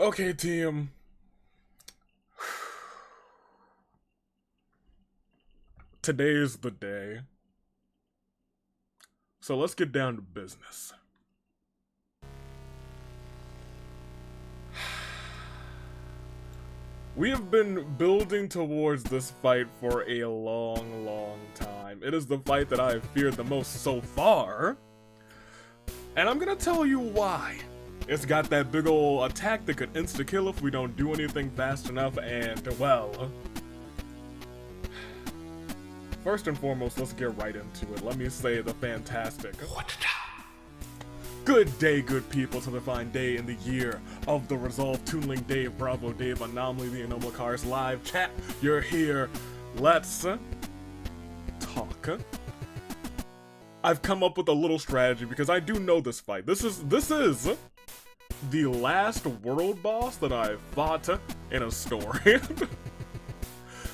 Okay, team. Today is the day. So let's get down to business. We have been building towards this fight for a long time. It is the fight that I have feared the most so far. And I'm gonna tell you why. It's got that big ol' attack that could insta-kill if we don't do anything fast enough, and, well... First and foremost, let's get right into it. Let me say the fantastic... Good day, good people, to the fine day in the year of the Resolve, Toon Link Dave, Bravo Dave, Anomaly, the Anomal Cars live chat. You're here. Let's talk. I've come up with a little strategy because I do know this fight. This is the last world boss that I've fought in a story.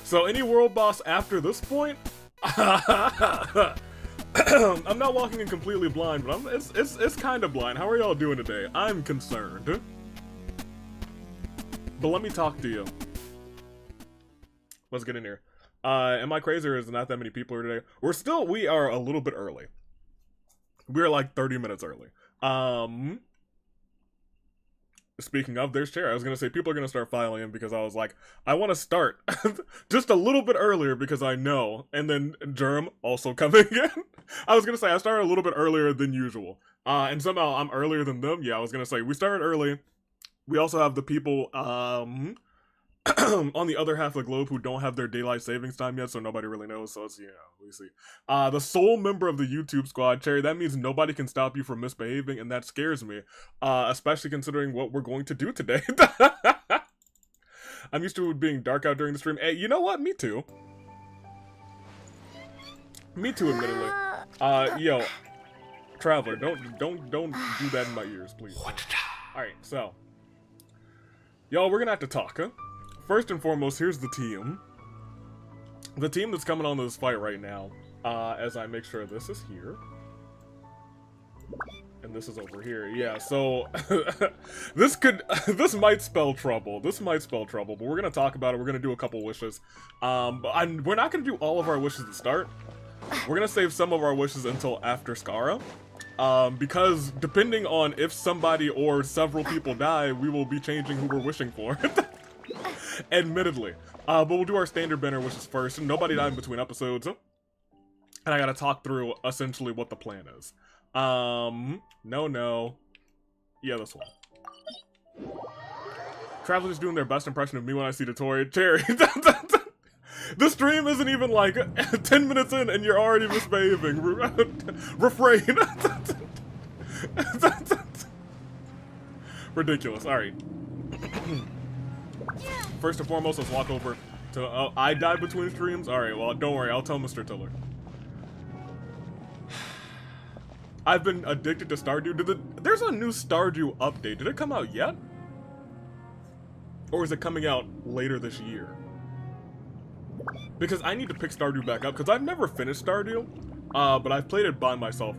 So any world boss after this point, I'm not walking in completely blind, but it's kind of blind. How are y'all doing today? I'm concerned. But let me talk to you. Let's get in here. Am I crazy or is not that many people here today? We are a little bit early. We're like 30 minutes early. Speaking of, there's chair. I was gonna say people are gonna start filing in because I was like, I want to start just a little bit earlier because I know. And then Germ also coming in. I was gonna say I started a little bit earlier than usual. And somehow I'm earlier than them. Yeah, I was gonna say we started early. We also have the people on the other half of the globe who don't have their daylight savings time yet, so nobody really knows. So it's, you know, we see. The sole member of the YouTube squad, Cherry, that means nobody can stop you from misbehaving, and that scares me. Especially considering what we're going to do today. I'm used to it being dark out during the stream. Hey, you know what? Me too. Me too, admittedly. Yo, Traveler, don't do that in my ears, please. Alright, so. Y'all, we're gonna have to talk, huh? First and foremost, here's the team. The team that's coming on to this fight right now, as I make sure this is here. And this is over here. Yeah, so this might spell trouble. This might spell trouble, but we're gonna talk about it. We're gonna do a couple wishes. We're not gonna do all of our wishes to start. We're gonna save some of our wishes until after Skara. Because depending on if somebody or several people die, we will be changing who we're wishing for. Admittedly. But we'll do our standard banner wishes first. Nobody died in between episodes. And I gotta talk through essentially what the plan is. No. Yeah, this one. Travelers doing their best impression of me when I see Dottore. Cherry. The stream isn't even like 10 minutes in and you're already misbehaving. Refrain. Ridiculous. Alright. First and foremost, let's walk over to... I died between streams? Alright, well, don't worry. I'll tell Mr. Tiller. I've been addicted to Stardew. There's a new Stardew update. Did it come out yet? Or is it coming out later this year? Because I need to pick Stardew back up, because I've never finished Stardew, but I've played it by myself.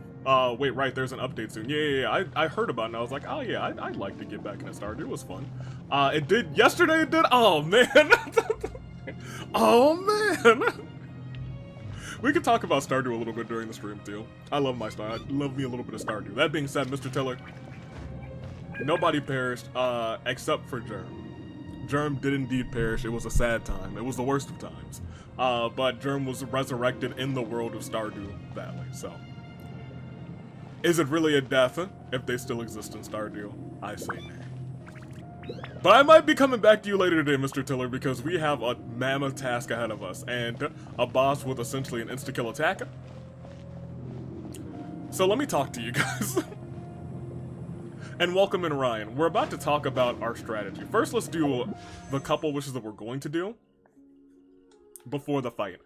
Wait, right, there's an update soon. Yeah, I heard about it, and I was like, oh yeah, I'd like to get back into Stardew, it was fun. Yesterday it did? Oh man! Oh man! We could talk about Stardew a little bit during the stream too. I love my Stardew, I love me a little bit of Stardew. That being said, Mr. Tiller, nobody perished, except for Germ. Germ did indeed perish. It was a sad time. It was the worst of times. But Germ was resurrected in the world of Stardew Valley, so. Is it really a death if they still exist in Stardew? I say nay. But I might be coming back to you later today, Mr. Tiller, because we have a mammoth task ahead of us, and a boss with essentially an insta-kill attack. So let me talk to you guys. And welcome in, Ryan. We're about to talk about our strategy. First, let's do the couple wishes that we're going to do before the fight.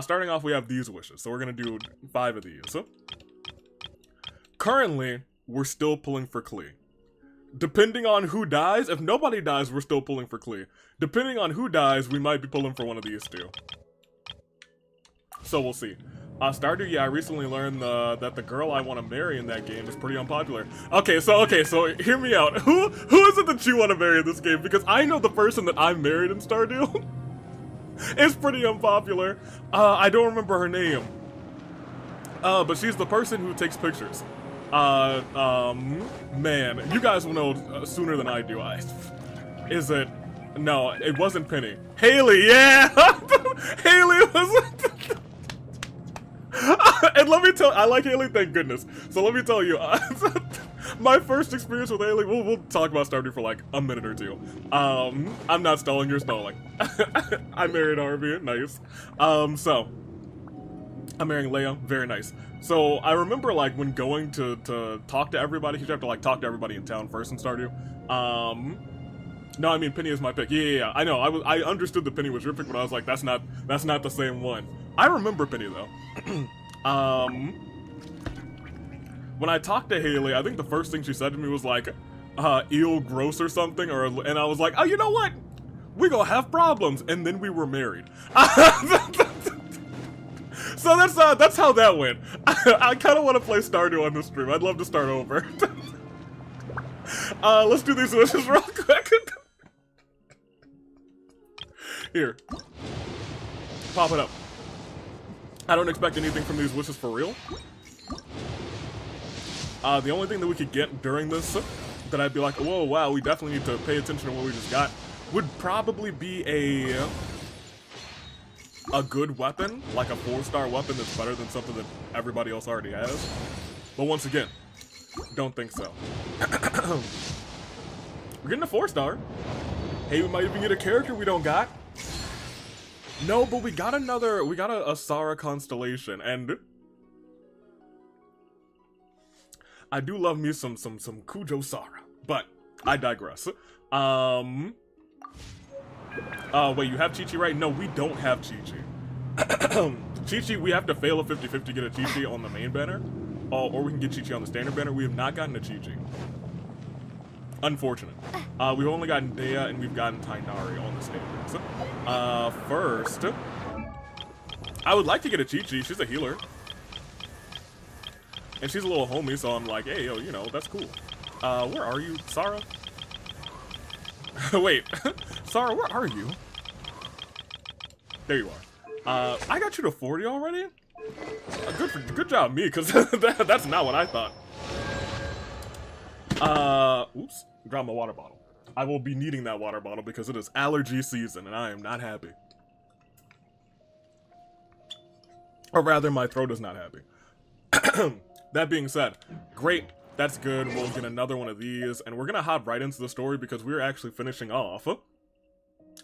Starting off, we have these wishes. So we're going to do 5 of these. Currently, we're still pulling for Klee. Depending on who dies, if nobody dies, we're still pulling for Klee. Depending on who dies, we might be pulling for one of these two. So we'll see. Stardew, yeah, I recently learned that the girl I want to marry in that game is pretty unpopular. Okay, so hear me out. Who is it that you want to marry in this game? Because I know the person that I married in Stardew is pretty unpopular. I don't remember her name. But she's the person who takes pictures. Man, you guys will know sooner than I do. Is it? No, it wasn't Penny. Haley, yeah! Haley was... And let me tell, I like Haley, thank goodness. So let me tell you, my first experience with Haley, we'll talk about Stardew for like a minute or two. I'm not stalling, you're stalling. I married Harvey, nice. So, I'm marrying Leia, very nice. So, I remember like when going to talk to everybody, you have to like talk to everybody in town first in Stardew. No, I mean Penny is my pick. Yeah, I know. I understood that Penny was your pick, but I was like, that's not the same one. I remember Penny though. When I talked to Haley, I think the first thing she said to me was like, "Eel gross" or something, and I was like, "Oh, you know what? We gonna have problems," and then we were married. So that's how that went. I kind of want to play Stardew on this stream. I'd love to start over. Let's do these wishes real quick. Here. Pop it up. I don't expect anything from these wishes for real. The only thing that we could get during this that I'd be like, whoa, wow, we definitely need to pay attention to what we just got, would probably be a good weapon, like a 4-star weapon that's better than something that everybody else already has. But once again, don't think so. We're getting a 4-star. Hey, we might even get a character we don't got. No, but we got a Sarah constellation, and I do love me some Kujo Sarah, but I digress. Wait, you have Chi-Chi, right? No, we don't have Chi-Chi. Chi-Chi, we have to fail a 50-50 to get a Chi-Chi on the main banner, or we can get Chi-Chi on the standard banner. We have not gotten a Chi-Chi. Unfortunate. We've only gotten Dea and we've gotten Tainari on the standards. First, I would like to get a Chi-Chi. She's a healer. And she's a little homie, so I'm like, hey, yo, you know, that's cool. Where are you, Sarah? Wait, Sarah, where are you? There you are. I got you to 40 already? Good job, me, because that's not what I thought. Oops, dropped my water bottle. I will be needing that water bottle because it is allergy season and I am not happy. Or rather, my throat is not happy. That being said, great, that's good. We'll get another one of these and we're gonna hop right into the story because we're actually finishing off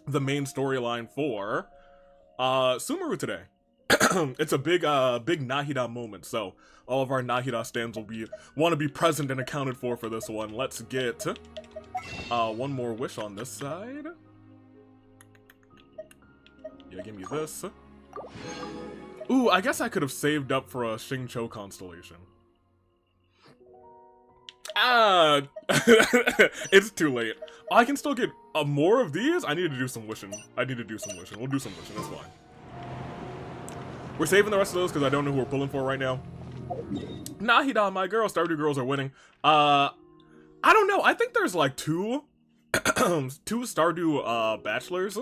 the main storyline for Sumeru today. It's a big Nahida moment, so all of our Nahida stands will want to be present and accounted for this one. Let's get one more wish on this side. Yeah, give me this. Ooh, I guess I could have saved up for a Xingqiu constellation. It's too late. I can still get more of these. I need to do some wishing. We'll do some wishing, that's fine. We're saving the rest of those because I don't know who we're pulling for right now. Nahida, my girl, Stardew girls are winning. I don't know. I think there's like two Stardew bachelors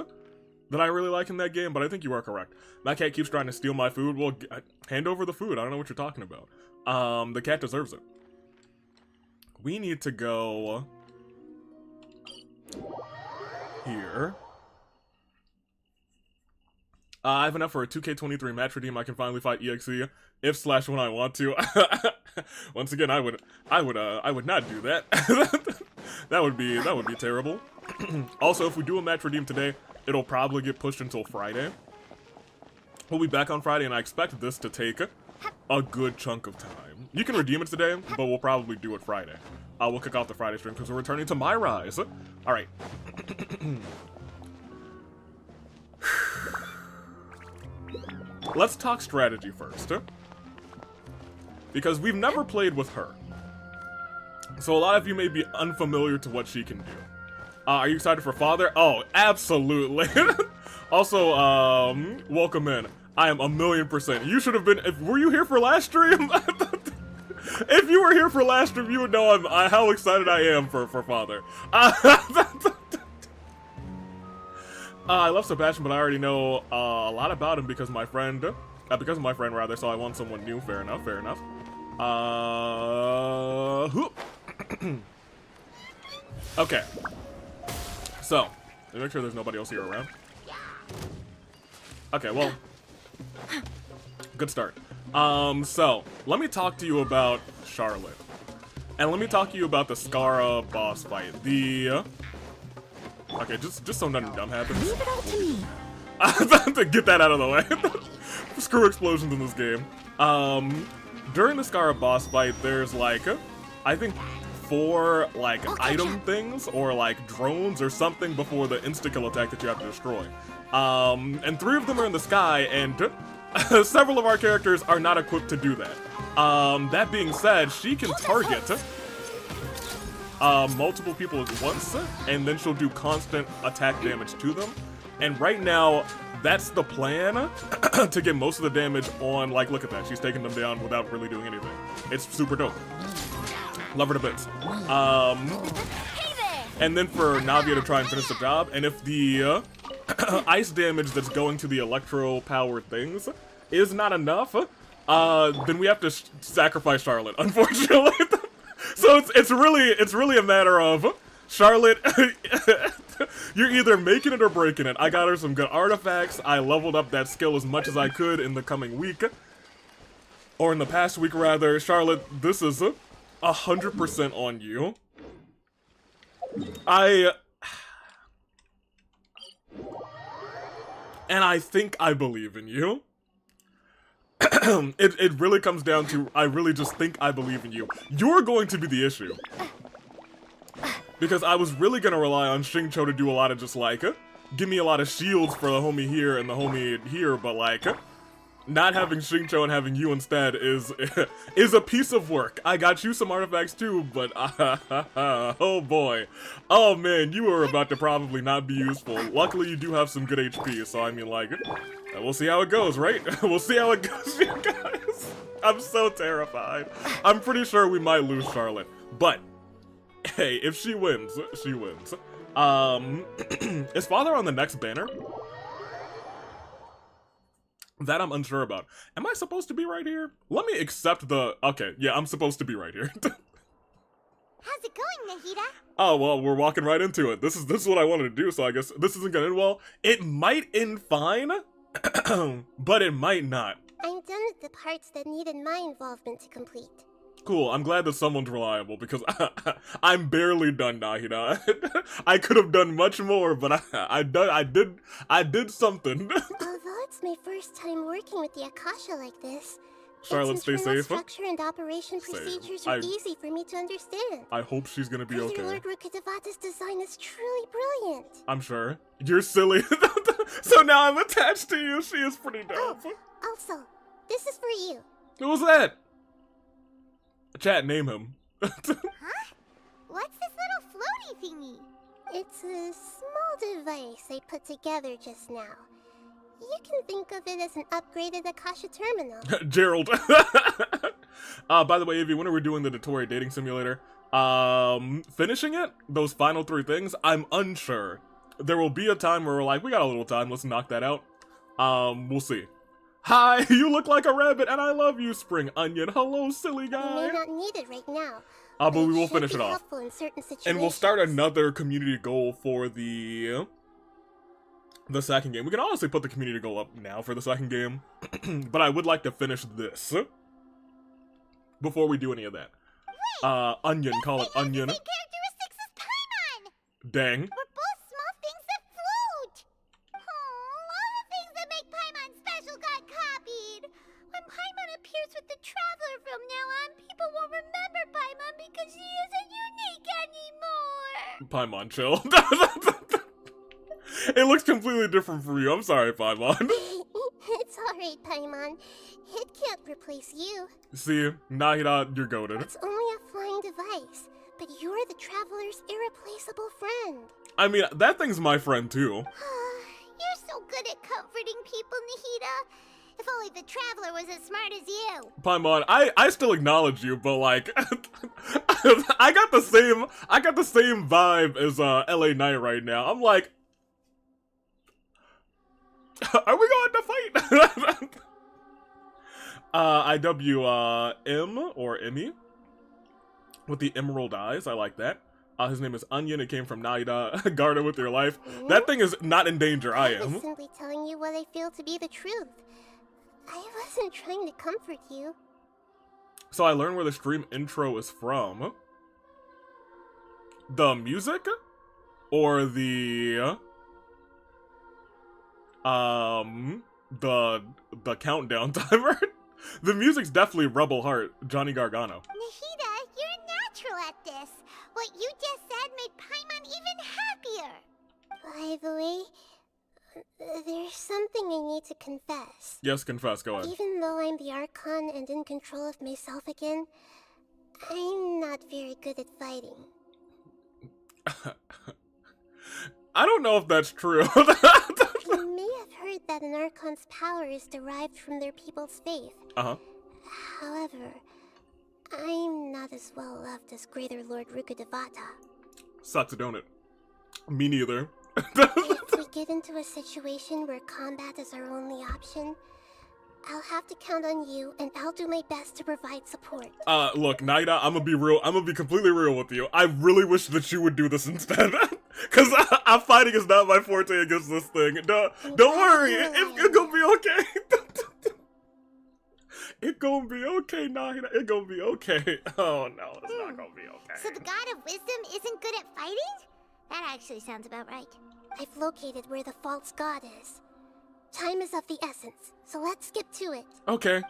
that I really like in that game, but I think you are correct. My cat keeps trying to steal my food. Well, hand over the food. I don't know what you're talking about. The cat deserves it. We need to go here. I have enough for a 2K23 match redeem. I can finally fight EXE if/when I want to. Once again, I would not do that. that would be terrible. Also, if we do a match redeem today, it'll probably get pushed until Friday. We'll be back on Friday, and I expect this to take a good chunk of time. You can redeem it today, but we'll probably do it Friday. We'll kick off the Friday stream because we're returning to My Rise. All right. Let's talk strategy first, because we've never played with her. So a lot of you may be unfamiliar to what she can do. Are you excited for Father? Oh, absolutely. Also, welcome in. I am 1,000,000%. You should have been. Were you here for last stream? If you were here for last stream, you would know how excited I am for Father. I love Sebastian, but I already know a lot about him because of my friend rather. So I want someone new. Fair enough. Fair enough. Okay. So, let me make sure there's nobody else here around. Okay, well, good start. So, let me talk to you about Charlotte. And let me talk to you about the Scara boss fight. Okay, just so nothing dumb happens. Leave it up to me. To get that out of the way. Screw explosions in this game. During the Scara boss fight, there's like, I think 4 like item things or like drones or something before the insta-kill attack that you have to destroy. And 3 of them are in the sky, and several of our characters are not equipped to do that. That being said, she can target multiple people at once, and then she'll do constant attack damage to them. And right now, that's the plan to get most of the damage on, like, look at that. She's taking them down without really doing anything. It's super dope. Love her to bits. And then for Navia to try and finish the job, and if the ice damage that's going to the electro-powered things is not enough, then we have to sacrifice Charlotte, unfortunately. So it's really a matter of Charlotte. You're either making it or breaking it. I got her some good artifacts. I leveled up that skill as much as I could in the coming week, or in the past week rather. Charlotte, this is 100% on you. And I think I believe in you. It really comes down to, I really just think I believe in you. You're going to be the issue. Because I was really gonna rely on Xingqiu to do a lot of just like, give me a lot of shields for the homie here and the homie here, but like, not having Xingqiu and having you instead is a piece of work. I got you some artifacts too, but oh boy. Oh man, you are about to probably not be useful. Luckily you do have some good HP, so I mean like, we'll see how it goes, right? We'll see how it goes, you guys. I'm so terrified. I'm pretty sure we might lose Charlotte, but hey, if she wins, she wins. Is Father on the next banner? That I'm unsure about. Am I supposed to be right here? Let me accept the... Okay, yeah, I'm supposed to be right here. How's it going, Nahida? Oh, well, we're walking right into it. This is what I wanted to do, so I guess this isn't gonna end well. It might end fine, but it might not. I'm done with the parts that needed my involvement to complete. Cool, I'm glad that someone's reliable, because I'm barely done, Nahida. I could have done much more, but I did something. Although it's my first time working with the Akasha like this, Charlotte, stay safe. Structure and operation procedures are easy for me to understand. I hope she's gonna be okay. Lord Rukkhadevata's design is truly brilliant. I'm sure. You're silly. So now I'm attached to you. She is pretty dope. Oh, also, this is for you. Who was that? Chat, name him. Huh? What's this little floaty thingy? It's a small device I put together just now. You can think of it as an upgraded Akasha terminal. Gerald. By the way, Evie, when we're doing the Dottore dating simulator, finishing it, those final 3 things, I'm unsure. There will be a time where we're like, we got a little time, let's knock that out. We'll see. Hi, you look like a rabbit, and I love you, Spring Onion. Hello, silly guy. You may not need it right now. But we will finish it off. And we'll start another community goal for the second game. We can honestly put the community goal up now for the second game, but I would like to finish this before we do any of that. Wait, Onion, call it Onion. Characteristics is Paimon. Dang. We're both small things that float. Oh, all the things that make Paimon special got copied. When Paimon appears with the Traveler from now on, people won't remember Paimon because she isn't unique anymore. Paimon, chill. It looks completely different for you. I'm sorry, Paimon. It's alright, Paimon. It can't replace you. See, Nahida, you're goated. It's only a flying device, but you're the Traveler's irreplaceable friend. I mean, that thing's my friend too. You're so good at comforting people, Nahida. If only the Traveler was as smart as you. Paimon, I still acknowledge you, but like, I got the same vibe as LA Knight right now. I'm like, are we going to fight? IW M or Emmy with the emerald eyes. I like that. His name is Onion. It came from Naida. Guard it with your life. That thing is not in danger. I I was am. simply telling you what I feel to be the truth. I wasn't trying to comfort you. So I learned where the stream intro is from. The music? Or the countdown timer? The music's definitely Rebel Heart, Johnny Gargano. Nahida, you're natural at this. What you just said made Paimon even happier. By the way, there's something I need to confess. Yes, confess, go ahead. Even though I'm the Archon and in control of myself again, I'm not very good at fighting. I don't know if that's true. You may have heard that an Archon's power is derived from their people's faith. Uh-huh. However, I'm not as well loved as Greater Lord Rukkhadevata. Sucks, don't it? Me neither. If we get into a situation where combat is our only option, I'll have to count on you, and I'll do my best to provide support. Look, Naida, I'm gonna be completely real with you. I really wish that you would do this instead. Cause I'm fighting is not my forte against this thing. Don't worry, it's gonna be okay. It's gonna be okay, Naida. It's gonna be okay. Oh no, it's not gonna be okay. So the God of Wisdom isn't good at fighting? That actually sounds about right. I've located where the false god is. Time is of the essence, so let's skip to it. Okay.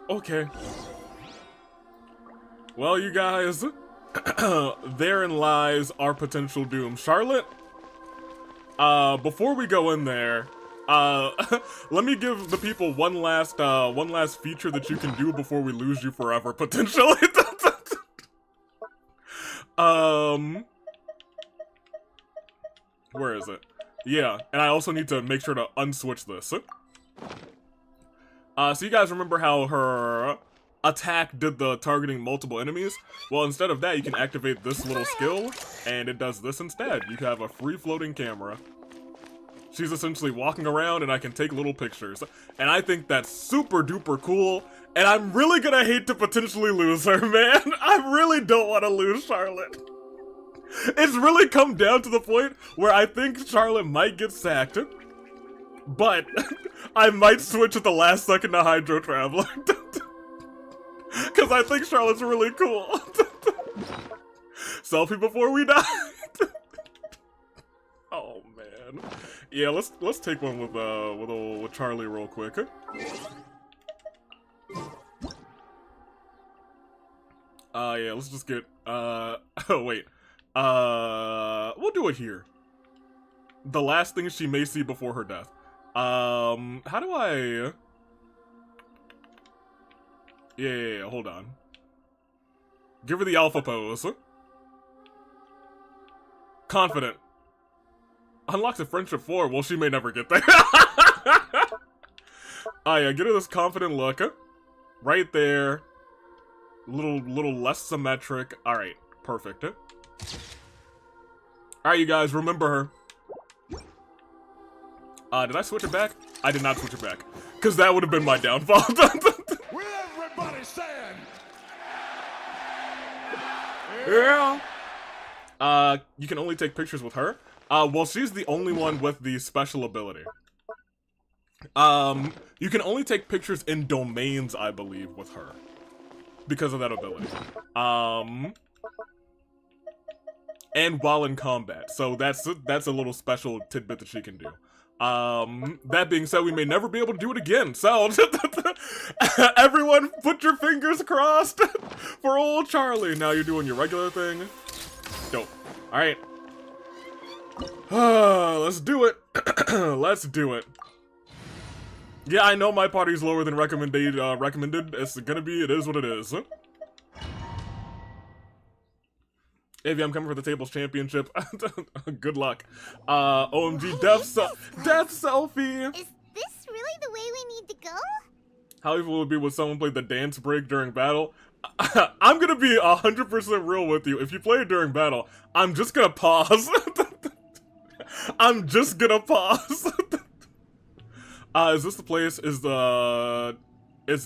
Okay. Well, you guys, therein lies our potential doom. Charlotte, before we go in there, let me give the people one last feature that you can do before we lose you forever, potentially. Where is it? Yeah, and I also need to make sure to unswitch this. So you guys remember how her attack did the targeting multiple enemies? Well, instead of that, you can activate this little skill, and it does this instead. You have a free-floating camera. She's essentially walking around, and I can take little pictures. And I think that's super-duper cool, and I'm really gonna hate to potentially lose her, man. I really don't want to lose Charlotte. It's really come down to the point where I think Charlotte might get sacked, but I might switch at the last second to Hydro Traveler. Because I think Charlotte's really cool. Selfie before we die. Oh man. Yeah, let's take one with Charlie real quick. Yeah, let's just get oh wait. We'll do it here. The last thing she may see before her death. How do I... Yeah, hold on. Give her the alpha pose. Confident. Unlocks a friendship 4. Well, she may never get there. Yeah, get her this confident look. Right there. Little less symmetric. Alright, perfect. Alright, you guys, remember her. Did I switch it back? I did not switch it back. Because that would have been my downfall. With everybody saying... Yeah. You can only take pictures with her. Well, she's the only one with the special ability. You can only take pictures in domains, I believe, with her. Because of that ability. And while in combat. So that's a little special tidbit that she can do. That being said, we may never be able to do it again. So, everyone put your fingers crossed for old Charlie. Now you're doing your regular thing. Dope. Alright. Let's do it. Let's do it. Yeah, I know my party's lower than recommended. It's gonna be, it is what it is. Avi, I'm coming for the tables championship. Good luck. OMG, death selfie. Is this really the way we How evil would it be when someone played the dance break during battle? I'm gonna be 100% real with you. If you play it during battle, I'm just gonna pause. I'm just gonna pause. Is this the place? Is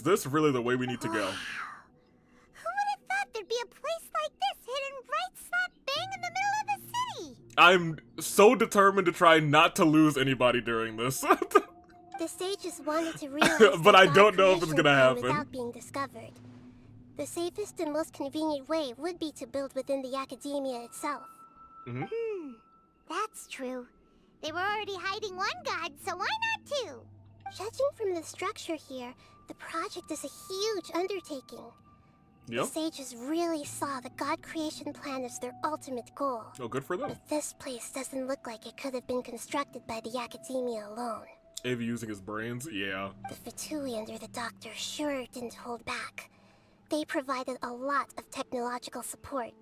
this really the way we need to go? Who would have thought there'd be a place like this hidden right slap bang in the middle of the city? I'm so determined to try not to lose anybody during this. The sages wanted to realize But I the don't know if it's creation gonna plan happen. without being discovered. The safest and most convenient way would be to build within the academia itself. That's true. They were already hiding one god, so why not two? Judging from the structure here, the project is a huge undertaking. Yep. The sages really saw the god creation plan as their ultimate goal. Oh, good for them. But this place doesn't look like it could have been constructed by the academia alone. Av using his brains? Yeah. The Fatui under the Doctor sure didn't hold back. They provided a lot of technological support.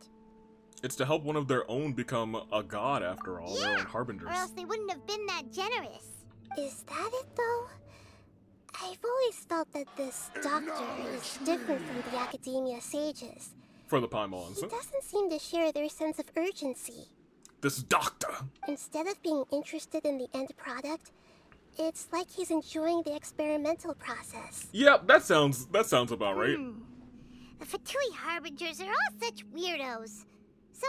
It's to help one of their own become a god, after all, their own harbingers. Or else they wouldn't have been that generous. Is that it, though? I've always felt that this Doctor is different from the Academia sages. For the Paimons. He doesn't seem to share their sense of urgency. This doctor. Instead of being interested in the end product, it's like he's enjoying the experimental process. Yep, that sounds about right. The Fatui Harbingers are all such weirdos. So,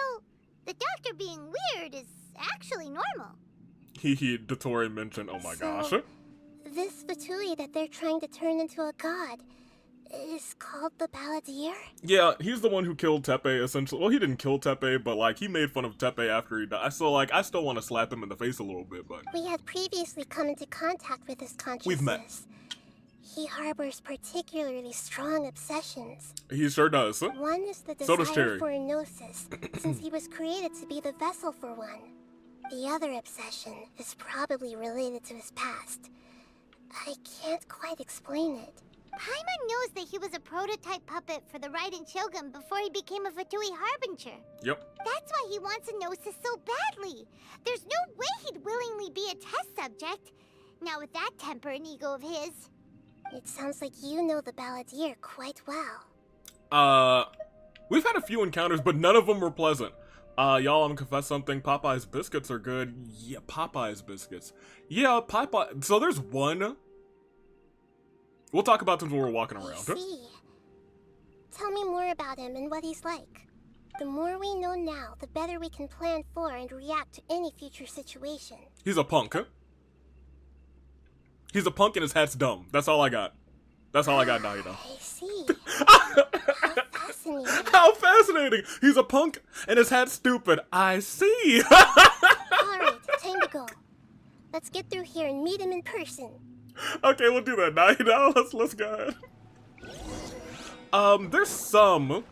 the Doctor being weird is actually normal. Dottore mentioned, oh my gosh. This Fatui that they're trying to turn into a god is called the Balladeer? Yeah, he's the one who killed Tepe, essentially. Well, he didn't kill Tepe, but, like, he made fun of Tepe after he died. So, like, I still want to slap him in the face a little bit, but... We had previously come into contact with his consciousness. We've met. He harbors particularly strong obsessions. He sure does. One is the So does desire Cherry. for a gnosis, since he was created to be the vessel for one. The other obsession is probably related to his past. I can't quite explain it. Paimon knows that he was a prototype puppet for the Raiden Shogun before he became a Fatui Harbinger. Yep. That's why he wants a gnosis so badly. There's no way he'd willingly be a test subject. Now with that temper and ego of his. It sounds like you know the Balladeer quite well. We've had a few encounters, but none of them were pleasant. Y'all, I'm gonna confess something. Popeye's biscuits are good. Yeah, Popeye's biscuits. Yeah, Popeye. So there's one. We'll talk about them when we're walking around. I see. Tell me more about him and what he's like. The more we know now, the better we can plan for and react to any future situation. He's a punk, huh? He's a punk and his hat's dumb. That's all I got. That's all I got now, you know. I see. How fascinating. How fascinating! He's a punk and his hat's stupid. I see. Alright, time to go. Let's get through here and meet him in person. Okay, we'll do that now. You know, let's go ahead. There's some.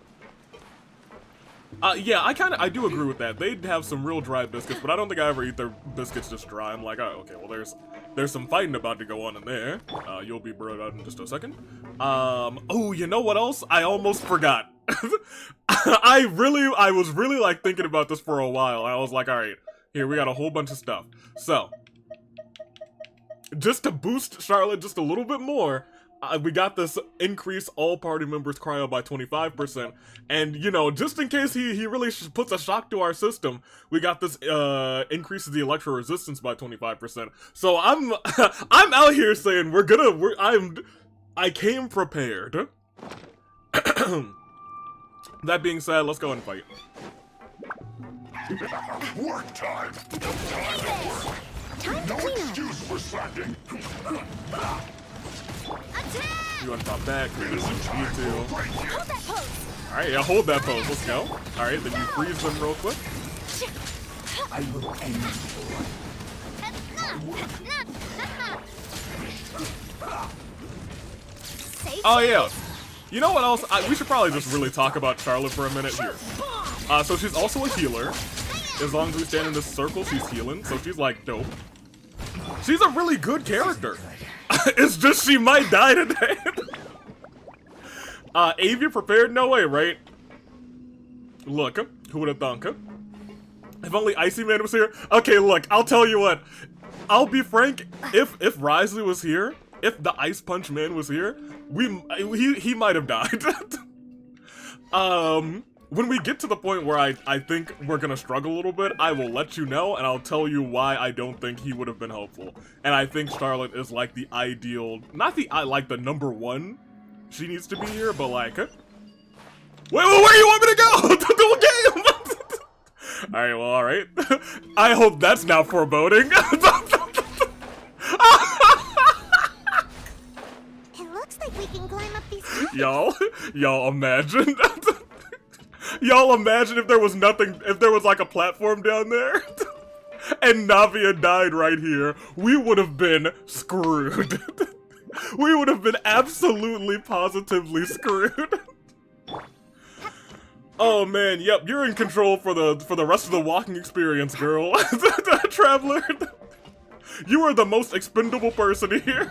Yeah, I do agree with that. They'd have some real dry biscuits, but I don't think I ever eat their biscuits just dry. I'm like, oh, okay, well, there's some fighting about to go on in there. You'll be brought out in just a second. Oh, you know what else? I almost forgot. I was really like thinking about this for a while. I was like, all right, here we got a whole bunch of stuff. So, just to boost Charlotte just a little bit more, we got this increase all party members cryo by 25%, and you know, just in case he really puts a shock to our system, we got this increases the electro resistance by 25%. So I'm I'm out here saying I came prepared. That being said, let's go and fight. Work time! No excuse for slacking! Attack! You want to pop back? You too. Hold that pose! Alright, yeah, hold that pose. Let's go. Alright, then you freeze them real quick. I will end Oh, yeah. You know what else? We should probably just really talk about Charlotte for a minute here. So she's also a healer. As long as we stand in this circle, she's healing. So she's like dope. She's a really good character. It's just she might die today. Avia prepared? No way, right? Look, who would have thunk? If only Icy Man was here. Okay, look, I'll tell you what. I'll be frank. If Risley was here, if the Ice Punch Man was here, he might have died. When we get to the point where I think we're gonna struggle a little bit, I will let you know, and I'll tell you why I don't think he would have been helpful. And I think Charlotte is like the ideal, not the the number one. She needs to be here, but like, wait, where do you want me to go? The game. All right, well, all right. I hope that's not foreboding. It looks like we can climb up these mountains. Y'all imagine. Y'all imagine if there was nothing, if there was like a platform down there, and Navia died right here, we would have been screwed. We would have been absolutely, positively screwed. Oh man, yep, you're in control for the rest of the walking experience, girl. Traveler, you are the most expendable person here.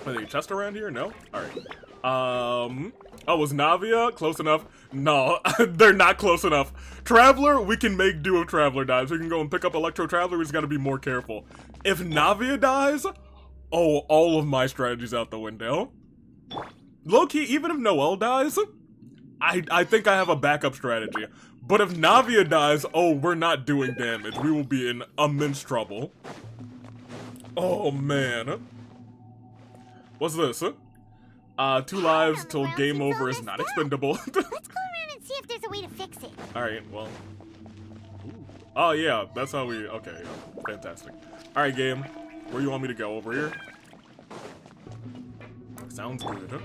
Are there any chests around here? No? Alright. Oh, was Navia close enough? No, they're not close enough. Traveler, we can make do of Traveler dies. We can go and pick up Electro Traveler, we just gotta be more careful. If Navia dies, oh, all of my strategies out the window. Low-key, even if Noelle dies, I think I have a backup strategy. But if Navia dies, oh, we're not doing damage. We will be in immense trouble. Oh, man. What's this? 2 lives till game over is not expendable. Let's go around and see if there's a way to fix it. Alright, well. Ooh. Oh, yeah, that's how we... Okay, yeah. Fantastic. Alright, game. Where you want me to go? Over here? Sounds good, huh?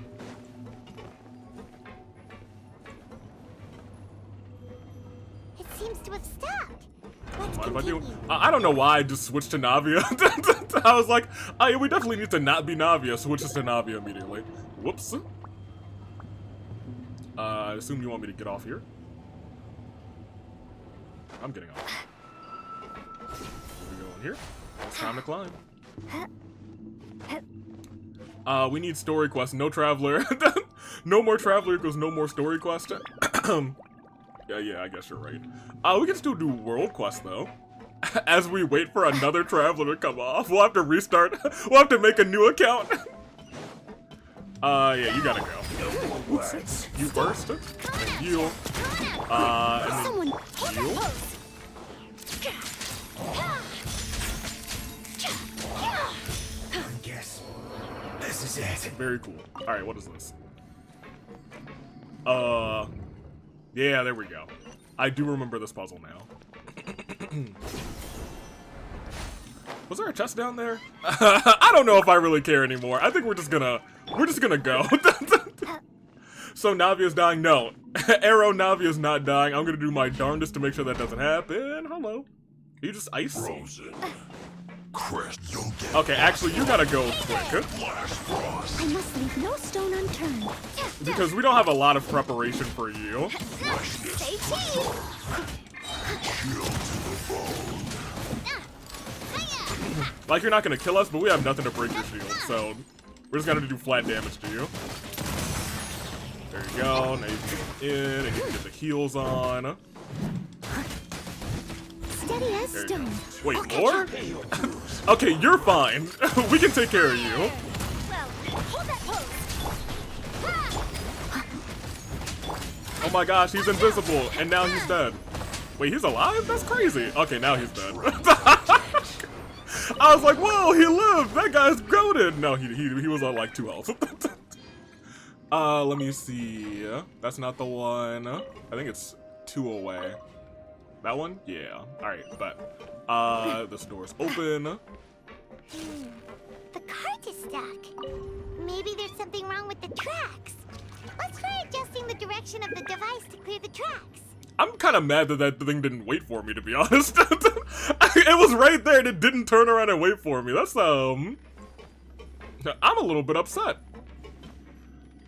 It seems to have stopped. Let's What if I do? continue. I don't know why I just switched to Navia. I was like, oh, yeah, we definitely need to not be Navia. Switches to Navia immediately. Whoops. I assume you want me to get off here. I'm getting off. We go in here. It's time to climb. We need story quest. No Traveler. No more Traveler equals no more story quest. Yeah, I guess you're right. We can still do world quest though. As we wait for another Traveler to come off, we'll have to restart. We'll have to make a new account. Yeah, you gotta go. You first. And you. And then Someone you. I guess this is it. Very cool. Alright, what is this? Yeah, there we go. I do remember this puzzle now. Was there a chest down there? I don't know if I really care anymore. I think we're just gonna go. So Navia's dying? No. Arrow, Navia's not dying. I'm gonna do my darndest to make sure that doesn't happen. Hello. You just ice? Frozen. Chris, you'll get Okay, actually, you gotta go quick. Flash Frost. I must leave no stone unturned. Because we don't have a lot of preparation for you. Stay cheese. Chill to the bone. Like, you're not gonna kill us, but we have nothing to break your shield, so we're just gonna do flat damage to you. There you go. Now you can get in, and you can get the heals on. Steady as There you stone. go. Wait, more? Okay, you're fine. We can take care of you. Well, hold that pose. Oh my gosh, he's invisible, and now he's dead. Wait, he's alive? That's crazy. Okay, now he's dead. I was like, whoa, he lived. That guy's goated. No, he was on like 2 health. Let me see. That's not the one. I think it's 2 away. That one? Yeah. Alright, but this door's open. The cart is stuck. Maybe there's something wrong with the tracks. Let's try adjusting the direction of the device to clear the tracks. I'm kind of mad that that thing didn't wait for me, to be honest. It was right there and it didn't turn around and wait for me. That's, I'm a little bit upset.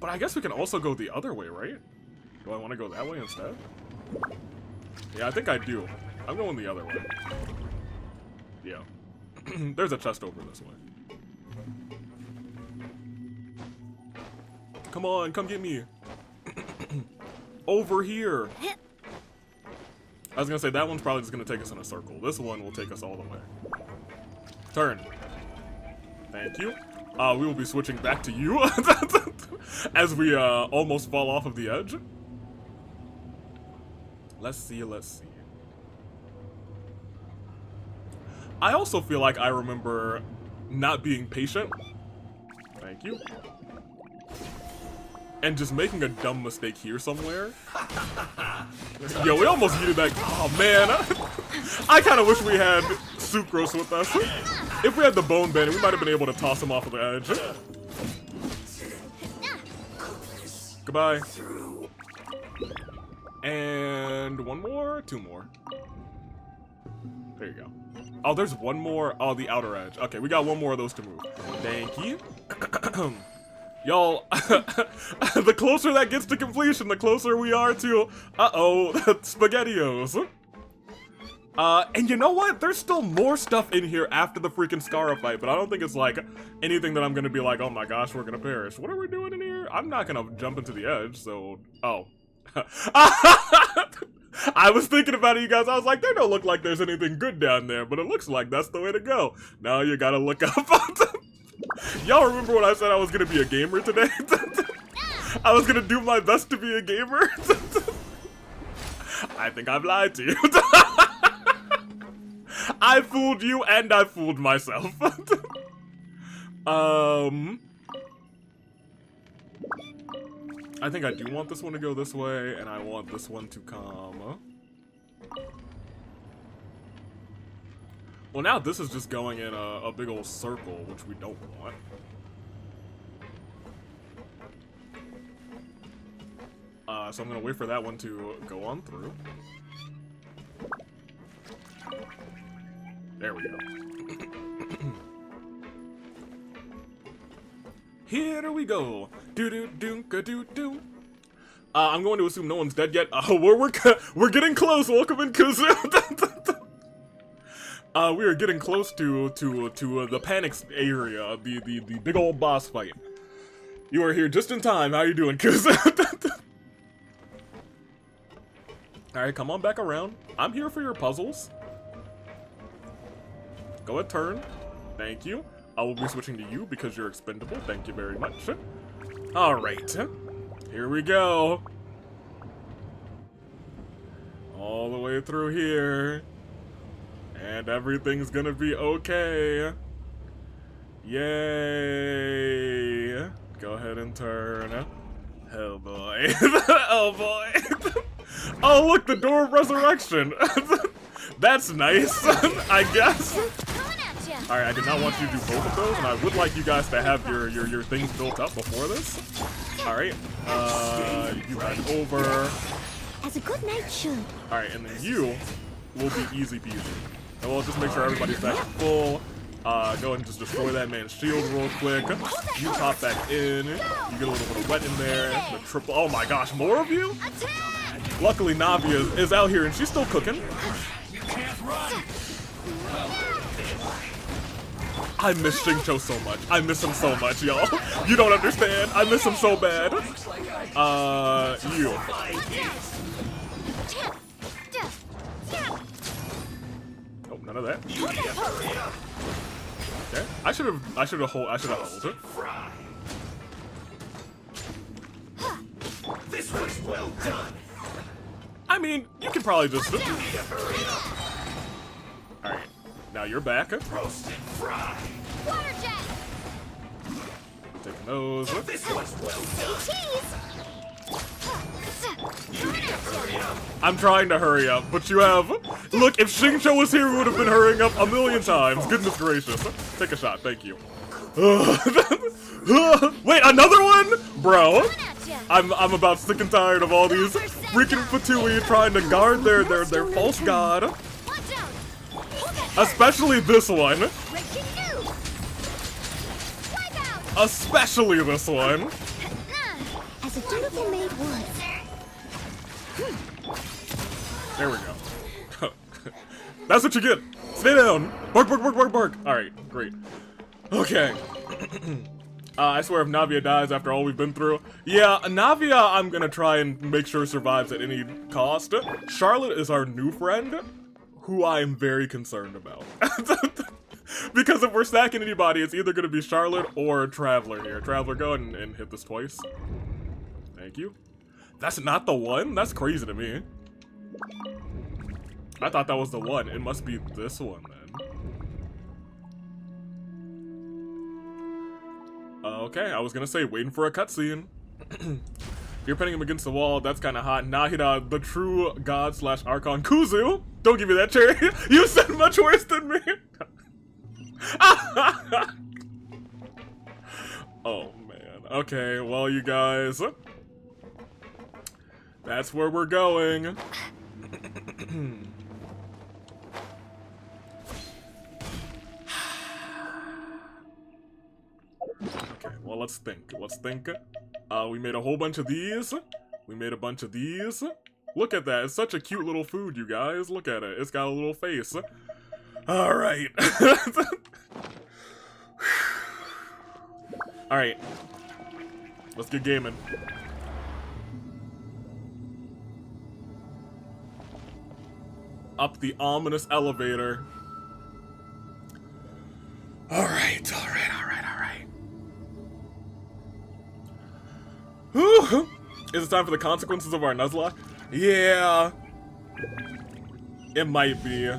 But I guess we can also go the other way, right? Do I want to go that way instead? Yeah, I think I do. I'm going the other way. Yeah. There's a chest over this way. Come on, come get me. Over here. I was gonna say, that one's probably just gonna take us in a circle. This one will take us all the way. Turn. Thank you. We will be switching back to you as we almost fall off of the edge. Let's see, let's see. I also feel like I remember not being patient. Thank you. And just making a dumb mistake here somewhere. Yo, we almost needed that. Oh man, I kind of wish we had Sucrose with us. If we had the Bone Bandit, we might have been able to toss him off of the edge. Goodbye. And one more, two more. There you go. Oh, there's one more. Oh, the outer edge. Okay, we got one more of those to move. Thank you. Y'all, the closer that gets to completion, the closer we are to, SpaghettiOs. And you know what? There's still more stuff in here after the freaking Scara fight, but I don't think it's like anything that I'm gonna be like, oh my gosh, we're gonna perish. What are we doing in here? I'm not gonna jump into the edge, so, oh. I was thinking about it, you guys. I was like, there don't look like there's anything good down there, but it looks like that's the way to go. Now you gotta look up. Y'all remember when I said I was gonna be a gamer today? I was gonna do my best to be a gamer. I think I've lied to you. I fooled you and I fooled myself. I think I do want this one to go this way, and I want this one to come. Well, now this is just going in a big old circle, which we don't want. So I'm gonna wait for that one to go on through. There we go. Here we go. Do-do-do-ka-do-do. I'm going to assume no one's dead yet. We're getting close. Welcome in, Kuzu. We are getting close to the panic area, the big old boss fight. You are here just in time. How you doing, Kuzu? All right, come on back around. I'm here for your puzzles. Go ahead, turn. Thank you. I will be switching to you because you're expendable. Thank you very much. All right, here we go. All the way through here. And everything's gonna be okay. Yay. Go ahead and turn. Oh boy. Oh boy. Oh look, the door of resurrection. That's nice, I guess. Alright, I did not want you to do both of those, and I would like you guys to have your things built up before this. Alright, you run over. As a good knight should. Alright, and then you will be easy peasy. And we'll just make sure everybody's back to full. Go ahead and just destroy that man's shield real quick. You pop back in. You get a little bit of wet in there. The triple. Oh my gosh, more of you? Luckily, Navia is out here and she's still cooking. You can't run. I miss Xingqiu so much. I miss him so much, y'all. You don't understand. I miss him so bad. You. Oh, none of that. Okay. I should have held it. This was well done. I mean, you can probably just. Alright. Now you're back. Roast and fry. Water jet. Taking those. This was well done. Cheese. I'm trying to hurry up, but you have. Look, if Xingqiu was here, we would have been hurrying up a million times. Goodness gracious. Take a shot, thank you. Wait, another one? Bro. I'm about sick and tired of all these freaking Fatui trying to guard their false god. Especially this one. Especially this one. As a dutiful maid would. There we go. That's what you get. Stay down. Bark, bark, bark, bark, bark. Alright, great. Okay. I swear if Navia dies after all we've been through. Yeah, Navia I'm gonna try and make sure survives at any cost. Charlotte is our new friend, who I am very concerned about. Because if we're stacking anybody, it's either gonna be Charlotte or Traveler here. Traveler, go ahead and hit this twice. Thank you. That's not the one? That's crazy to me. I thought that was the one. It must be this one then. Okay, I was gonna say, waiting for a cutscene. You're pinning him against the wall, that's kinda hot. Nahida, the true god slash archon. Kuzu! Don't give me that cherry. You said much worse than me. Oh man. Okay, well you guys. That's where we're going. Okay, well let's think. Let's think. We made a whole bunch of these. We made a bunch of these. Look at that. It's such a cute little food, you guys. Look at it. It's got a little face. Alright. Alright. Let's get gaming. Up the ominous elevator. Alright, alright, alright, alright. Whew. Is it time for the consequences of our Nuzlocke? Yeah. It might be.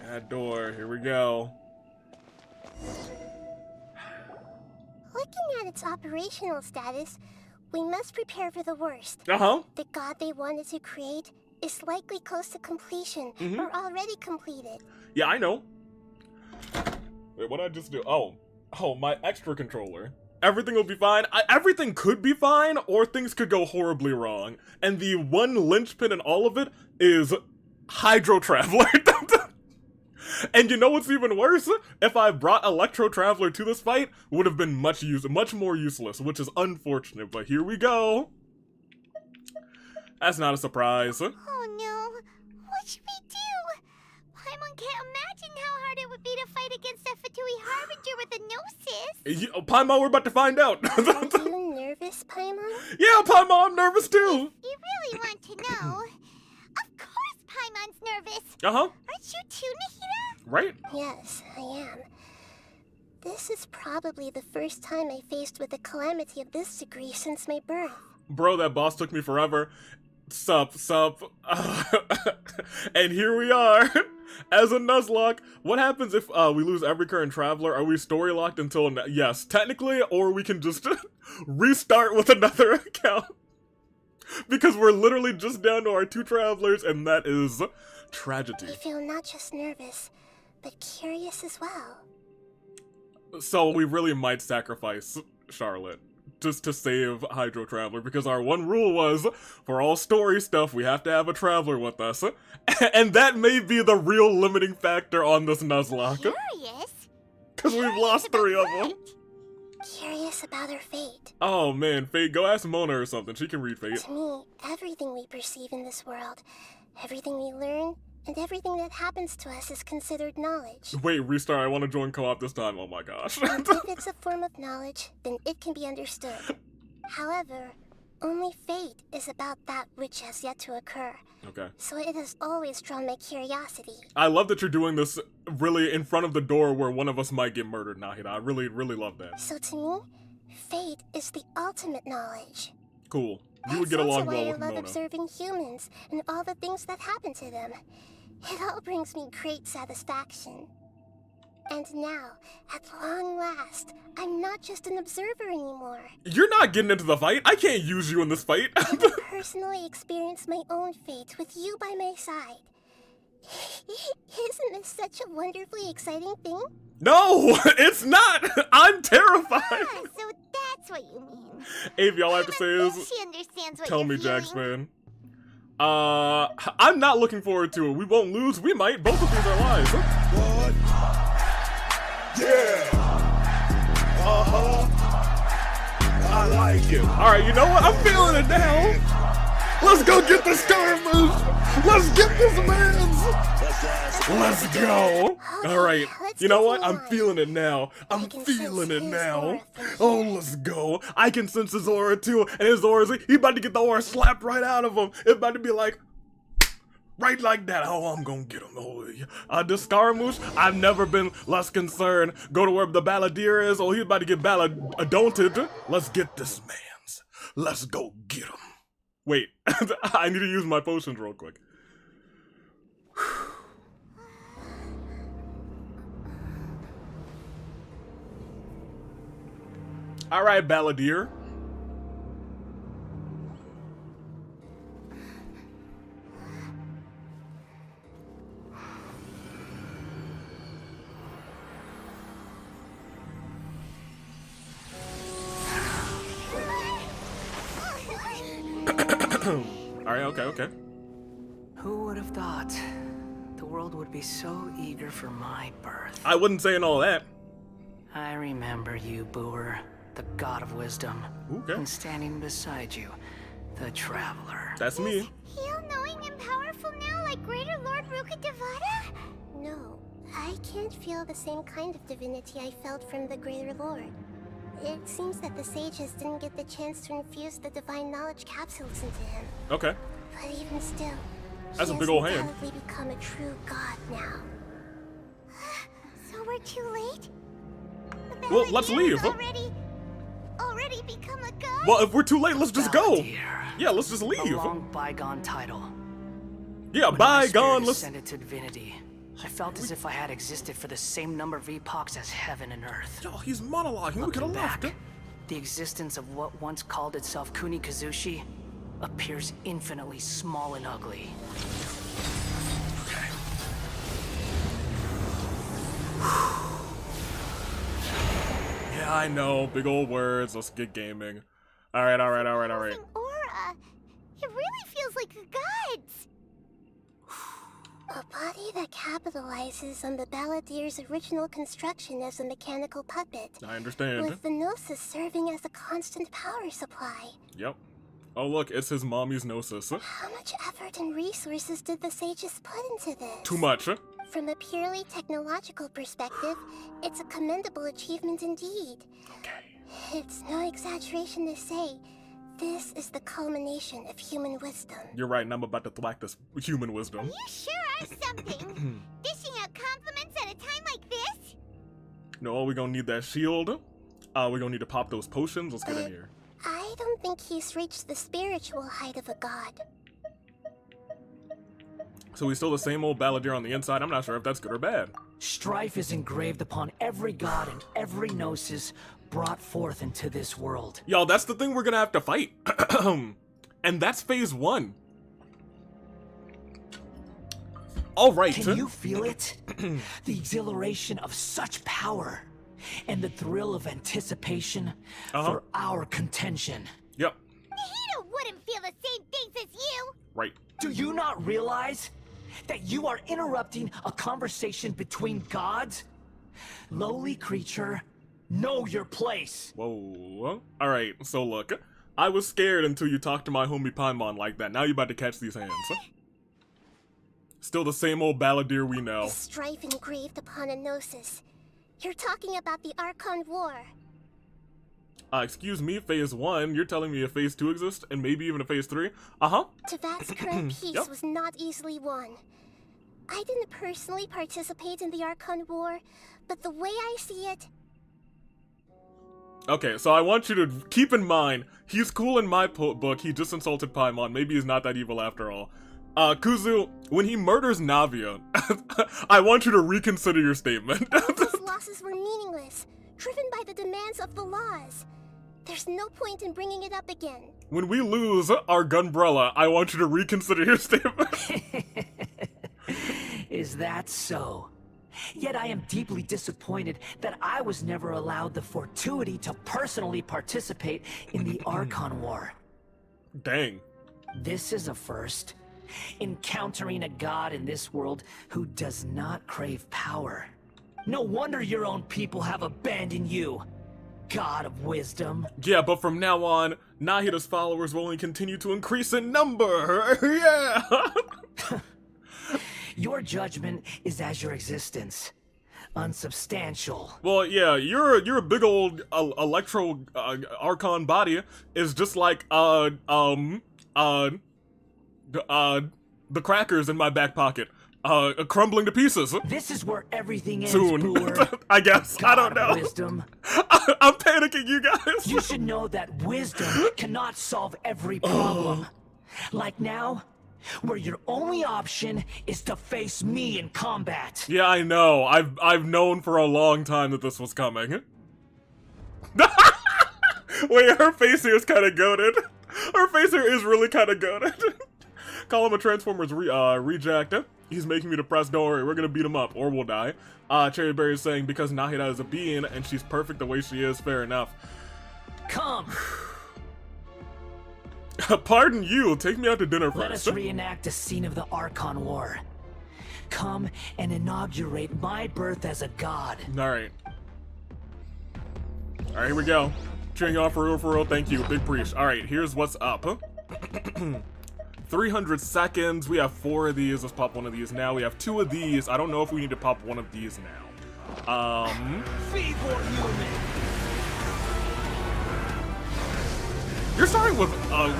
That door, here we go. Looking at its operational status, we must prepare for the worst. Uh-huh. The god they wanted to create is likely close to completion, or already completed. Yeah, I know. Wait, what did I just do? Oh, my extra controller. Everything will be fine. Everything could be fine, or things could go horribly wrong. And the one linchpin in all of it is Hydro Traveler. And you know what's even worse? If I brought Electro Traveler to this fight, would have been much more useless, which is unfortunate. But here we go. That's not a surprise. Oh no, what should we do? Paimon can't imagine how hard it would be to fight against a Fatui Harbinger with a Gnosis. Paimon, we're about to find out. Are you nervous, Paimon? Yeah, Paimon, I'm nervous too. You really want to know? Of course Paimon's nervous. Uh-huh. Aren't you too, Nahida? Right? Yes, I am. This is probably the first time I faced with a calamity of this degree since my birth. Bro, that boss took me forever. Sup. And here we are. As a Nuzlocke, what happens if we lose every current traveler? Are we story locked until yes, technically, or we can just restart with another account? Because we're literally just down to our 2 travelers, and that is tragedy. I feel not just nervous, but curious as well. So we really might sacrifice Charlotte just to save Hydro Traveler, because our one rule was, for all story stuff, we have to have a traveler with us. And that may be the real limiting factor on this Nuzlocke. Curious? Because we've lost 3 of them. Curious about her fate. Oh man, Fate, go ask Mona or something. She can read Fate. To me, everything we perceive in this world, everything we learn, and everything that happens to us is considered knowledge. Wait, restart. I want to join co-op this time. Oh my gosh. And if it's a form of knowledge, then it can be understood. However, only fate is about that which has yet to occur. Okay. So it has always drawn my curiosity. I love that you're doing this really in front of the door where one of us might get murdered, Nahida. I really, really love that. So to me, fate is the ultimate knowledge. Cool. You would get along well with That's also why I love Mona. observing humans and all the things that happen to them. It all brings me great satisfaction. And now, at long last, I'm not just an observer anymore. You're not getting into the fight. I can't use you in this fight. I will personally experience my own fate with you by my side. Isn't this such a wonderfully exciting thing? No, it's not. I'm terrified. Ah, so that's what you mean. Avi, all I have to say is, She understands what tell you're me, feeling. Jax, man. I'm not looking forward to it. We won't lose. We might. Both of these are lies. What? Yeah. I like it. All right, you know what? I'm feeling it now. Let's go get the star move. Let's get this man's. Let's go. All right. You know what? I'm feeling it now. I'm feeling it now. Oh, let's go. I can sense his aura too. And his aura, he about to get the aura slapped right out of him. It's about to be like, Right like that. Oh, I'm gonna get him. Oh, yeah. The Scaramouche, I've never been less concerned. Go to where the Balladeer is. Oh, he's about to get balladonted. Let's get this man's. Let's go get him. Wait, I need to use my potions real quick. All right, Balladeer. Alright, okay. Who would have thought the world would be so eager for my birth? I wouldn't say all that. I remember you, Booer, the god of wisdom. Okay. And standing beside you, the traveler. That's me. Is he all-knowing and powerful now, like Greater Lord Rukkhadevata? No, I can't feel the same kind of divinity I felt from the Greater Lord. It seems that the sages didn't get the chance to infuse the divine knowledge capsules into him. Okay. But even still, That's a he big has old hand. undoubtedly become a true god now. So we're too late? The Well, let's Balladeer leave. has already become a god? Well, if we're too late, let's just go. Balladeer. Yeah, let's just A leave. long bygone title. Yeah, When my bygone. spirit Let's. ascended to divinity, I felt as if I had existed for the same number of epochs as heaven and earth. Yo, he's monologuing. We could Looking have back, left. the existence of what once called itself Kuni Kazushi appears infinitely small and ugly. Okay. Yeah, I know. Big old words. Let's get gaming. All right. An aura. It really feels like the gods. A body that capitalizes on the Balladeer's original construction as a mechanical puppet, I understand. with the Gnosis serving as a constant power supply. Yep. Oh, look, it's his mommy's Gnosis. How much effort and resources did the sages put into this? Too much. From a purely technological perspective, it's a commendable achievement indeed. Okay. It's no exaggeration to say, this is the culmination of human wisdom. You're right, and I'm about to thwack this human wisdom. You sure are something. Dishing out compliments at a time like this? No, we're gonna need that shield. We're gonna need to pop those potions. Let's get in here. I don't think he's reached the spiritual height of a god. So he's still the same old Balladeer on the inside. I'm not sure if that's good or bad. Strife is engraved upon every god and every gnosis brought forth into this world. Y'all, that's the thing we're gonna have to fight. And that's phase 1. All right. Can you feel it? The exhilaration of such power and the thrill of anticipation for our contention. Yep. Nahida wouldn't feel the same things as you. Right. Do you not realize that you are interrupting a conversation between gods? Lowly creature, know your place. Whoa. All right. So look, I was scared until you talked to my homie Paimon like that. Now you about to catch these hands. Still the same old Balladeer we know. The strife engraved upon a gnosis. You're talking about the Archon War. Excuse me, phase 1. You're telling me a phase 2 exists, and maybe even a phase 3? Tevat's current peace Yep. was not easily won. I didn't personally participate in the Archon War, but the way I see it, Okay, so I want you to keep in mind, he's cool in my book, he just insulted Paimon, maybe he's not that evil after all. Kuzu, when he murders Navia, I want you to reconsider your statement. his losses were meaningless, driven by the demands of the laws. There's no point in bringing it up again. When we lose our Gunbrella, I want you to reconsider your statement. Is that so? Yet I am deeply disappointed that I was never allowed the fortuity to personally participate in the Archon War. Dang. This is a first. Encountering a god in this world who does not crave power. No wonder your own people have abandoned you, god of wisdom. Yeah, but from now on, Nahida's followers will only continue to increase in number. Yeah. Your judgment is as your existence. Unsubstantial. Well, yeah, you're a big old electro archon body is just like the crackers in my back pocket, crumbling to pieces. This is where everything ends, Soon. Booer. I guess. I don't God of know. Wisdom. I'm panicking, you guys. You should know that wisdom cannot solve every problem. Like now, where your only option is to face me in combat. Yeah, I know. I've known for a long time that this was coming. Wait, her face here is kind of goated. Her face here is really kind of goated. Call him a Transformers reject. He's making me depressed. Don't worry, we're gonna beat him up or we'll die. Cherry Berry is saying because Nahida is a being and she's perfect the way she is. Fair enough. Come. Pardon you. Take me out to dinner first. Let us reenact a scene of the Archon War. Come and inaugurate my birth as a god. All right. All right, here we go. Cheering you on for real. Thank you, Big Preach. All right, here's what's up. 300 seconds. We have 4 of these. Let's pop one of these now. We have 2 of these. I don't know if we need to pop one of these now. Feeble human. You're starting with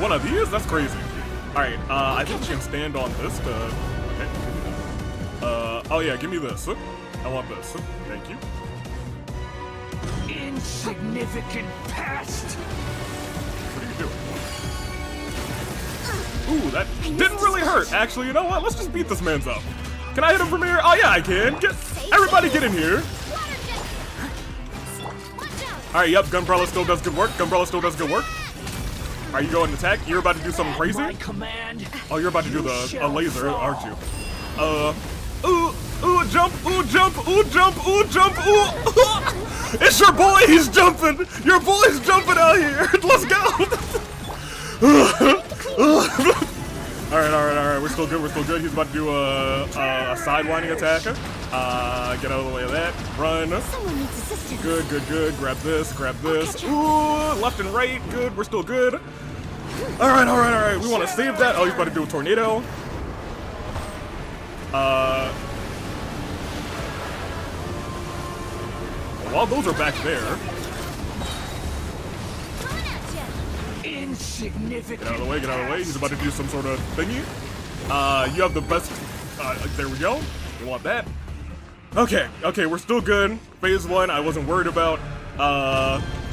one of these? That's crazy. All right, I think we can stand on this to... Okay. Oh yeah, give me this. I want this. Thank you. Insignificant pest. What are you doing? Ooh, that didn't really hurt. Actually, you know what? Let's just beat this man's up. Can I hit him from here? Oh yeah, I can. Everybody get in here. All right, yep, Gunbrella still does good work. Are you going to attack? You're about to do something crazy? Oh, you're about to do a laser, aren't you? Jump. It's your boy, he's jumping. Your boy's jumping out here. Let's go. All right. We're still good. He's about to do a sidewinding attack. Get out of the way of that. Run. Good. Grab this. Ooh, left and right. Good. We're still good. All right. We want to save that. Oh, he's about to do a tornado. While those are back there. Insignificant. Get out of the way. He's about to do some sort of thingy. You have the best. There we go. You want that? Okay, we're still good. Phase 1, I wasn't worried about.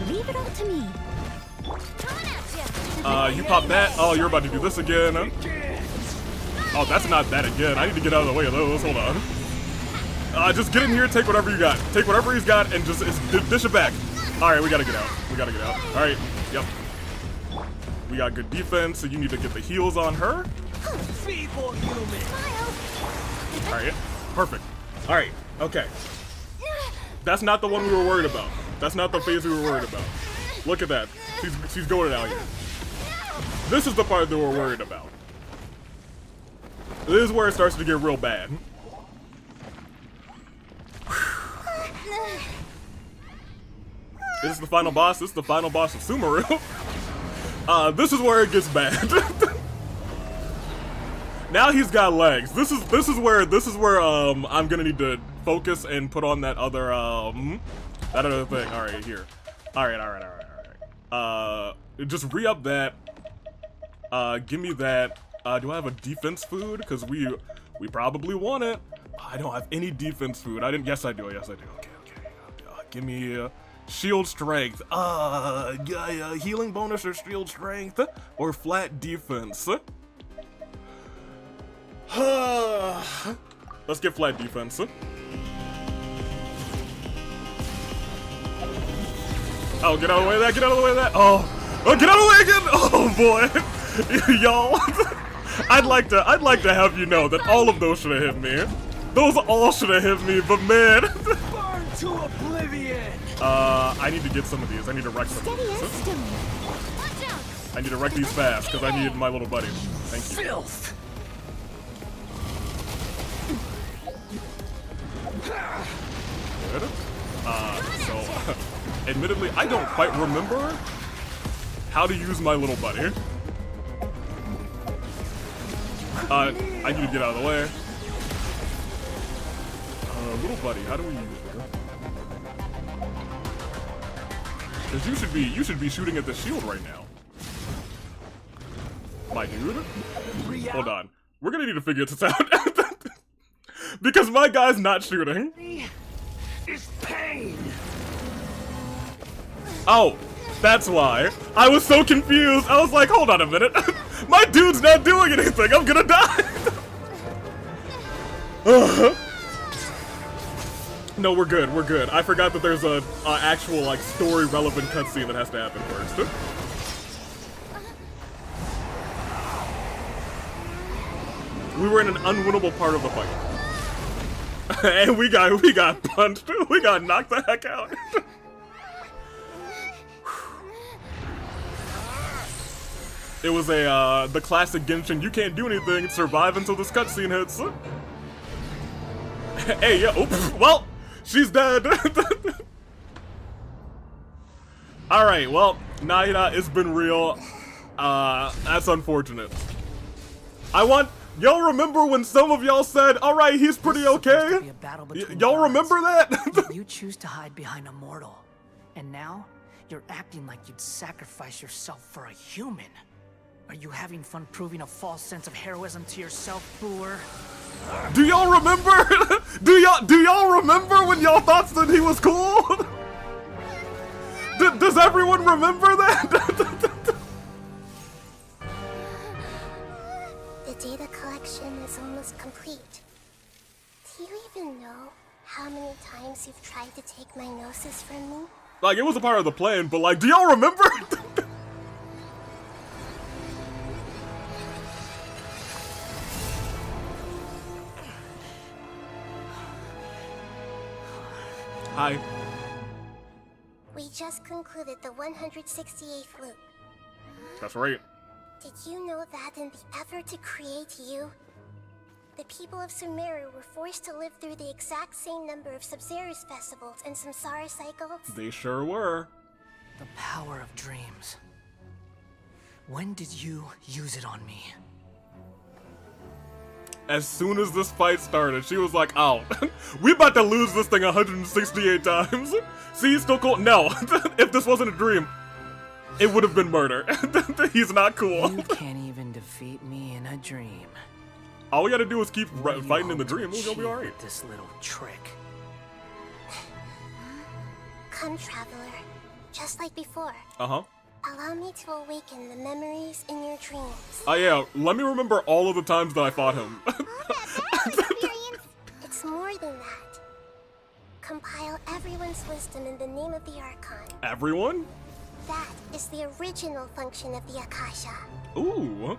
Leave it all to me. You pop that. Oh, you're about to do this again. Oh, that's not that again. I need to get out of the way of those. Hold on. Just get in here, take whatever you got. Take whatever he's got and just dish it back. All right, we gotta get out. All right, yep. We got good defense, so you need to get the heals on her. Feeble human. All right, perfect. All right, okay. That's not the one we were worried about. That's not the phase we were worried about. Look at that. She's going out here. This is the part that we're worried about. This is where it starts to get real bad. This is the final boss. This is the final boss of Sumeru. This is where it gets bad. Now he's got legs. This is where I'm gonna need to focus and put on that other thing. All right, here. All right. Just re-up that. Give me that. Do I have a defense food? Because we probably want it. I don't have any defense food. Yes, I do. Okay. Give me shield strength. Healing bonus or shield strength or flat defense. Let's get flat defense. Oh, get out of the way of that. Oh, get out of the way again. Oh boy. Y'all. I'd like to have you know that all of those should have hit me. Those all should have hit me, but man. Burn to oblivion. I need to get some of these. I need to wreck some of these. I need to wreck these fast because I need my little buddy. Thank you. Filth. Good. So, admittedly, I don't quite remember how to use my little buddy. I need to get out of the way. Little buddy, how do we use it? Because you should be shooting at the shield right now. My dude? Hold on. We're gonna need to figure this out. Because my guy's not shooting. Is pain. Oh, that's why. I was so confused. I was like, hold on a minute. My dude's not doing anything. I'm gonna die. No, we're good. We're good. I forgot that there's a actual like story relevant cutscene that has to happen first. We were in an unwinnable part of the fight. And we got punched. We got knocked the heck out. It was the classic Genshin, you can't do anything, survive until this cutscene hits. Hey, yeah, oops, well, she's dead. Alright, well, Nahida, it's been real. That's unfortunate. Y'all remember when some of y'all said, alright, he's pretty okay? Y'all remember that? You choose to hide behind a mortal. And now, you're acting like you'd sacrifice yourself for a human. Are you having fun proving a false sense of heroism to yourself, Brewer? Do y'all remember? Do y'all remember when y'all thought that he was cool? Does everyone remember that? The data collection is almost complete. Do you even know how many times you've tried to take my gnosis from me? Like, it was a part of the plan, but like, do y'all remember? Hi. We just concluded the 168th loop. That's right. Did you know that in the effort to create you, the people of Sumeru were forced to live through the exact same number of Sabzerus festivals and Samsara cycles? They sure were. The power of dreams. When did you use it on me? As soon as this fight started, she was like, oh, we about to lose this thing 168 times. See, still cool. No, if this wasn't a dream, it would have been murder. He's not cool. You can't even defeat me in a dream. All we gotta do is keep fighting in the dream. We're gonna be alright. With this little trick. Come, traveler. Just like before. Uh-huh. Allow me to awaken the memories in your dreams. Oh yeah, let me remember all of the times that I fought him. Oh, that experience! It's more than that. Compile everyone's wisdom in the name of the Archon. Everyone? That is the original function of the Akasha. Ooh.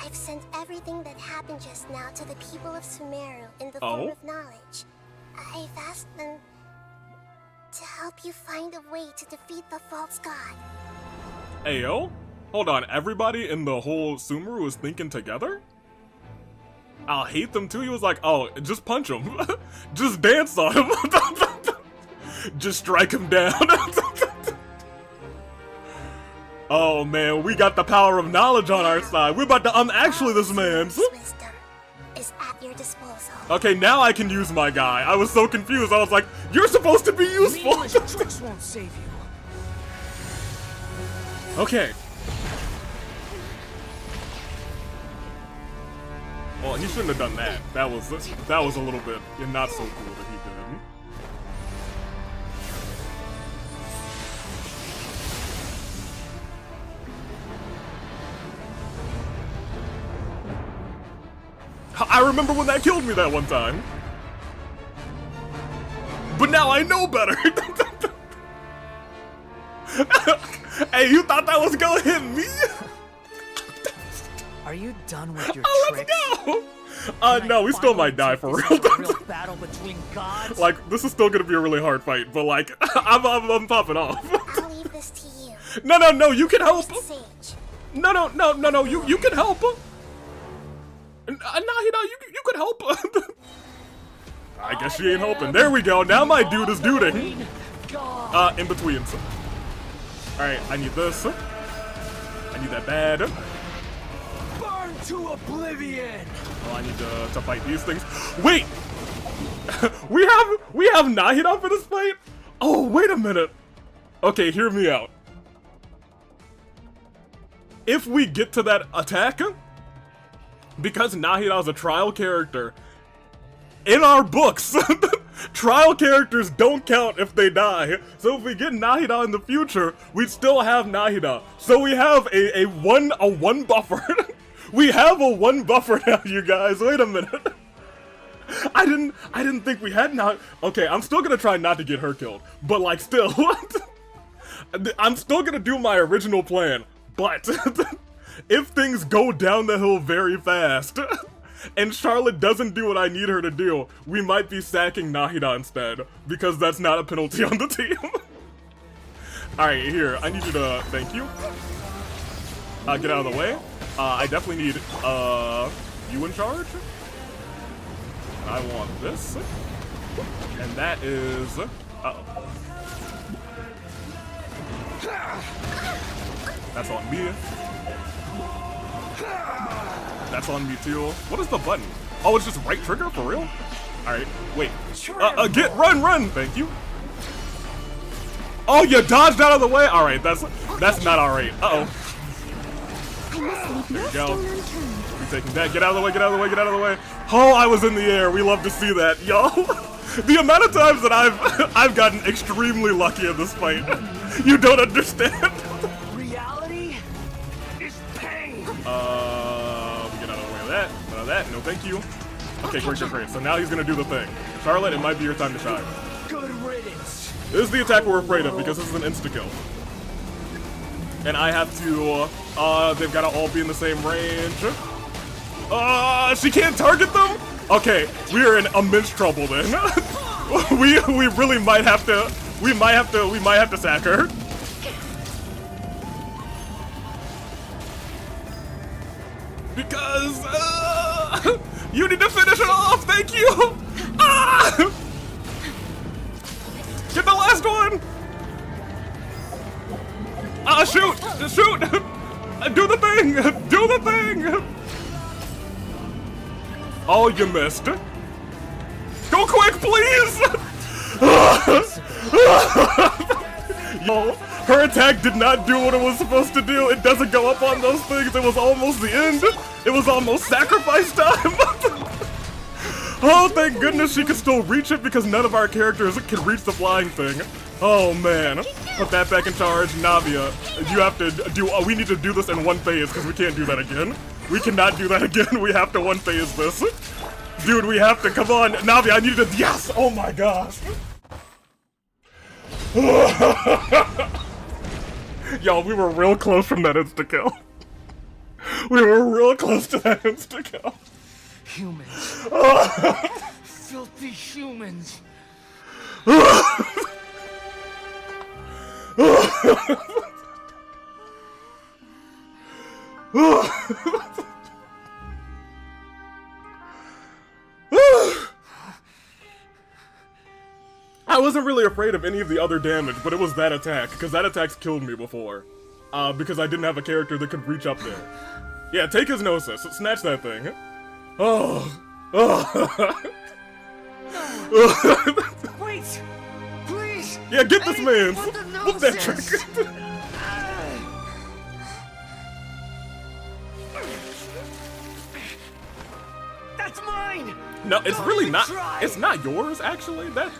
I've sent everything that happened just now to the people of Sumeru in the form of knowledge. I've asked them to help you find a way to defeat the false god. Ayo? Hold on, everybody in the whole Sumeru is thinking together? I'll hate them too. He was like, oh, just punch him. Just dance on him. Just strike him down. Oh man, we got the power of knowledge on our side. We're about to actually this man's. Wisdom is at your disposal. Okay, now I can use my guy. I was so confused. I was like, you're supposed to be useful. Tricks won't save you. Okay. Well, he shouldn't have done that. That was a little bit not so cool that he did. I remember when that killed me that one time. But now I know better. Hey, you thought that was gonna hit me? Are you done with your tricks? Let's go! No, we still might die for real. Real battle between gods? Like, this is still gonna be a really hard fight, but like, I'm popping off. I'll leave this to you. No, you can help. Sage. No, you can help. No, you could help. I guess she ain't helping. There we go. Now my dude is duding. In between. Alright, I need this. I need that bad. Burn to oblivion. Oh, I need to fight these things. Wait! we have Nahida for this fight? Oh, wait a minute. Okay, hear me out. If we get to that attack, because Nahida is a trial character, in our books, trial characters don't count if they die. So if we get Nahida in the future, we'd still have Nahida. So we have a one buffer. We have a one buffer now, you guys. Wait a minute. I didn't think we had not. Okay, I'm still gonna try not to get her killed, but like still, I'm still gonna do my original plan. But if things go down the hill very fast, and Charlotte doesn't do what I need her to do, we might be sacking Nahida instead, because that's not a penalty on the team. Alright, here, I need you to, thank you. Get out of the way. I definitely need, you in charge. I want this. And that is, uh-oh. That's on me. That's on me too. What is the button? Oh, it's just right trigger for real? Alright, wait. Run! Thank you. Oh, you dodged out of the way? Alright, that's not alright. Uh-oh. There you go. You're taking that. Get out of the way, get out of the way, get out of the way. Oh, I was in the air. We love to see that. Yo. The amount of times that I've gotten extremely lucky in this fight. You don't understand. Reality is pain. We get out of the way of that. Out of that. No, thank you. Okay, great. So now he's gonna do the thing. Charlotte, it might be your time to shine. Good riddance. This is the attack we're afraid of because this is an insta-kill. And I have to, they've gotta all be in the same range. She can't target them? Okay, we are in immense trouble then. we really might have to, we might have to sack her. Because, you need to finish it off, thank you! Get the last one! Shoot! Do the thing! Do the thing! Oh, you missed. Go quick, please! Yo, her attack did not do what it was supposed to do. It doesn't go up on those things. It was almost the end. It was almost sacrifice time. Oh, thank goodness she could still reach it because none of our characters can reach the flying thing. Oh man, put that back in charge. Navia, you have to do, we need to do this in one phase because we can't do that again. We cannot do that again. We have to one phase this. Dude, we have to, come on. Navia, I need to, yes, oh my gosh. Yo, we were real close from that insta-kill. We were real close to that insta-kill. Humans. Filthy humans. I wasn't really afraid of any of the other damage, but it was that attack, because that attack's killed me before. Because I didn't have a character that could reach up there. Yeah, take his Gnosis. Snatch that thing. Oh. Wait! Please! Yeah, get this man! Whoop that trick! That's mine! No, it's Don't really even not. try. It's not yours, actually. That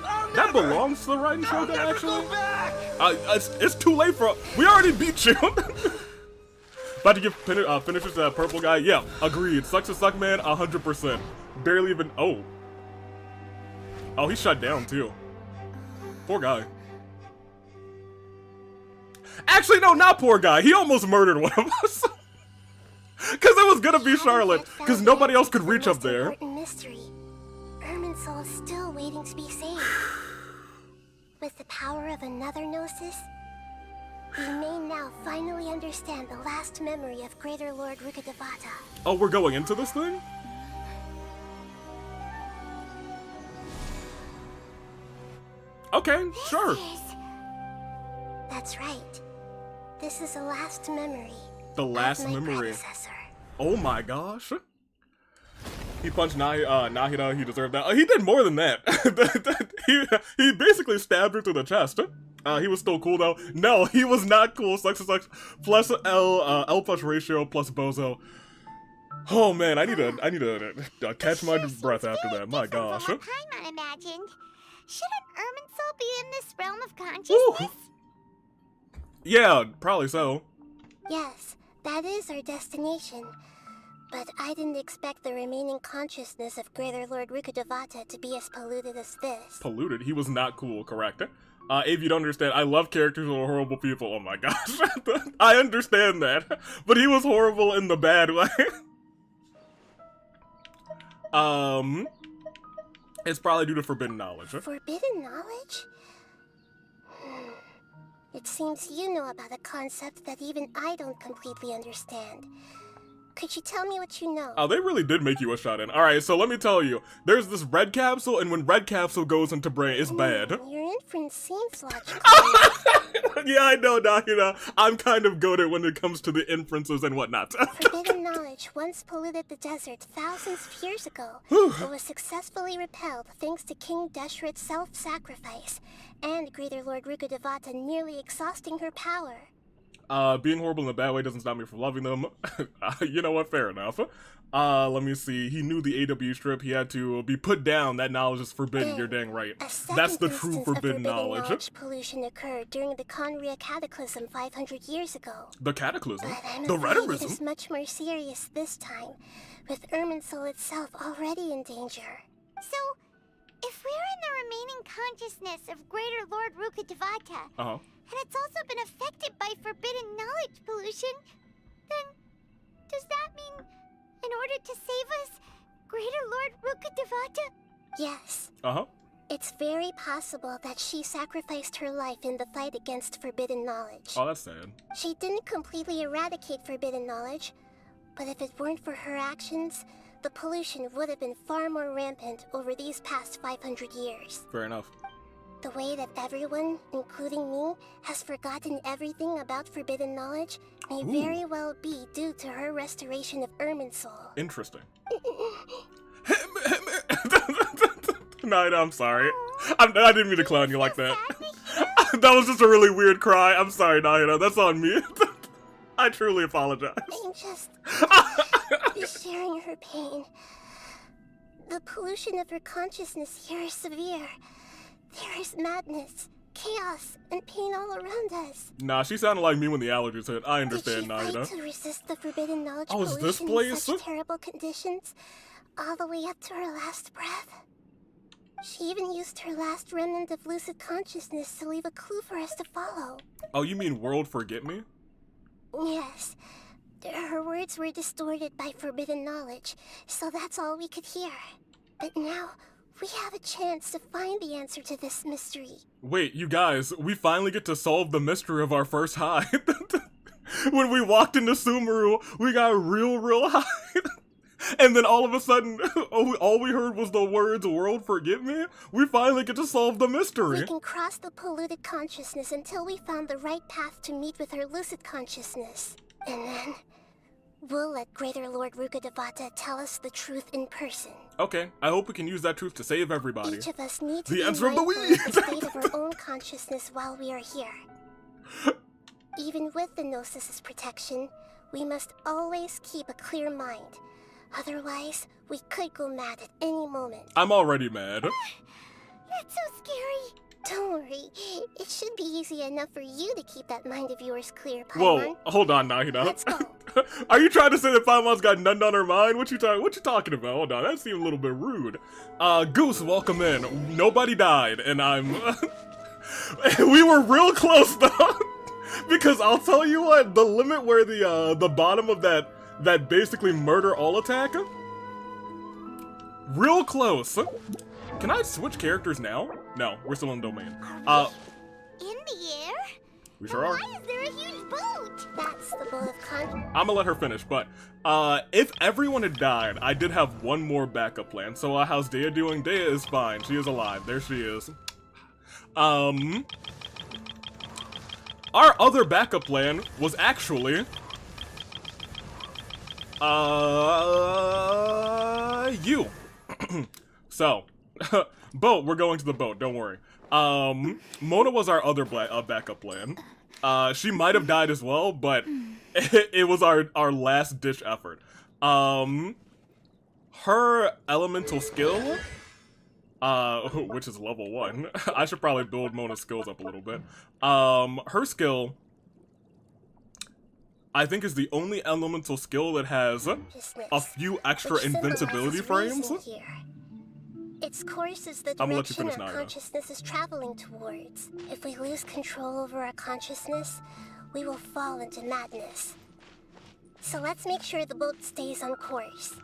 belongs to the Raiden Shogun, actually. It's too late for. We already beat you. About to give finishes to that purple guy. Yeah, agreed. Sucks to suck, man. 100%. Barely even. Oh, he shut down too. Poor guy. Actually, no, not poor guy. He almost murdered one of us. Because it was gonna be Charlotte. Because nobody else could reach up there. Mystery. Irminsul is still waiting to be saved. With the power of another Gnosis, we may now finally understand the last memory of Greater Lord Rukkhadevata. Oh, we're going into this thing? Okay, sure. That's right. This is the last memory. The last of my memory. predecessor. Oh my gosh. He punched Nahida, he deserved that. He did more than that. he basically stabbed her through the chest. He was still cool though. No, he was not cool. Sucks to sucks. Plus L push ratio plus Bozo. Oh man, I need to catch my breath after that. My Different gosh. from what Paimon imagined. Shouldn't Irminsul be in this realm of Woo. consciousness? Yeah, probably so. Yes, that is our destination. But I didn't expect the remaining consciousness of Greater Lord Rukkhadevata to be as polluted as this. Polluted. He was not cool, correct? If you don't understand, I love characters who are horrible people. Oh my gosh. I understand that. But he was horrible in the bad way. It's probably due to forbidden knowledge. Forbidden knowledge? It seems you know about a concept that even I don't completely understand. Could you tell me what you know? Oh, they really did make you a shot in. Alright, so let me tell you. There's this red capsule, and when red capsule goes into brain, it's bad. Your inference seems logical. Yeah, I know, Nahida. I'm kind of goated when it comes to the inferences and whatnot. Forbidden knowledge once polluted the desert thousands of years ago, but was successfully repelled thanks to King Deshret's self-sacrifice, and Greater Lord Rukkhadevata nearly exhausting her power. Being horrible in a bad way doesn't stop me from loving them. You know what? Fair enough. Let me see. He knew the AW strip. He had to be put down. That knowledge is forbidden. You're dang right. That's the true forbidden knowledge. Pollution occurred during the Conria Cataclysm 500 years ago. The cataclysm? But I'm The afraid it rhetoricism? is much more serious this time, with Irminsul itself already in danger. So, if we're in the remaining consciousness of Greater Lord Rukkhadevata, Uh-huh. and it's also been affected by forbidden knowledge pollution, then does that mean in order to save us, Greater Lord Rukkhadevata? Yes, Uh-huh. it's very possible that she sacrificed her life in the fight against forbidden knowledge. Oh, that's sad. She didn't completely eradicate forbidden knowledge, but if it weren't for her actions, the pollution would have been far more rampant over these past 500 years. Fair enough. The way that everyone, including me, has forgotten everything about forbidden knowledge may very well be due to her restoration of Irminsul. Interesting. No, I'm sorry. I didn't mean to clown you like that. That was just a really weird cry. I'm sorry, Nahida. That's on me. I truly apologize. I'm just sharing her pain. The pollution of her consciousness here is severe. There is madness, chaos, and pain all around us. Nah, she sounded like me when the allergies hit. I understand, Did she fight Nahida. to resist the forbidden knowledge Oh, is pollution this in place? such terrible conditions, all the way up to her last breath? She even used her last remnant of lucid consciousness to leave a clue for us to follow. Oh, you mean world forget me? Yes. Her words were distorted by forbidden knowledge, so that's all we could hear. But now, we have a chance to find the answer to this mystery. Wait, you guys, we finally get to solve the mystery of our first high. When we walked into Sumeru, we got real high. And then all of a sudden, all we heard was the words, world forgive me? We finally get to solve the mystery. We can cross the polluted consciousness until we found the right path to meet with her lucid consciousness. And then, we'll let Greater Lord Rukkhadevata tell us the truth in person. Okay, I hope we can use that truth to save everybody. Each of us need to The be answer of the mindful week. of the state of our own consciousness while we are here. Even with the Gnosis' protection, we must always keep a clear mind. Otherwise, we could go mad at any moment. I'm already mad. That's so scary. Don't worry, it should be easy enough for you to keep that mind of yours clear, Paimon. Whoa, hold on, Nahida. Let's go. Are you trying to say that Paimon's got nothing on her mind? What you talking about? Hold on, that seemed a little bit rude. Goose, welcome in. Nobody died, and I'm... We were real close, though. Because I'll tell you what, the limit where the bottom of that basically murder all attack, real close. Can I switch characters now? No, we're still in domain. In the air? We sure are. Why is there a huge boat? That's the boat of I'm gonna let her finish, but if everyone had died, I did have one more backup plan. So how's Dea doing? Dea is fine. She is alive. There she is. Our other backup plan was actually you. So, boat, we're going to the boat, don't worry. Mona was our other backup plan. She might have died as well, but it was our last ditch effort. Her elemental skill, which is level 1. I should probably build Mona's skills up a little bit. Her skill, I think, is the only elemental skill that has a few extra invincibility frames. Its course is the I'm gonna let you direction finish our now, consciousness is traveling towards. If we lose control over our consciousness, we will fall into madness. So let's make sure the boat stays on course.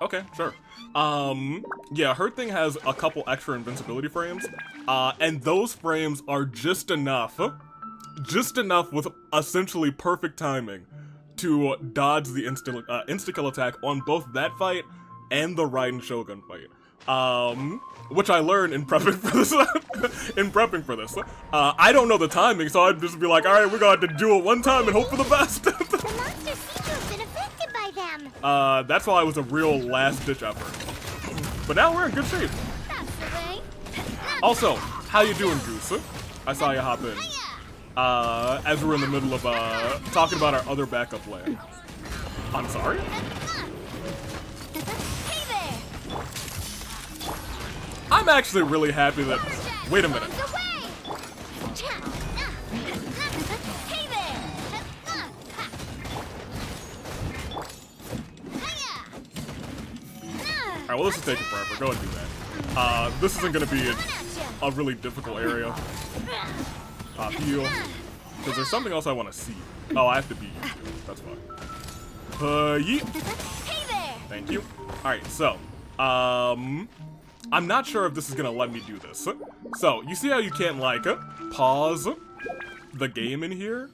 Okay, sure. Yeah, her thing has a couple extra invincibility frames, and those frames are just enough with essentially perfect timing to dodge the insta-kill attack on both that fight and the Raiden Shogun fight. Which I learned in prepping for this. I don't know the timing, so I'd just be like, alright, we're gonna have to do it one time and hope for the best. The monster seems to have been affected by them. That's why it was a real last-ditch effort. But now we're in good shape. That's the way. Also, how you doing, Goose? I saw you hop in. As we're in the middle of, talking about our other backup plan. I'm sorry? Hey there. I'm actually really happy that... Wait a minute. Hey there. Alright, well, this is taking forever. Go and do that. This isn't gonna be a really difficult area. Heal. Because there's something else I want to see. Oh, I have to beat you. That's fine. Yeet. Hey there. Thank you. Alright, so, I'm not sure if this is gonna let me do this. So, you see how you can't, like, pause the game in here?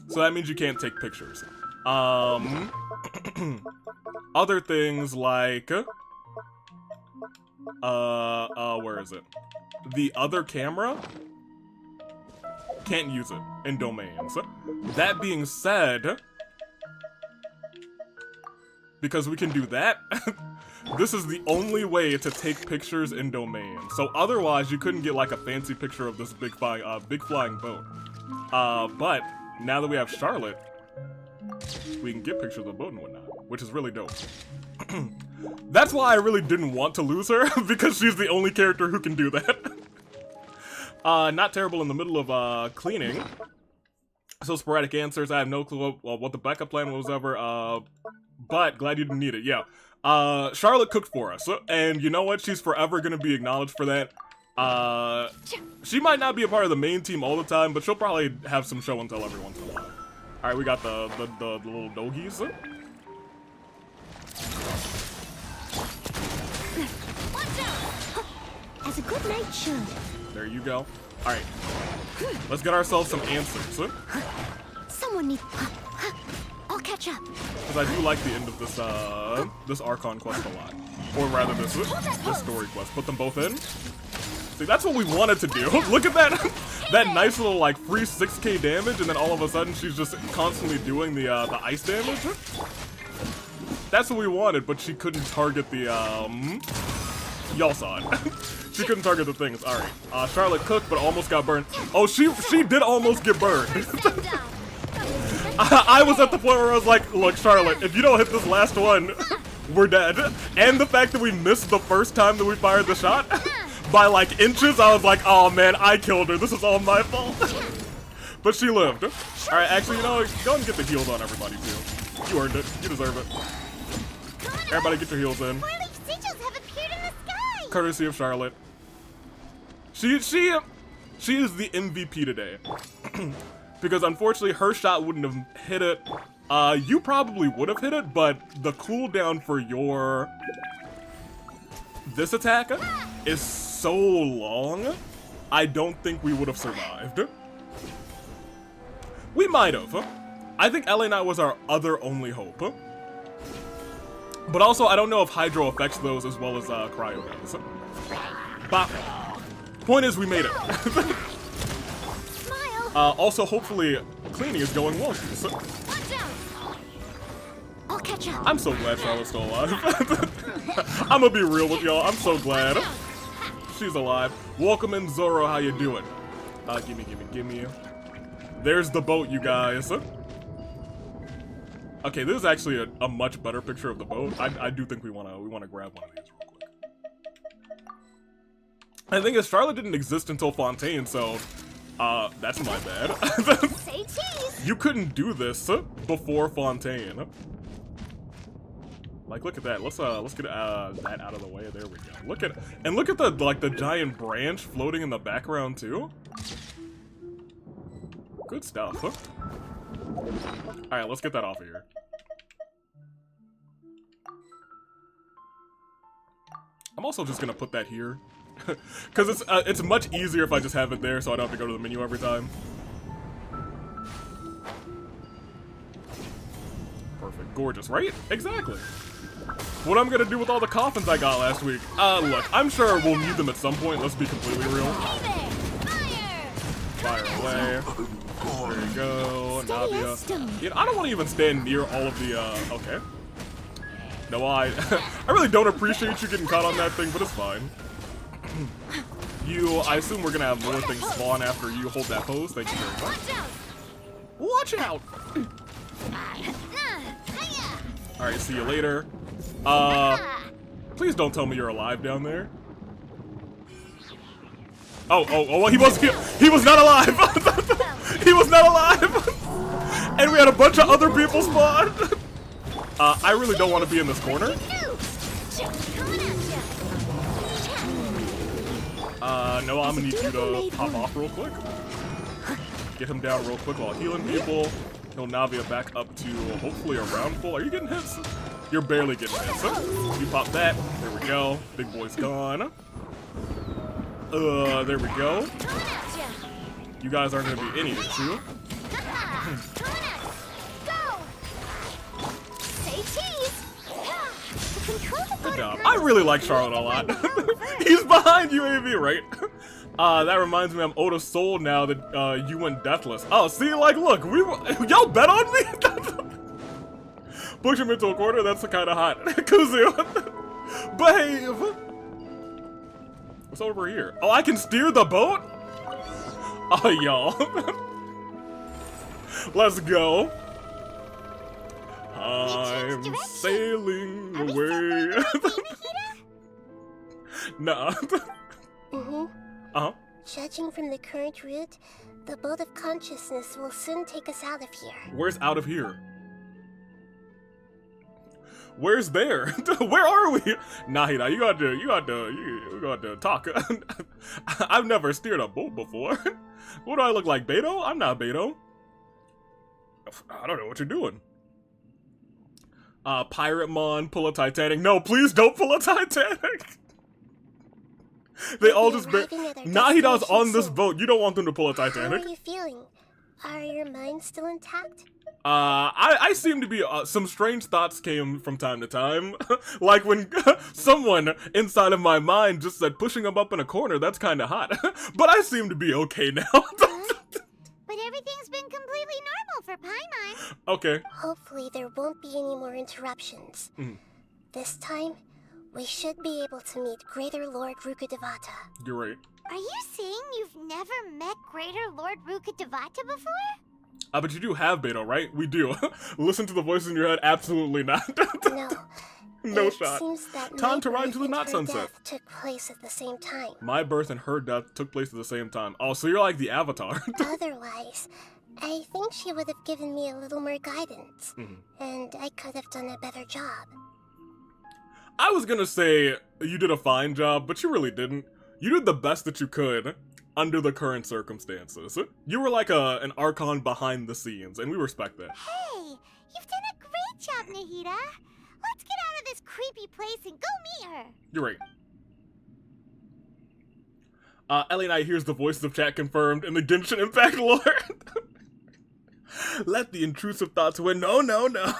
So that means you can't take pictures. Other things like, where is it? The other camera? Can't use it in domains. That being said, because we can do that, this is the only way to take pictures in domain. So otherwise, you couldn't get like a fancy picture of this big flying boat. But now that we have Charlotte, we can get pictures of the boat and whatnot, which is really dope. That's why I really didn't want to lose her, because she's the only character who can do that. Not terrible in the middle of cleaning. So sporadic answers. I have no clue what the backup plan was ever. But glad you didn't need it. Yeah. Charlotte cooked for us, and you know what? She's forever gonna be acknowledged for that. She might not be a part of the main team all the time, but she'll probably have some show and tell every once in a while. All right, we got the little doggies. As a good night should. There you go. All right, let's get ourselves some answers. Someone needs. I'll catch up. Because I do like the end of this this Archon quest a lot, or rather this story quest. Put them both in. See, that's what we wanted to do. Look at that that nice little like free 6k damage, and then all of a sudden she's just constantly doing the ice damage. That's what we wanted, but she couldn't target the y'all saw it. She couldn't target the things. All right, Charlotte cooked, but almost got burned. Oh, she did almost get burned. I was at the point where I was like, look, Charlotte, if you don't hit this last one, we're dead. And the fact that we missed the first time that we fired the shot by like inches, I was like, oh man, I killed her. This is all my fault. But she lived. All right, actually, you know, go and get the heals on everybody too. You earned it. You deserve it. Everybody get your heals in. Four-leaf sigils have appeared in the sky. Courtesy of Charlotte. She is the MVP today. Because unfortunately her shot wouldn't have hit it. You probably would have hit it, but the cooldown for this attack is so long, I don't think we would have survived. We might have. I think LA Knight was our other only hope. But also, I don't know if Hydro affects those as well as Cryo does. But point is, we made it. Also, hopefully, cleaning is going well. I'll catch up. I'm so glad Charlotte's still alive. I'm gonna be real with y'all. I'm so glad she's alive. Welcome in, Zoro. How you doing? Gimme. There's the boat, you guys. Okay, this is actually a much better picture of the boat. I do think we wanna grab one of these real quick. I think Charlotte didn't exist until Fontaine, so that's my bad. Say cheese. You couldn't do this before Fontaine. Like, look at that. Let's get that out of the way. There we go. Look at the giant branch floating in the background too. Good stuff. All right, let's get that off of here. I'm also just gonna put that here, because it's much easier if I just have it there, so I don't have to go to the menu every time. Perfect, gorgeous, right? Exactly. What I'm gonna do with all the coffins I got last week? Look, I'm sure we'll need them at some point. Let's be completely real. Fire away. There you go, Navia. You know, I don't want to even stand near all of the, okay. No, I really don't appreciate you getting caught on that thing, but it's fine. I assume we're gonna have more things spawn after you hold that pose. Thank you very much. Watch out! Alright, see you later. Please don't tell me you're alive down there. Oh, he was not alive! He was not alive! And we had a bunch of other people spawn! I really don't want to be in this corner. No, I'm gonna need you to pop off real quick. Get him down real quick while healing people. He'll Navia back up to hopefully a round full. Are you getting hits? You're barely getting hits. You pop that. There we go. Big boy's gone. There we go. You guys aren't gonna be any issue. Good job. I really like Charlotte a lot. He's behind you, AV, right? That reminds me, I'm out of soul now that you went deathless. Oh, see, like, look, y'all bet on me. Push him into a corner. That's kind of hot. Kuzu, behave. What's over here? Oh, I can steer the boat. Oh, y'all. Let's go. I'm sailing away. Nah. Judging from the current route, the boat of consciousness will soon take us out of here. Where's out of here? Where's there? Where are we? Nahida, you got to talk. I've never steered a boat before. What do I look like, Beto? I'm not Beto. I don't know what you're doing. Pirate Mon, pull a Titanic. No, please don't pull a Titanic. They all just Nahida's on this boat. You don't want them to pull a Titanic. How are you feeling? Are your minds still intact? I seem to be, some strange thoughts came from time to time. Like when someone inside of my mind just said pushing him up in a corner, that's kind of hot. But I seem to be okay now. But everything's been completely normal for Paimon. Okay. Hopefully there won't be any more interruptions. This time, we should be able to meet Greater Lord Rukkhadevata. You're right. Are you saying you've never met Greater Lord Rukkhadevata before? But you do have Beto, right? We do. Listen to the voice in your head. Absolutely not. No. No it shot. Seems that Time to my ride to the birth not and her sunset. death took place at the same time. My birth and her death took place at the same time. Oh, so you're like the Avatar. Otherwise, I think she would have given me a little more guidance. And I could have done a better job. I was gonna say you did a fine job, but you really didn't. You did the best that you could under the current circumstances. You were like an Archon behind the scenes, and we respect that. Hey, you've done a great job, Nahida. Let's get out of this creepy place and go meet her. You're right. Ellie and I hears the voices of chat confirmed in the Genshin Impact lore. Let the intrusive thoughts win. No, no, no.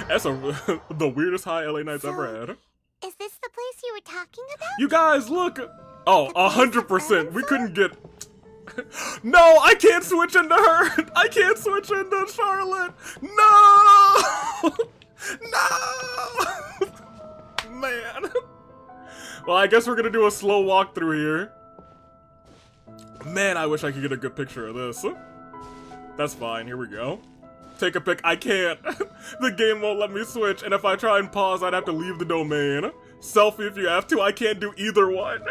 That's the weirdest high LA Knight's ever had. Is this the place you were talking about? You guys, look. Oh, 100%. We couldn't get... No, I can't switch into her. I can't switch into Charlotte. No! No! Man. Well, I guess we're gonna do a slow walk through here. Man, I wish I could get a good picture of this. That's fine. Here we go. Take a pic. I can't. The game won't let me switch, and if I try and pause, I'd have to leave the domain. Selfie if you have to. I can't do either one.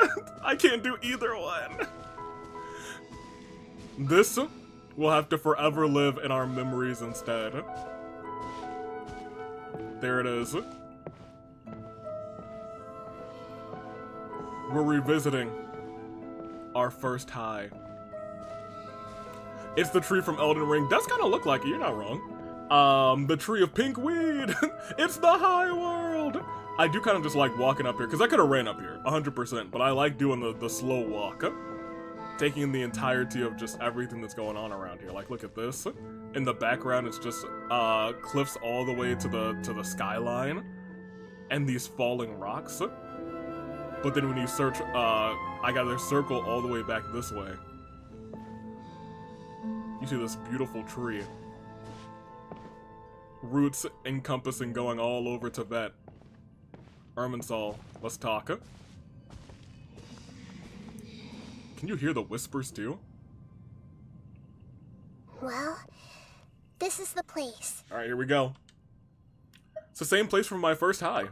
I can't do either one. This will have to forever live in our memories instead. There it is. We're revisiting our first high. It's the tree from Elden Ring. Does kind of look like it, you're not wrong. The tree of pink weed. It's the high world. I do kind of just like walking up here, because I could have ran up here, 100%, but I like doing the slow walk. Taking in the entirety of just everything that's going on around here. Like, look at this. In the background, it's just cliffs all the way to the skyline, and these falling rocks. But then when you search, I gotta circle all the way back this way. You see this beautiful tree. Roots encompassing going all over Tibet. Irminsul, let's talk. Can you hear the whispers too? Well, this is the place. Alright, here we go. It's the same place from my first high.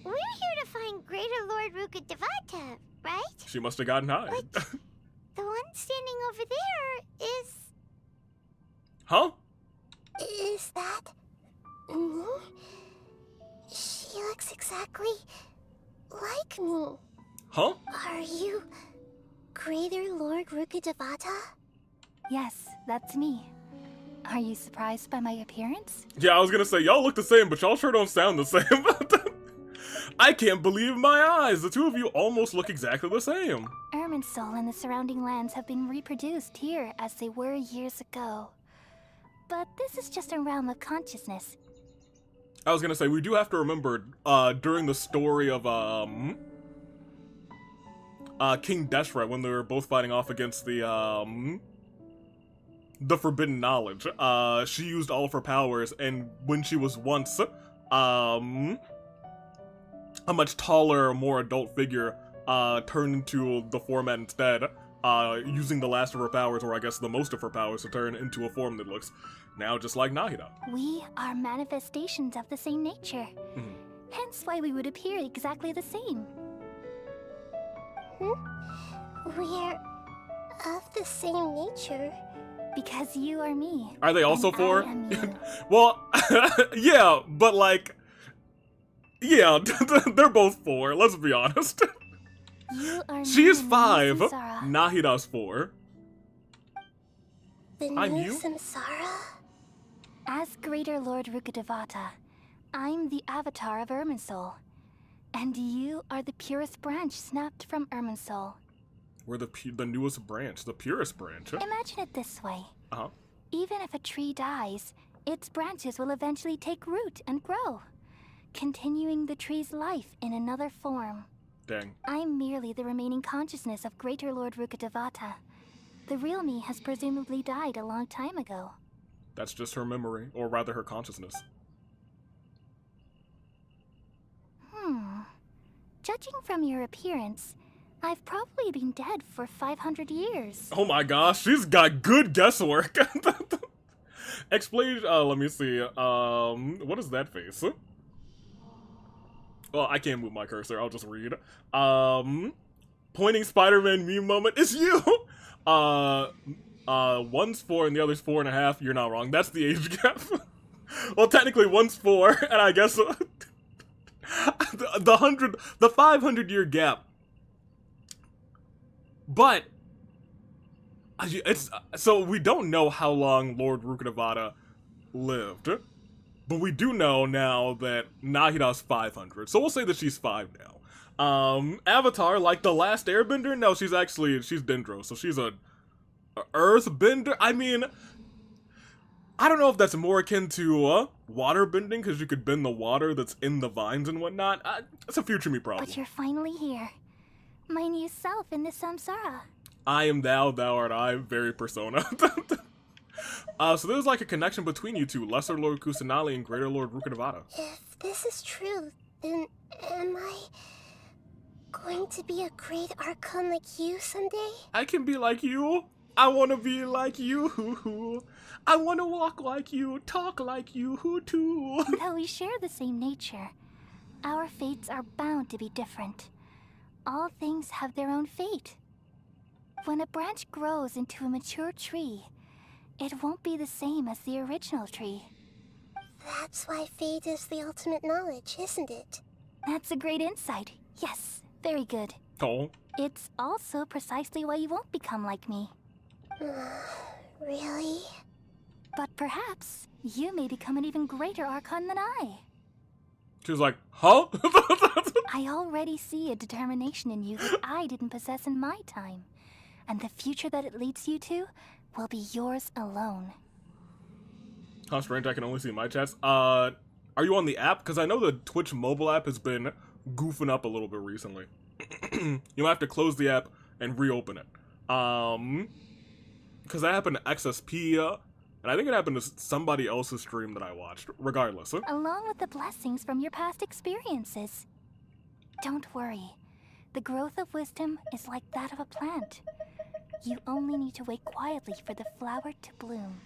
We're here to find Greater Lord Rukkhadevata, right? She must have gotten high. But the one standing over there is... Huh? Is that me? She looks exactly like me. Huh? Are you Greater Lord Rukkhadevata? Yes, that's me. Are you surprised by my appearance? Yeah, I was gonna say, y'all look the same, but y'all sure don't sound the same. I can't believe my eyes! The two of you almost look exactly the same. Irminsul and the surrounding lands have been reproduced here as they were years ago. But this is just a realm of consciousness. I was gonna say, we do have to remember, during the story of, King Deshret, when they were both fighting off against the Forbidden Knowledge, she used all of her powers, and when she was once, a much taller, more adult figure, turned into the format instead, using the last of her powers, or I guess the most of her powers, to turn into a form that looks now just like Nahida. We are manifestations of the same nature. Hence why we would appear exactly the same. We're of the same nature. Because you are me. Are they also and four? I am you. Well, yeah, but like, yeah, they're both four, let's be honest. You are She's me, 5, Samsara. Nahida's 4. The I'm new you? Samsara? As Greater Lord Rukkhadevata, I'm the avatar of Irminsul. And you are the purest branch snapped from Irminsul. We're the newest branch, the purest branch. Imagine it this way. Uh-huh. Even if a tree dies, its branches will eventually take root and grow, continuing the tree's life in another form. Dang. I'm merely the remaining consciousness of Greater Lord Rukkhadevata. The real me has presumably died a long time ago. That's just her memory, or rather her consciousness. Judging from your appearance, I've probably been dead for 500 years. Oh my gosh, she's got good guesswork. Explain, let me see, what is that face? Well, I can't move my cursor, I'll just read. Pointing Spider-Man meme moment, it's you! One's 4 and the other's 4.5, you're not wrong, that's the age gap. Well, technically one's 4, and I guess the 500-year gap. But it's so we don't know how long Lord Rukkhadevata lived, but we do know now that Nahida's 500. So we'll say that she's 5 now. Avatar, like the last Airbender, no, she's Dendro, so she's a Earthbender. I mean, I don't know if that's more akin to water bending, because you could bend the water that's in the vines and whatnot. That's a future me problem. But you're finally here. My new self in the Samsara. I am thou, thou art I, very persona. So there's like a connection between you two, Lesser Lord Kusanali and Greater Lord Rukkhadevata. If this is true, then am I going to be a great Archon like you someday? I can be like you. I wanna be like you. I wanna walk like you, talk like you too. Though we share the same nature, our fates are bound to be different. All things have their own fate. When a branch grows into a mature tree, it won't be the same as the original tree. That's why fate is the ultimate knowledge, isn't it? That's a great insight. Yes, very good. Oh. It's also precisely why you won't become like me. Really? But perhaps you may become an even greater Archon than I. She was like, huh? I already see a determination in you that I didn't possess in my time. And the future that it leads you to will be yours alone. How strange, I can only see my chats. Are you on the app? Because I know the Twitch mobile app has been goofing up a little bit recently. You'll have to close the app and reopen it. Because that happened to XSP, and I think it happened to somebody else's stream that I watched. Regardless. Along with the blessings from your past experiences. Don't worry. The growth of wisdom is like that of a plant. You only need to wait quietly for the flower to bloom.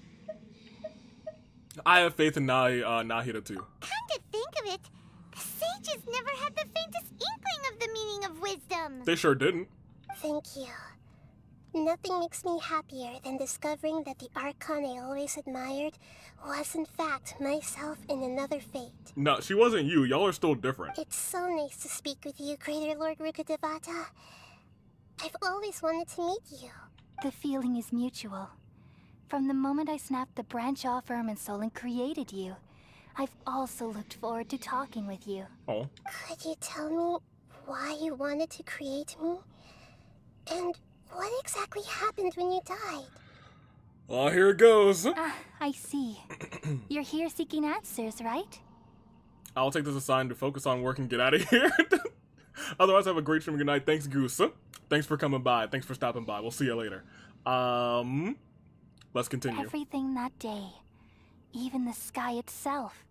I have faith in Nahida too. Come to think of it, the sages never had the faintest inkling of the meaning of wisdom. They sure didn't. Thank you. Nothing makes me happier than discovering that the Archon I always admired was in fact myself in another fate. No, she wasn't you. Y'all are still different. It's so nice to speak with you, Greater Lord Rukkhadevata. I've always wanted to meet you. The feeling is mutual. From the moment I snapped the branch off Irminsul and created you, I've also looked forward to talking with you. Oh. Could you tell me why you wanted to create me? And what exactly happened when you died? Well, here it goes. Ah, I see. You're here seeking answers, right? I'll take this as a sign to focus on work and get out of here. Otherwise, have a great stream. Good night. Thanks, Goose. Thanks for coming by. Thanks for stopping by. We'll see you later. Let's continue. Everything that day, even the sky itself,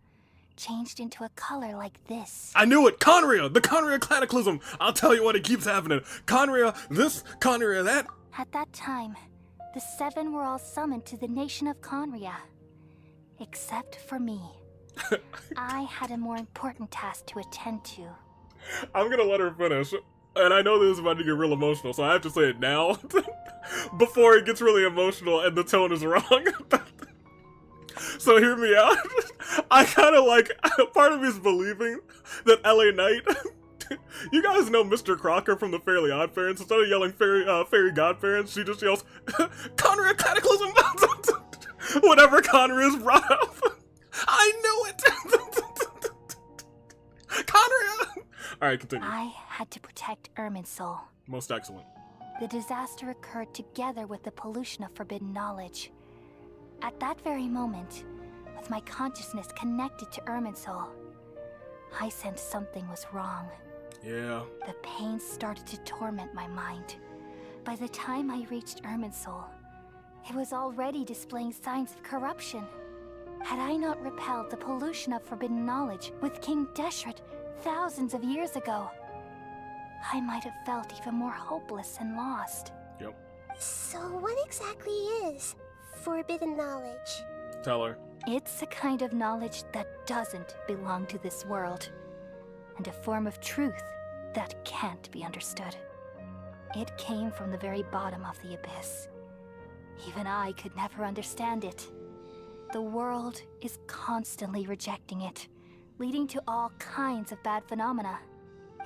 changed into a color like this. I knew it! Conria! The Conria Cataclysm! I'll tell you what, it keeps happening. Conria this, Conria that. At that time, the seven were all summoned to the nation of Conria. Except for me. I had a more important task to attend to. I'm gonna let her finish. And I know this is about to get real emotional, so I have to say it now. Before it gets really emotional and the tone is wrong. So hear me out. I kind of like, part of me is believing that LA Knight, you guys know Mr. Crocker from the Fairly Odd Parents. Instead of yelling fairy godparents, she just yells, Conria Cataclysm! Whatever Conria is brought up. I knew it! Conria! Alright, continue. I had to protect Irminsul. Most excellent. The disaster occurred together with the pollution of forbidden knowledge. At that very moment, with my consciousness connected to Irminsul, I sensed something was wrong. Yeah. The pain started to torment my mind. By the time I reached Irminsul, it was already displaying signs of corruption. Had I not repelled the pollution of forbidden knowledge with King Deshret thousands of years ago, I might have felt even more hopeless and lost. Yep. So what exactly is forbidden knowledge? Tell her. It's a kind of knowledge that doesn't belong to this world, and a form of truth that can't be understood. It came from the very bottom of the abyss. Even I could never understand it. The world is constantly rejecting it, leading to all kinds of bad phenomena.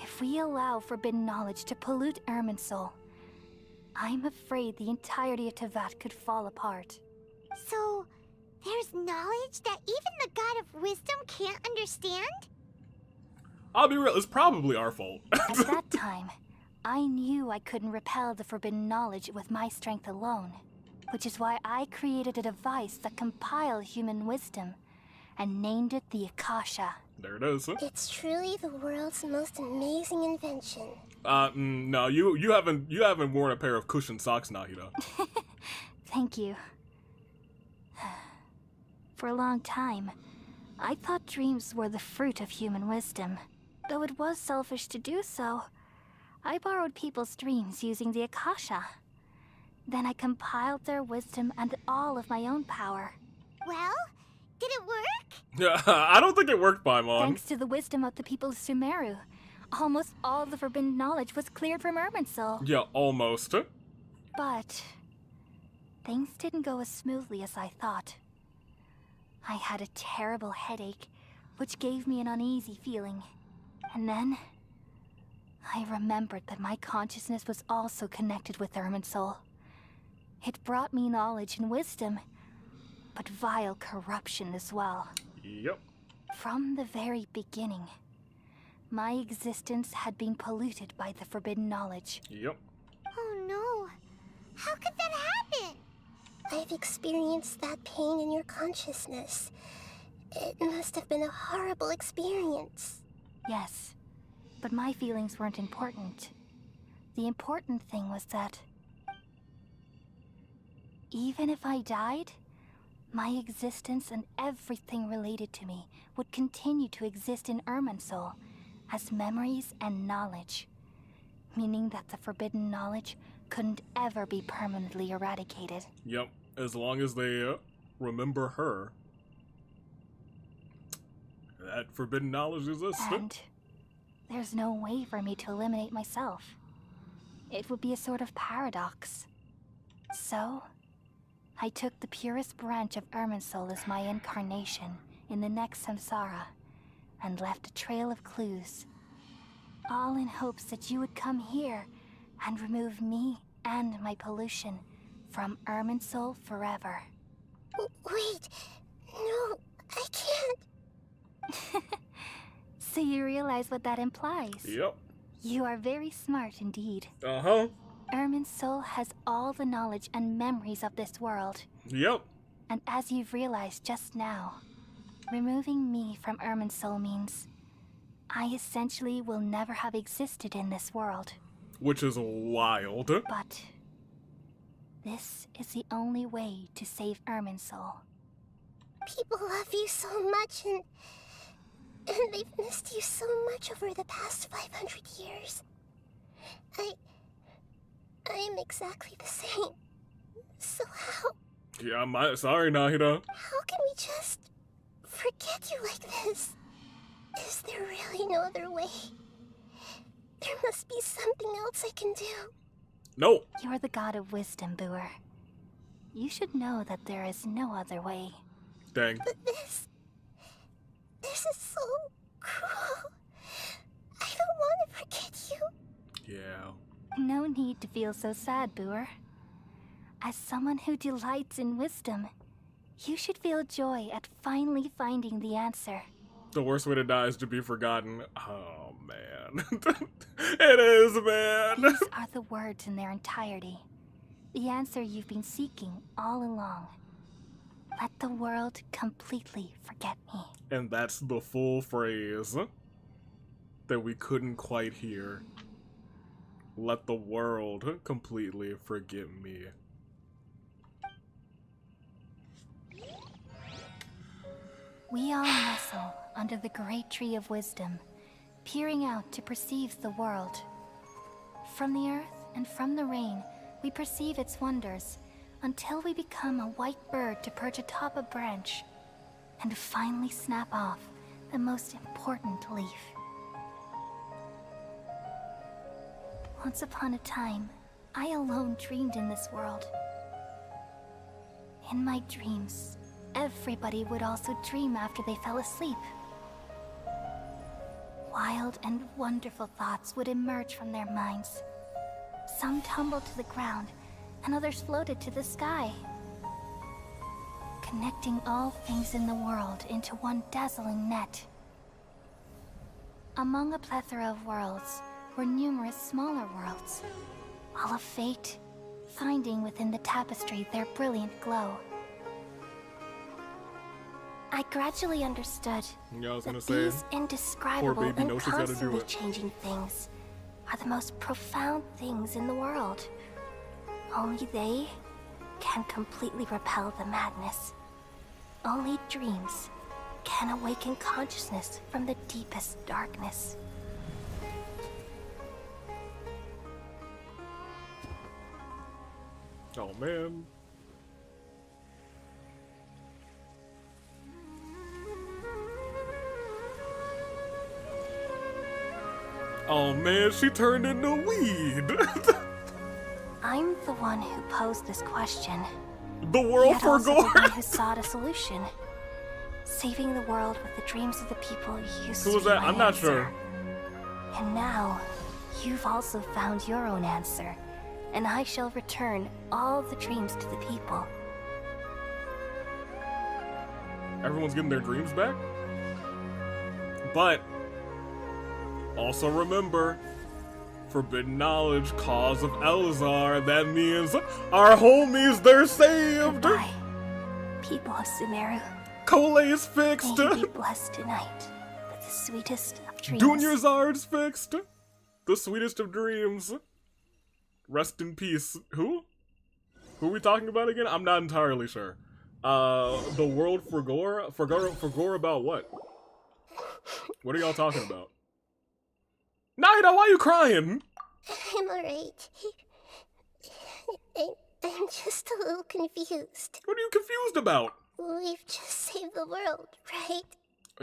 If we allow forbidden knowledge to pollute Irminsul, I'm afraid the entirety of Teyvat could fall apart. So, there's knowledge that even the god of wisdom can't understand? I'll be real, it's probably our fault. At that time, I knew I couldn't repel the forbidden knowledge with my strength alone, which is why I created a device that compiled human wisdom and named it the Akasha. There it is. It's truly the world's most amazing invention. No, you haven't worn a pair of cushioned socks, Nahida. Thank you. For a long time, I thought dreams were the fruit of human wisdom. Though it was selfish to do so, I borrowed people's dreams using the Akasha. Then I compiled their wisdom and all of my own power. Well, did it work? Yeah, I don't think it worked, Paimon. Thanks to the wisdom of the people of Sumeru, almost all the forbidden knowledge was cleared from Irminsul. Yeah, almost. But things didn't go as smoothly as I thought. I had a terrible headache, which gave me an uneasy feeling. And then I remembered that my consciousness was also connected with Irminsul. It brought me knowledge and wisdom, but vile corruption as well. Yep. From the very beginning, my existence had been polluted by the forbidden knowledge. Yep. Oh no. How could that happen? I've experienced that pain in your consciousness. It must have been a horrible experience. Yes, but my feelings weren't important. The important thing was that even if I died, my existence and everything related to me would continue to exist in Irminsul as memories and knowledge, meaning that the forbidden knowledge couldn't ever be permanently eradicated. Yep. As long as they remember her, that forbidden knowledge exists. And there's no way for me to eliminate myself. It would be a sort of paradox. So, I took the purest branch of Irminsul as my incarnation in the next samsara, and left a trail of clues, all in hopes that you would come here and remove me and my pollution from Irminsul forever. Wait, no, I can't. So you realize what that implies? Yep. You are very smart indeed. Uh-huh. Irminsul has all the knowledge and memories of this world. Yep. And as you've realized just now, removing me from Irminsul means I essentially will never have existed in this world. Which is wild. But this is the only way to save Irminsul. People love you so much, and they've missed you so much over the past 500 years. I am exactly the same. So how Yeah, sorry, Nahida. can we just forget you like this? Is there really no other way? There must be something else I can do. No. You're the god of wisdom, Boer. You should know that there is no other way. Dang. But this is so cruel. I don't want to forget you. Yeah. No need to feel so sad, Boer. As someone who delights in wisdom, you should feel joy at finally finding the answer. The worst way to die is to be forgotten. Oh, man. It is, man. These are the words in their entirety. The answer you've been seeking all along. Let the world completely forget me. And that's the full phrase that we couldn't quite hear. Let the world completely forget me. We all nestle under the great tree of wisdom, peering out to perceive the world. From the earth and from the rain, we perceive its wonders, until we become a white bird to perch atop a branch, and finally snap off the most important leaf. Once upon a time, I alone dreamed in this world. In my dreams, everybody would also dream after they fell asleep. Wild and wonderful thoughts would emerge from their minds. Some tumbled to the ground, and others floated to the sky, connecting all things in the world into one dazzling net. Among a plethora of worlds were numerous smaller worlds, all of fate, finding within the tapestry their brilliant glow. I gradually understood Yeah, I was gonna that say. these indescribable poor baby and knows she's gotta do constantly it. changing things are the most profound things in the world. Only they can completely repel the madness. Only dreams can awaken consciousness from the deepest darkness. Oh, man. Oh, man, she turned into weed. I'm the one who posed this question. The world Yet also forgot. the one who sought a solution. Saving the world with the dreams of the people used Who to was be that? my I'm not answer. sure. And now, you've also found your own answer. And I shall return all the dreams to the people. Everyone's getting their dreams back? But also remember, forbidden knowledge, cause of Elzar. That means our homies, they're saved. Goodbye, people of Sumeru. Cole is fixed. May you be blessed tonight with the sweetest of dreams. Junior Zard's fixed. The sweetest of dreams. Rest in peace. Who? Who are we talking about again? I'm not entirely sure. The world forgore about what? What are y'all talking about? Naida, why are you crying? I'm alright. I'm just a little confused. What are you confused about? We've just saved the world, right?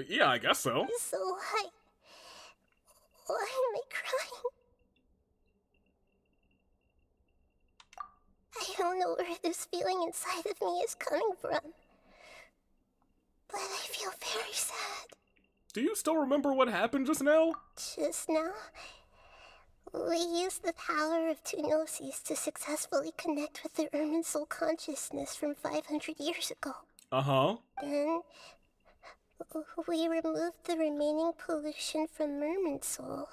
Yeah, I guess so. So why am I crying? I don't know where this feeling inside of me is coming from, but I feel very sad. Do you still remember what happened just now? Just now, we used the power of two Gnosis to successfully connect with the Ermin soul consciousness from 500 years ago. Uh-huh. Then, we removed the remaining pollution from Merman soul.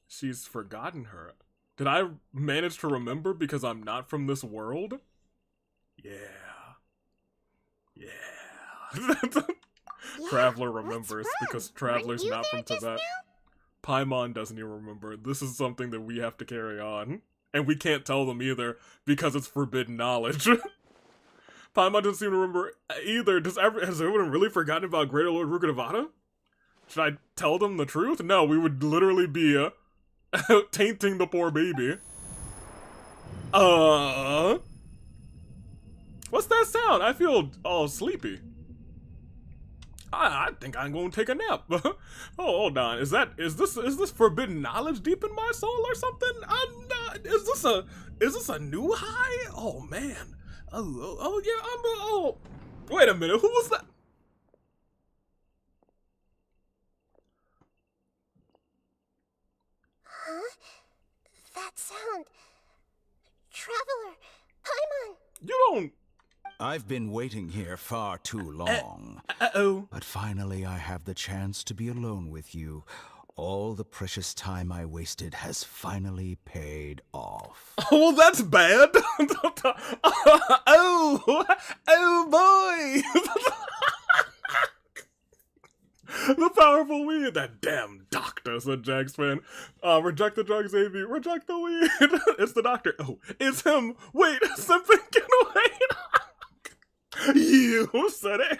She's forgotten her. Did I manage to remember because I'm not from this world? Yeah. Yeah. Traveler remembers because Traveler's you not there from just Tibet. Paimon doesn't even remember. This is something that we have to carry on. And we can't tell them either because it's forbidden knowledge. Paimon doesn't seem to remember either. Has everyone really forgotten about Greater Lord Rukkhadevata? Should I tell them the truth? No, we would literally be tainting the poor baby. What's that sound? I feel all sleepy. I think I'm gonna take a nap. Oh, hold on. Is this forbidden knowledge deep in my soul or something? I'm not. Is this a new high? Oh man. Oh yeah. Wait a minute. Who was that? Huh? That sound. Traveler, Paimon. You don't. I've been waiting here far too long. Uh-oh. But finally I have the chance to be alone with you. All the precious time I wasted has finally paid off. Oh, well, that's bad. Oh boy. The powerful weed. That damn doctor, said Jack's fan. Reject the drugs, AV. Reject the weed. It's the doctor. Oh, it's him. Wait, something can wait. You said it.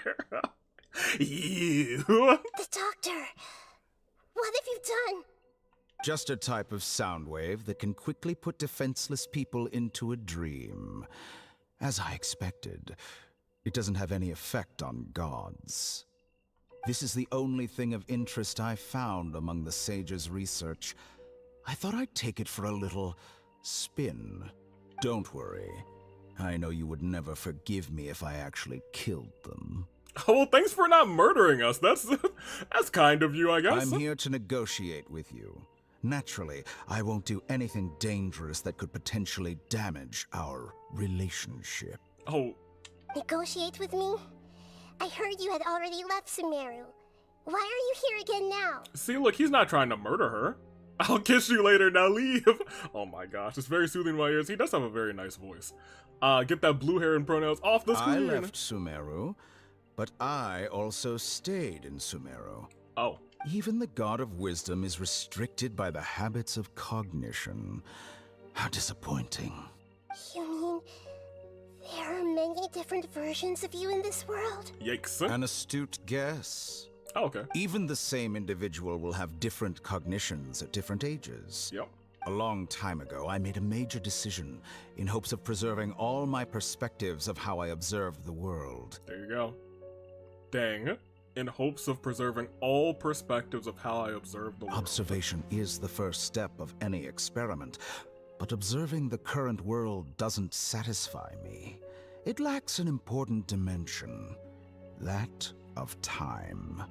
You. The doctor. What have you done? Just a type of sound wave that can quickly put defenseless people into a dream. As I expected, it doesn't have any effect on gods. This is the only thing of interest I found among the sage's research. I thought I'd take it for a little spin. Don't worry. I know you would never forgive me if I actually killed them. Oh, well, thanks for not murdering us. That's kind of you, I guess. I'm here to negotiate with you. Naturally, I won't do anything dangerous that could potentially damage our relationship. Oh, Negotiate with me? I heard you had already left Sumeru. Why are you here again now? see, look, he's not trying to murder her. I'll kiss you later, now leave. Oh my gosh, it's very soothing in my ears. He does have a very nice voice. Get that blue hair and pronouns off the I screen. left Sumeru, but I also stayed in Sumeru. Oh. Even the God of Wisdom is restricted by the habits of cognition. How disappointing. You mean there are many different versions of you in this world? Yikes. An astute guess. Oh, okay. Even the same individual will have different cognitions at different ages. Yep. A long time ago, I made a major decision in hopes of preserving all my perspectives of how I observe the world. There you go. Dang. In hopes of preserving all perspectives of how I observe the world. Observation is the first step of any experiment, but observing the current world doesn't satisfy me. It lacks an important dimension, that of time.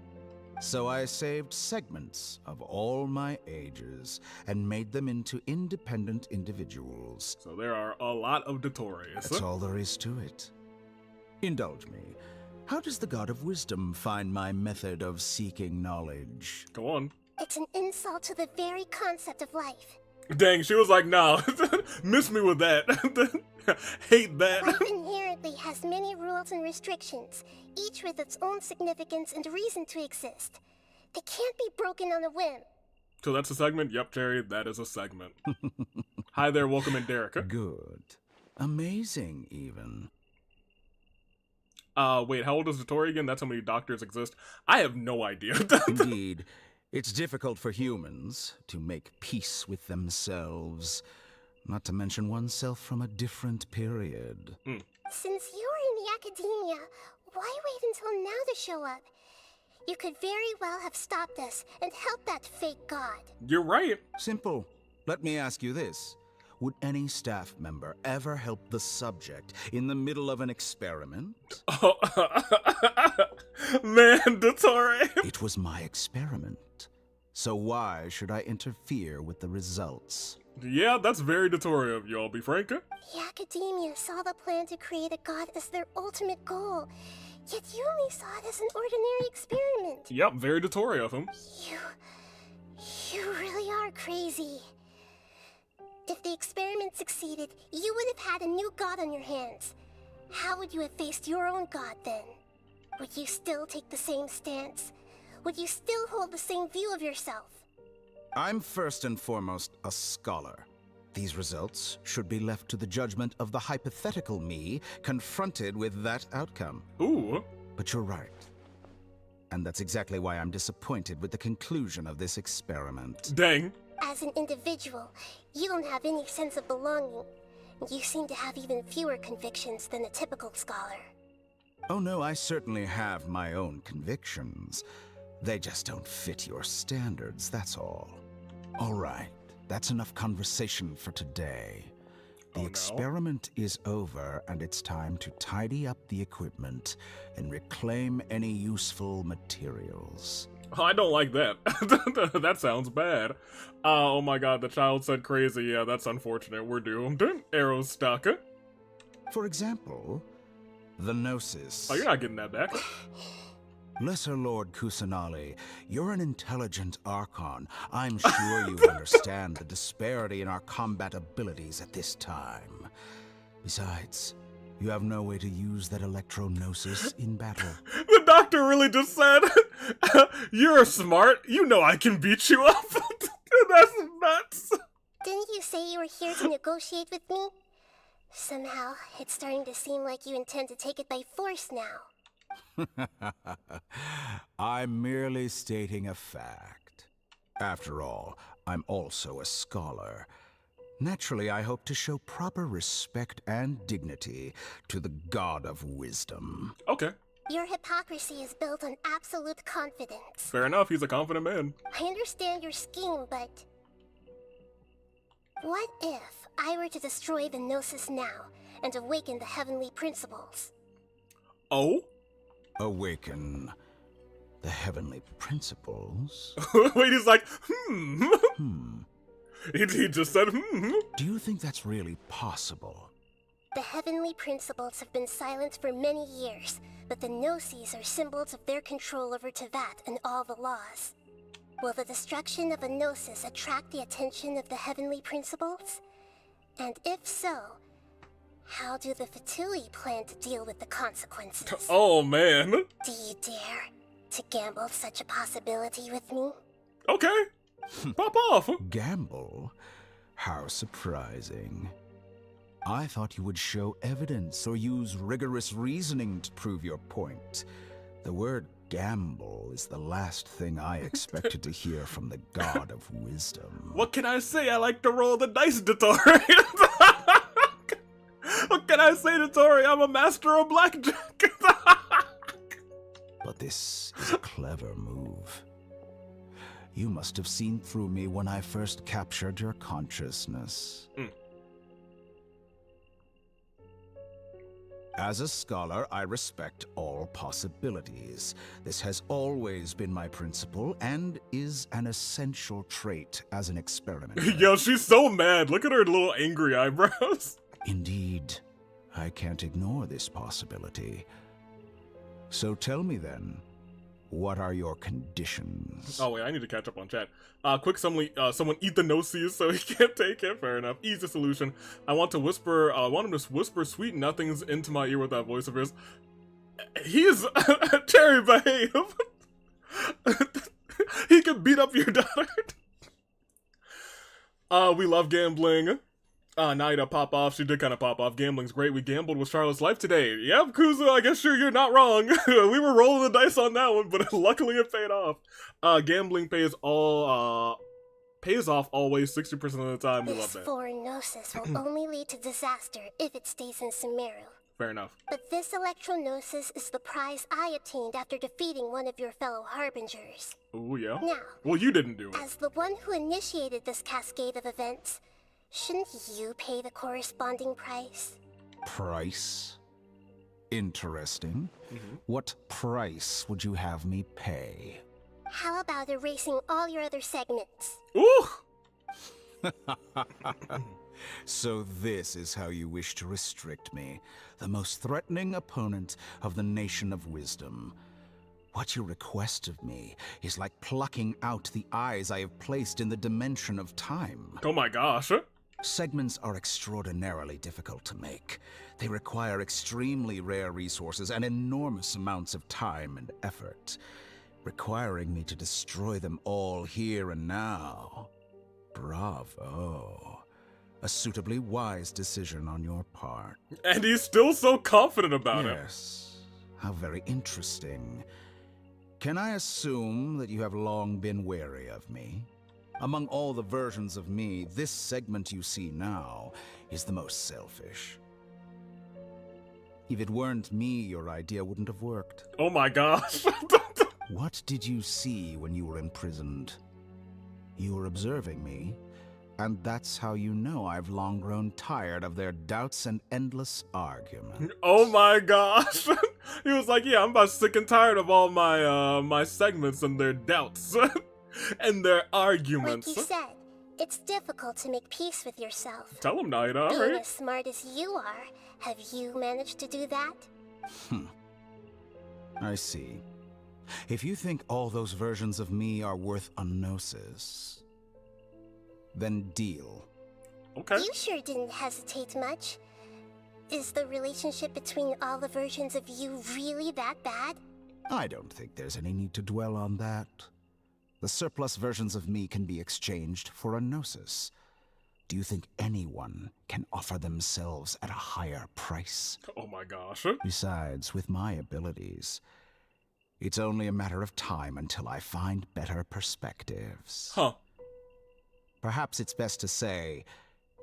So I saved segments of all my ages and made them into independent individuals. So there are a lot of Dottores. That's all there is to it. Indulge me. How does the God of Wisdom find my method of seeking knowledge? Go on. It's an insult to the very concept of life. Dang, she was like, nah, miss me with that. Hate that. Life inherently has many rules and restrictions, each with its own significance and reason to exist. They can't be broken on a whim. So that's a segment? Yep, Terry, that is a segment. Hi there, welcome in, Derek. Good. Amazing, even. Wait, how old is Dottore again? That's how many doctors exist? I have no idea. Indeed, it's difficult for humans to make peace with themselves, not to mention oneself from a different period. Since you're in the academia, why wait until now to show up? You could very well have stopped us and helped that fake god. You're right. Simple. Let me ask you this. Would any staff member ever help the subject in the middle of an experiment? Oh, man, Dottore. It was my experiment. So why should I interfere with the results? Yeah, that's very Dottore of you, I'll be frank. The academia saw the plan to create a god as their ultimate goal, yet you only saw it as an ordinary experiment. Yep, very Dottore of him. You really are crazy. If the experiment succeeded, you would have had a new god on your hands. How would you have faced your own god then? Would you still take the same stance? Would you still hold the same view of yourself? I'm first and foremost a scholar. These results should be left to the judgment of the hypothetical me confronted with that outcome. Ooh. But you're right. And that's exactly why I'm disappointed with the conclusion of this experiment. Dang. As an individual, you don't have any sense of belonging. You seem to have even fewer convictions than a typical scholar. Oh no, I certainly have my own convictions. They just don't fit your standards, that's all. All right, that's enough conversation for today. The no. experiment is over, and it's time to tidy up the equipment and reclaim any useful materials. I don't like that. That sounds bad. Oh my god, the child said crazy. Yeah, that's unfortunate. We're doomed. Arrow's stuck. For example, the Gnosis. Oh, you're not getting that back. Lesser Lord Kusanali, you're an intelligent Archon. I'm sure you understand the disparity in our combat abilities at this time. Besides, you have no way to use that electro-gnosis in battle. The doctor really just said, you're smart. You know I can beat you up. That's nuts. Didn't you say you were here to negotiate with me? Somehow, it's starting to seem like you intend to take it by force now. I'm merely stating a fact. After all, I'm also a scholar. Naturally, I hope to show proper respect and dignity to the God of Wisdom. Okay. Your hypocrisy is built on absolute confidence. Fair enough, he's a confident man. I understand your scheme, but... what if I were to destroy the Gnosis now and awaken the heavenly principles? Oh? Awaken the heavenly principles? Wait, he's like, He just said, Do you think that's really possible? The heavenly principles have been silent for many years, but the Gnosis are symbols of their control over Teyvat and all the laws. Will the destruction of a Gnosis attract the attention of the heavenly principles? And if so, how do the Fatui plan to deal with the consequences? Oh, man. Do you dare to gamble such a possibility with me? Okay. Pop off. Gamble? How surprising. I thought you would show evidence or use rigorous reasoning to prove your point. The word gamble is the last thing I expected to hear from the god of wisdom. What can I say? I like to roll the dice, Dottore. What can I say, Dottore? I'm a master of blackjack. But this is a clever move. You must have seen through me when I first captured your consciousness. As a scholar, I respect all possibilities. This has always been my principle and is an essential trait as an experimenter. Yo, she's so mad. Look at her little angry eyebrows. Indeed, I can't ignore this possibility. So tell me then, what are your conditions? Oh wait, I need to catch up on chat. Quick, someone eat the no-sees so he can't take it. Fair enough. Easy solution. I want him to whisper sweet nothings into my ear with that voice of his. He's Terry, behave. He can beat up your daughter. We love gambling. Naida pop off. She did kind of pop off. Gambling's great. We gambled with Charlotte's life today. Yep, Kuzu, I guess you're not wrong. We were rolling the dice on that one, but luckily it paid off. Gambling pays off always 60% of the time. We love This that. foreign gnosis will only lead to disaster if it stays in Sumeru. Fair enough. But this electro-gnosis is the prize I obtained after defeating one of your fellow harbingers. Ooh, yeah? Now, Well, you didn't do it. as the one who initiated this cascade of events, shouldn't you pay the corresponding price? Price? Interesting. What price would you have me pay? How about erasing all your other segments? Ooh! So this is how you wish to restrict me, the most threatening opponent of the Nation of Wisdom. What you request of me is like plucking out the eyes I have placed in the dimension of time. Oh my gosh. Segments are extraordinarily difficult to make. They require extremely rare resources and enormous amounts of time and effort, requiring me to destroy them all here and now. Bravo. A suitably wise decision on your part. And he's still so confident about it. Yes. How very interesting. Can I assume that you have long been wary of me? Among all the versions of me, this segment you see now is the most selfish. If it weren't me, your idea wouldn't have worked. Oh my gosh. What did you see when you were imprisoned? You were observing me, and that's how you know I've long grown tired of their doubts and endless argument. Oh my gosh. He was like, yeah, I'm about sick and tired of all my my segments and their doubts. And their arguments. Like you said, it's difficult to make peace with yourself. Tell him, Naida, Being alright? as smart as you are, have you managed to do that? I see. If you think all those versions of me are worth a gnosis, then deal. Okay. You sure didn't hesitate much. Is the relationship between all the versions of you really that bad? I don't think there's any need to dwell on that. The surplus versions of me can be exchanged for a gnosis. Do you think anyone can offer themselves at a higher price? Oh my gosh. Besides, with my abilities, it's only a matter of time until I find better perspectives. Huh. Perhaps it's best to say,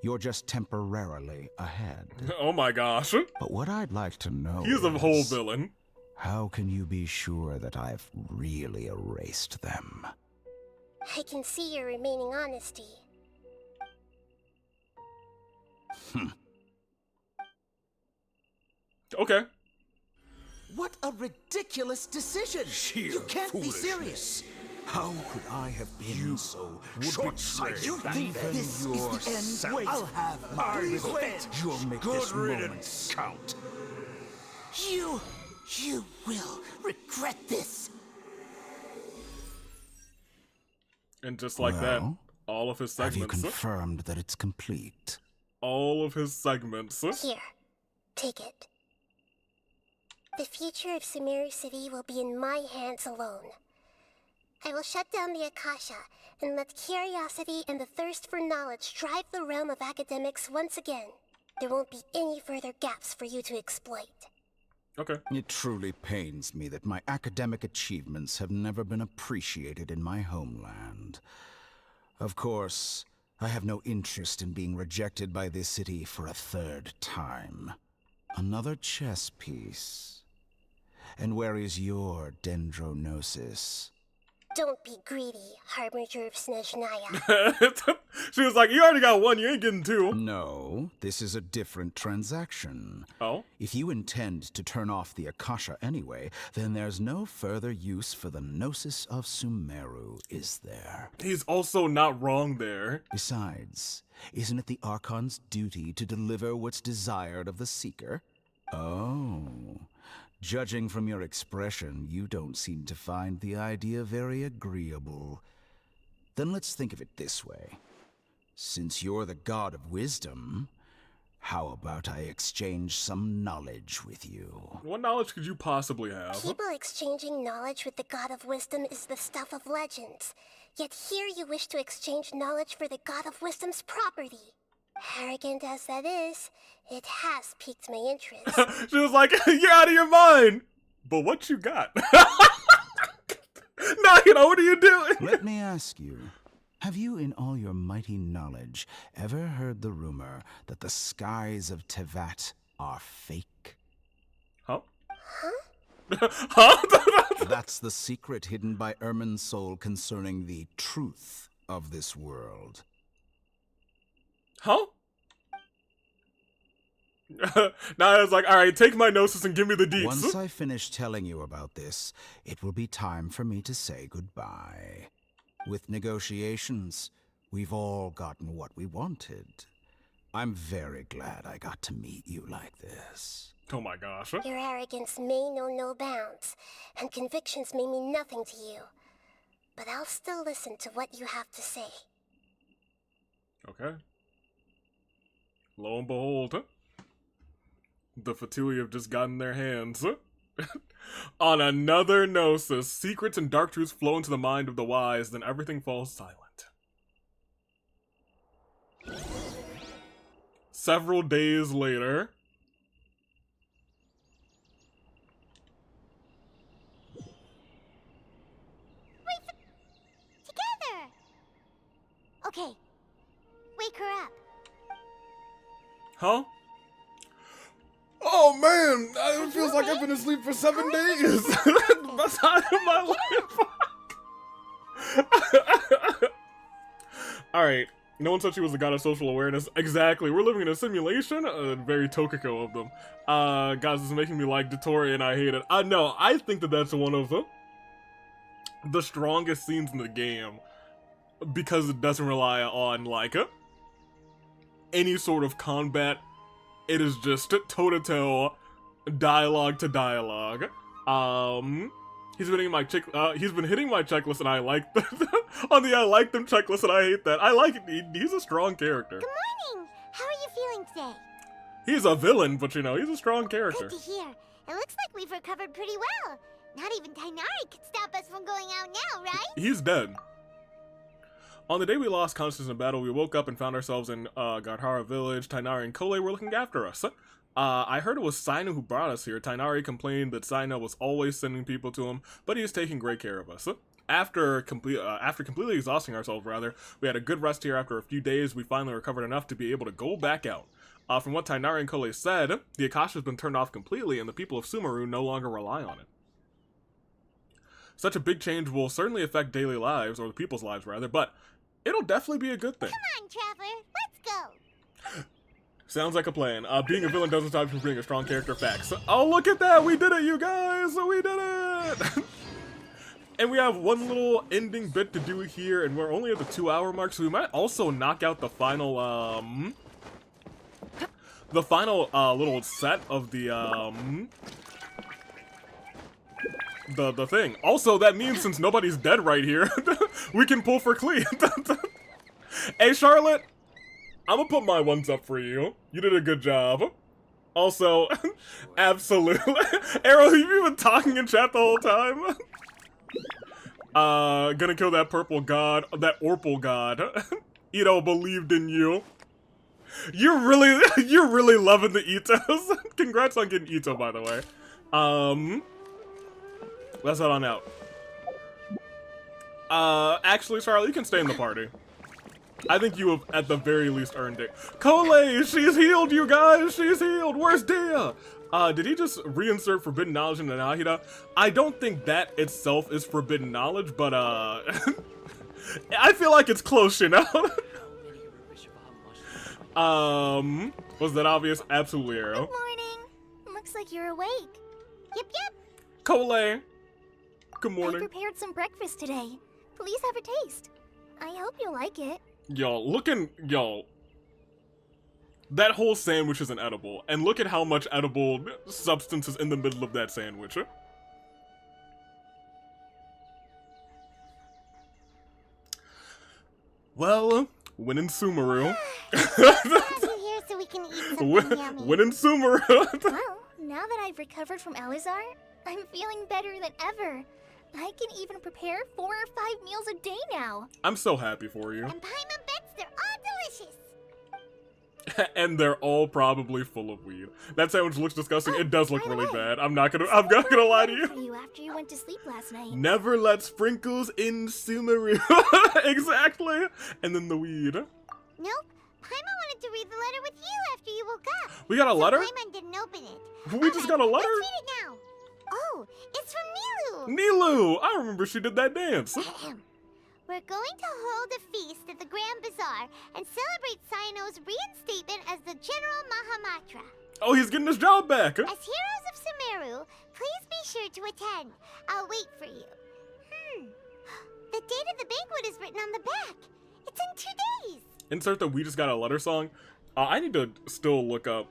you're just temporarily ahead. Oh my gosh. But what I'd like to know He's a is, whole villain. how can you be sure that I've really erased them? I can see your remaining honesty. Okay. What a ridiculous decision! You can't be serious! How could I have been so short-sighted? You think this is the end? Wait, I'll have my revenge! You'll make this moment count. You will regret this! And just like that, Well, all of his Have you segments. confirmed that it's complete? All of his segments. Here, take it. The future of Sumeru City will be in my hands alone. I will shut down the Akasha and let curiosity and the thirst for knowledge drive the realm of academics once again. There won't be any further gaps for you to exploit. Okay. It truly pains me that my academic achievements have never been appreciated in my homeland. Of course, I have no interest in being rejected by this city for a third time. Another chess piece. And where is your dendronosis? Don't be greedy, Harbinger of Snezhnaya. She was like, you already got one, you ain't getting two. No, this is a different transaction. Oh? If you intend to turn off the Akasha anyway, then there's no further use for the Gnosis of Sumeru, is there? He's also not wrong there. Besides, isn't it the Archon's duty to deliver what's desired of the Seeker? Oh. Judging from your expression, you don't seem to find the idea very agreeable. Then let's think of it this way. Since you're the god of wisdom, how about I exchange some knowledge with you? What knowledge could you possibly have? People exchanging knowledge with the god of wisdom is the stuff of legends. Yet here you wish to exchange knowledge for the god of wisdom's property. Arrogant as that is, it has piqued my interest. She was like, you're out of your mind. But what you got? Now you know, what are you doing? Let me ask you, have you in all your mighty knowledge ever heard the rumor that the skies of Tevat are fake? Huh? Huh? That's the secret hidden by Ermin's soul concerning the truth of this world. Huh? Now I was like, alright, take my gnosis and give me the deets. Once I finish telling you about this, it will be time for me to say goodbye. With negotiations, we've all gotten what we wanted. I'm very glad I got to meet you like this. Oh my gosh. Your arrogance may know no bounds, and convictions may mean nothing to you. But I'll still listen to what you have to say. Okay. Lo and behold, the Fatui have just gotten their hands on another gnosis. Secrets and dark truths flow into the mind of the wise, then everything falls silent. Several days later. Together! Okay, wake her up. Huh? Oh man, it feels like I've been asleep for 7 days. Best time of my life. Alright, no one said she was the god of social awareness. Exactly, we're living in a simulation. Very Tokiko of them. Guys, this is making me like Dottore and I hate it. No, I think that that's one of the strongest scenes in the game. Because it doesn't rely on, like, any sort of combat. It is just toe-to-toe, dialogue to dialogue. He's been hitting my checklist, and I like on the I like them checklist, and I hate that. I like it. He's a strong character. Good morning! How are you feeling today? He's a villain, but you know, he's a strong character. Good to hear. It looks like we've recovered pretty well. Not even Tainari could stop us from going out now, right? He's dead. On the day we lost consciousness in battle, we woke up and found ourselves in Gardhara village. Tainari and Kole were looking after us. I heard it was Saina who brought us here. Tainari complained that Saina was always sending people to him, but he was taking great care of us. After completely exhausting ourselves, we had a good rest here. After a few days, we finally recovered enough to be able to go back out. From what Tainari and Kole said, the Akasha has been turned off completely, and the people of Sumeru no longer rely on it. Such a big change will certainly affect daily lives, or the people's lives rather, but it'll definitely be a good thing. Come on, Traveler, let's go. Sounds like a plan. Being a villain doesn't stop you from being a strong character. Facts. Oh, look at that! We did it, you guys! We did it! And we have one little ending bit to do here, and we're only at the 2-hour mark, so we might also knock out the final, little set of the thing. Also, that means since nobody's dead right here, we can pull for Klee. Hey, Charlotte, I'm gonna put my ones up for you. You did a good job. Also, absolutely. Arrow, you been talking in chat the whole time? Gonna kill that purple god, that Orpal god. Ito believed in you. You're really loving the Itos. Congrats on getting Ito, by the way. Let's head on out. Actually, Charlie, you can stay in the party. I think you have, at the very least, earned it. Cole, she's healed, you guys! She's healed! Where's Dea? Did he just reinsert forbidden knowledge into Nahida? I don't think that itself is forbidden knowledge, but, I feel like it's close, you know? Was that obvious? Absolutely, Arrow. Good morning. Looks like you're awake. Yep, yep. Cole, good I morning. prepared some breakfast today. Please have a taste. I hope you like it. Y'all, that whole sandwich isn't edible, and look at how much edible substance is in the middle of that sandwich. Well, when in Sumeru. Have you here so we can eat something yummy. When in Sumeru. Well, now that I've recovered from Elazar, I'm feeling better than ever. I can even prepare 4 or 5 meals a day now. I'm so happy for you. And Paimon bets they're all delicious. And they're all probably full of weed. That sandwich looks disgusting. It does look by the really way, bad. I'm not gonna lie to For you. you after you went to sleep last night. Never let sprinkles in Sumeru. Exactly. And then the weed. Nope. Paimon wanted to read the letter with you after you woke up. We got a letter? Paimon didn't open it. We just got a letter? Let's read it now. Oh, it's from Nilu. Nilu! I remember she did that dance. We're going to hold a feast at the Grand Bazaar and celebrate Cyano's reinstatement as the General Mahamatra. Oh, he's getting his job back. As heroes of Sumeru, please be sure to attend. I'll wait for you. The date of the banquet is written on the back. It's in 2 days. Insert the "We Just Got a Letter" song. I need to still look up.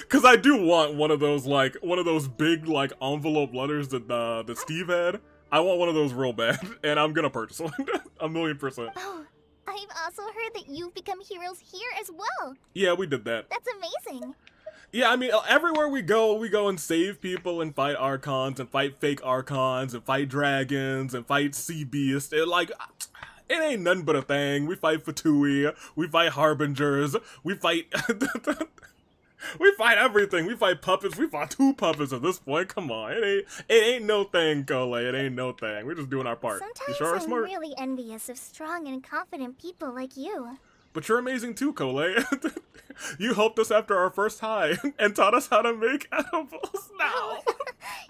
Cause I do want one of those big like envelope letters that Steve had. I want one of those real bad, and I'm gonna purchase one. 1,000,000%. Oh, I've also heard that you've become heroes here as well. Yeah, we did that. That's amazing. Yeah, I mean, everywhere we go and save people and fight archons and fight fake archons and fight dragons and fight sea beasts. It ain't nothing but a thing. We fight Fatui, we fight harbingers, we fight we fight everything. We fight puppets. We fought 2 puppets at this point. Come on, it ain't no thing, Cole. It ain't no thing. We're just doing our part. You Sometimes sure are I'm smart. really envious of strong and confident people like you. But you're amazing too, Cole. You helped us after our first high and taught us how to make edibles. Now.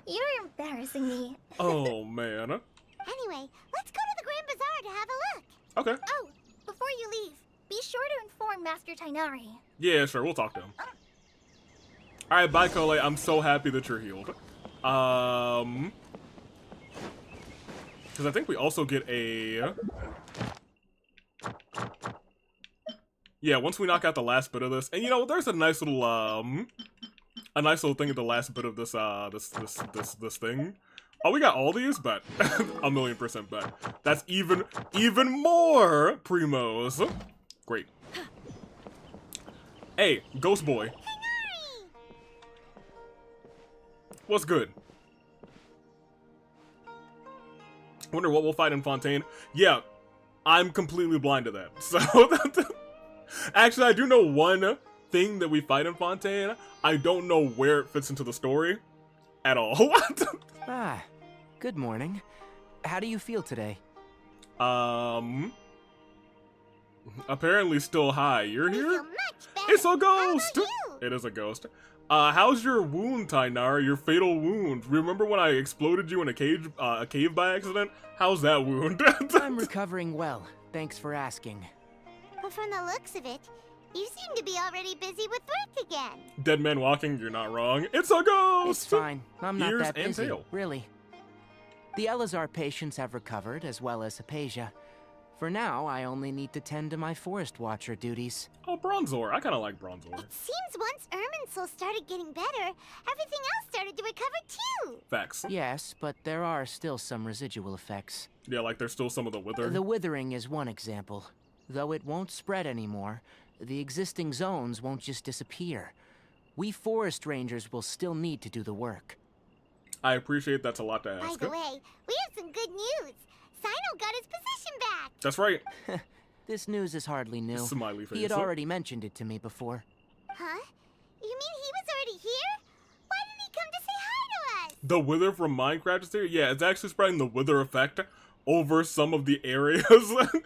You're embarrassing me. Oh man. Anyway, let's go to the Grand Bazaar to have a look. Okay. Oh, before you leave, be sure to inform Master Tainari. Yeah, sure. We'll talk to him. All right, bye, Cole. I'm so happy that you're healed. Because I think we also get a. Yeah, once we knock out the last bit of this, and you know, there's a nice little thing at the last bit of this this thing. Oh, we got all these, bet. 1,000,000% bet. That's even more primos. Great. Hey, Ghost Boy. What's good? Wonder what we'll fight in Fontaine. Yeah, I'm completely blind to that. So, actually, I do know one thing that we fight in Fontaine. I don't know where it fits into the story at all. Ah, good morning. How do you feel today? Apparently still high. You're I here? feel much better. It's a How ghost! about you? It is a ghost. How's your wound, Tainar? Your fatal wound. Remember when I exploded you in a cave by accident? How's that wound? I'm recovering well. Thanks for asking. But from the looks of it, you seem to be already busy with work again. Dead man walking, you're not wrong. It's a ghost! It's fine. I'm not Ears that and busy, tail. really. The Elazar patients have recovered, as well as Hypatia. For now, I only need to tend to my Forest Watcher duties. Oh, Bronzor. I kind of like Bronzor. It seems once Irminsul started getting better, everything else started to recover too. Facts. Yes, but there are still some residual effects. Yeah, like there's still some of the wither. The withering is one example. Though it won't spread anymore, the existing zones won't just disappear. We forest rangers will still need to do the work. I appreciate that's a lot to By ask. the way, we have some good news. Cyno got his position back. That's right. This news is hardly new. Smiley face. He had already mentioned it to me before. Huh? You mean he was already here? Why didn't he come The wither from Minecraft is here? Yeah, it's actually spreading the wither effect over some of the areas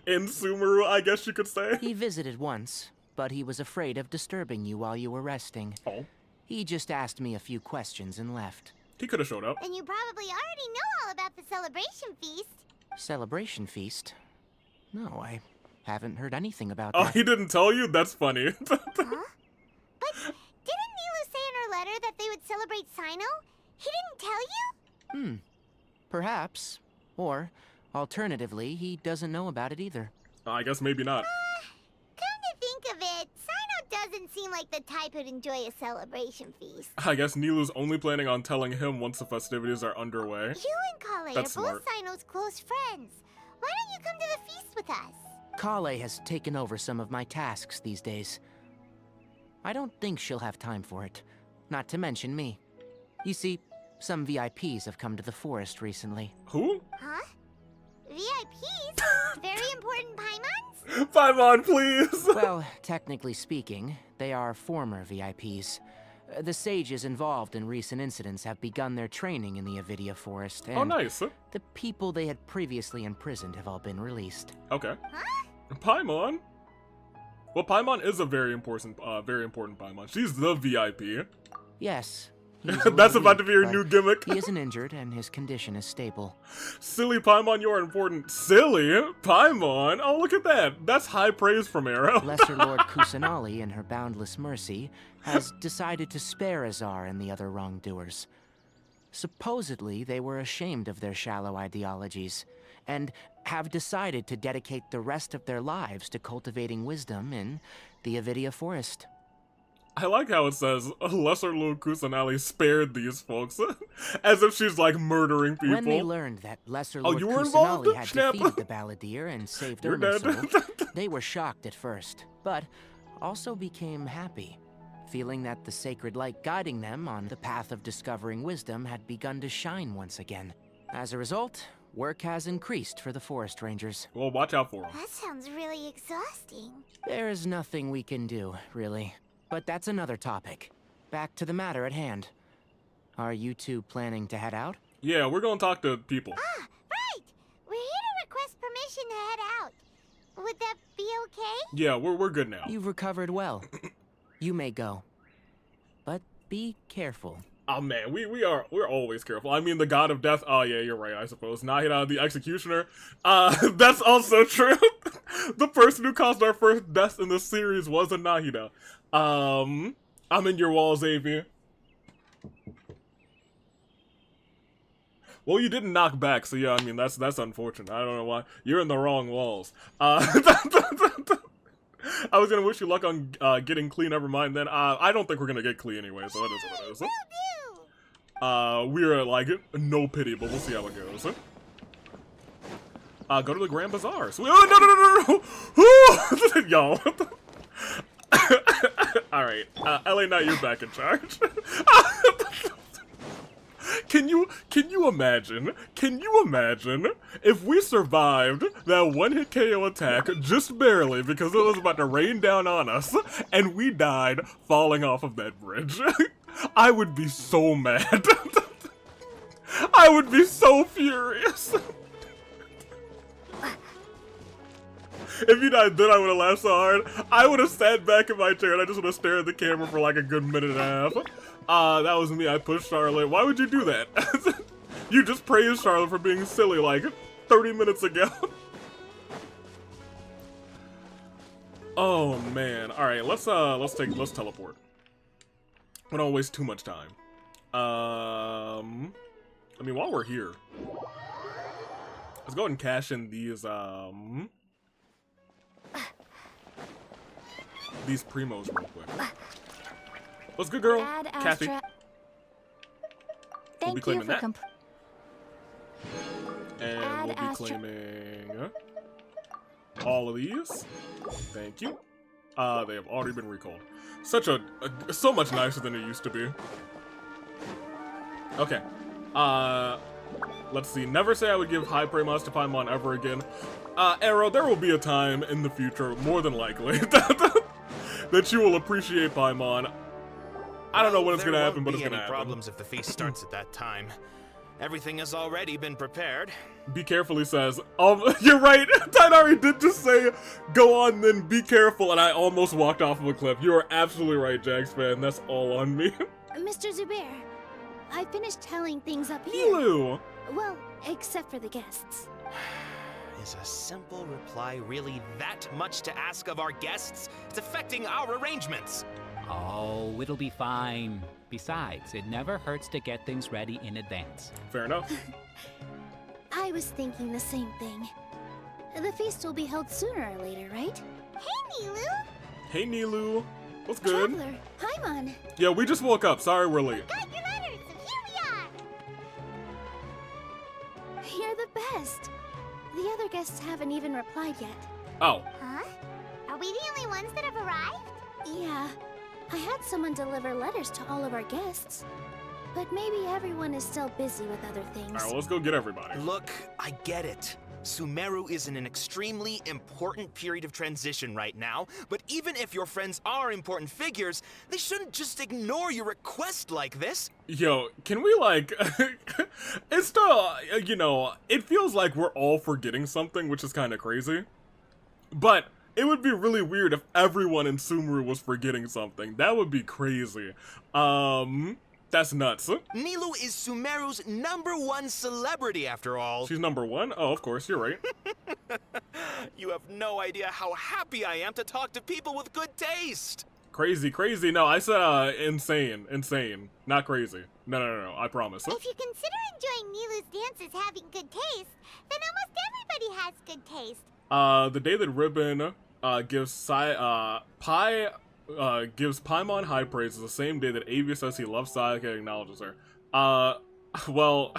in Sumeru, I guess you could say. He visited once, but he was afraid of disturbing you while you were resting. Oh. He just asked me a few questions and left. He could have showed up. And you probably already know all about the celebration feast. Celebration feast? No, I haven't heard anything about Oh, that. he didn't tell you? That's funny. Huh? But didn't Nilu say in her letter that they would celebrate Sino? He didn't tell you? Perhaps. Or, alternatively, he doesn't know about it either. I guess maybe not. Come to think of it, Sino doesn't seem like the type who'd enjoy a celebration feast. I guess Nilu's only planning on telling him once the festivities are underway. You and Kale That's are both smart. Sino's close friends. Why don't you come to the feast with us? Kale has taken over some of my tasks these days. I don't think she'll have time for it. Not to mention me. You see, some VIPs have come to the forest recently. Who? Huh? VIPs? Very important Paimons? Paimon, please! Well, technically speaking, they are former VIPs. The sages involved in recent incidents have begun their training in the Avidia Forest, and Oh, nice. the people they had previously imprisoned have all been released. Okay. Huh? Paimon? Well, Paimon is a very important Paimon. She's the VIP. Yes. he's a That's little about to weak, be your but new gimmick. He isn't injured, and his condition is stable. Silly Paimon, you are important. Silly Paimon? Oh, look at that. That's high praise from Arrow. Lesser Lord Kusanali, in her boundless mercy, has decided to spare Azar and the other wrongdoers. Supposedly, they were ashamed of their shallow ideologies, and have decided to dedicate the rest of their lives to cultivating wisdom in the Avidia Forest. I like how it says, Lesser Lord Kusanali spared these folks. As if she's, like, murdering people. When they learned that Lesser Oh, Lord you were involved? Kusanali had Snap. defeated the Balladeer and saved You're dead. Irminsul, they were shocked at first, but also became happy, feeling that the sacred light guiding them on the path of discovering wisdom had begun to shine once again. As a result, work has increased for the Forest Rangers. Well, watch out for him. That sounds really exhausting. There is nothing we can do, really. But that's another topic. Back to the matter at hand. Are you two planning to head out? Yeah, we're gonna talk to people. Ah, right! We're here to request permission to head out. Would that be okay? Yeah, we're good now. You've recovered well. You may go. But be careful. Oh man, we're always careful. I mean, the god of death. Oh yeah, you're right. I suppose Nahida, the executioner. That's also true. The person who caused our first deaths in this series was a Nahida. I'm in your wall, Xavier. Well, you didn't knock back, so yeah. I mean, that's unfortunate. I don't know why. You're in the wrong walls. I was gonna wish you luck on getting Klee. Never mind. Then I don't think we're gonna get Klee anyway. So that is what it is. We're like no pity, but we'll see how it goes. Go to the Grand Bazaar. So no! Yo. All right, LA Knight, you're back in charge. Can you imagine if we survived that one-hit KO attack just barely because it was about to rain down on us and we died falling off of that bridge? I would be so mad. I would be so furious. If you died then, I would have laughed so hard. I would have sat back in my chair and I just would have stared at the camera for like a good minute and a half. That was me. I pushed Charlotte. Why would you do that? You just praised Charlotte for being silly like 30 minutes ago. Oh man. All right, let's teleport. We don't waste too much time. I mean, while we're here, let's go ahead and cash in these primos real quick. What's good, girl? Kathy. We'll be claiming that. And we'll be claiming all of these. Thank you. They have already been recalled. So much nicer than it used to be. Okay. Let's see. Never say I would give high Premos to Paimon ever again. Arrow, there will be a time in the future, more than likely, that you will appreciate Paimon I don't know when it's There gonna won't happen, but be it's gonna any happen. problems if the feast starts at that time. Everything has already been prepared. Be careful, he says. You're right. Tainari did just say, go on, then be careful, and I almost walked off of a cliff. You are absolutely right, Jax fan. That's all on me. Mr. Zubair, I finished tallying things up here. Elu! Well, except for the guests. Is a simple reply really that much to ask of our guests? It's affecting our arrangements. Oh, it'll be fine. Besides, it never hurts to get things ready in advance. Fair enough. I was thinking the same thing. The feast will be held sooner or later, right? Hey, Nilu! Hey, Nilu. What's good? Traveler, Paimon. Yeah, we just woke up. Sorry we're late. Got your letters, so here we are! You're the best. The other guests haven't even replied yet. Oh. Huh? Are we the only ones that have arrived? Yeah. I had someone deliver letters to all of our guests. But maybe everyone is still busy with other things. Alright, well, let's go get everybody. Look, I get it. Sumeru is in an extremely important period of transition right now, but even if your friends are important figures, they shouldn't just ignore your request like this. Yo, can we, like... it's still, you know, it feels like we're all forgetting something, which is kind of crazy. But it would be really weird if everyone in Sumeru was forgetting something. That would be crazy. That's nuts. Nilu is Sumeru's #1 celebrity, after all. She's #1? Oh, of course, you're right. You have no idea how happy I am to talk to people with good taste. Crazy, crazy. No, I said, insane. Insane. Not crazy. No, I promise. If you consider enjoying Nilu's dances having good taste, then almost everybody has good taste. The day that Ribbon, gives Paimon high praise is the same day that Avia says he loves Sayaka and acknowledges her. Well,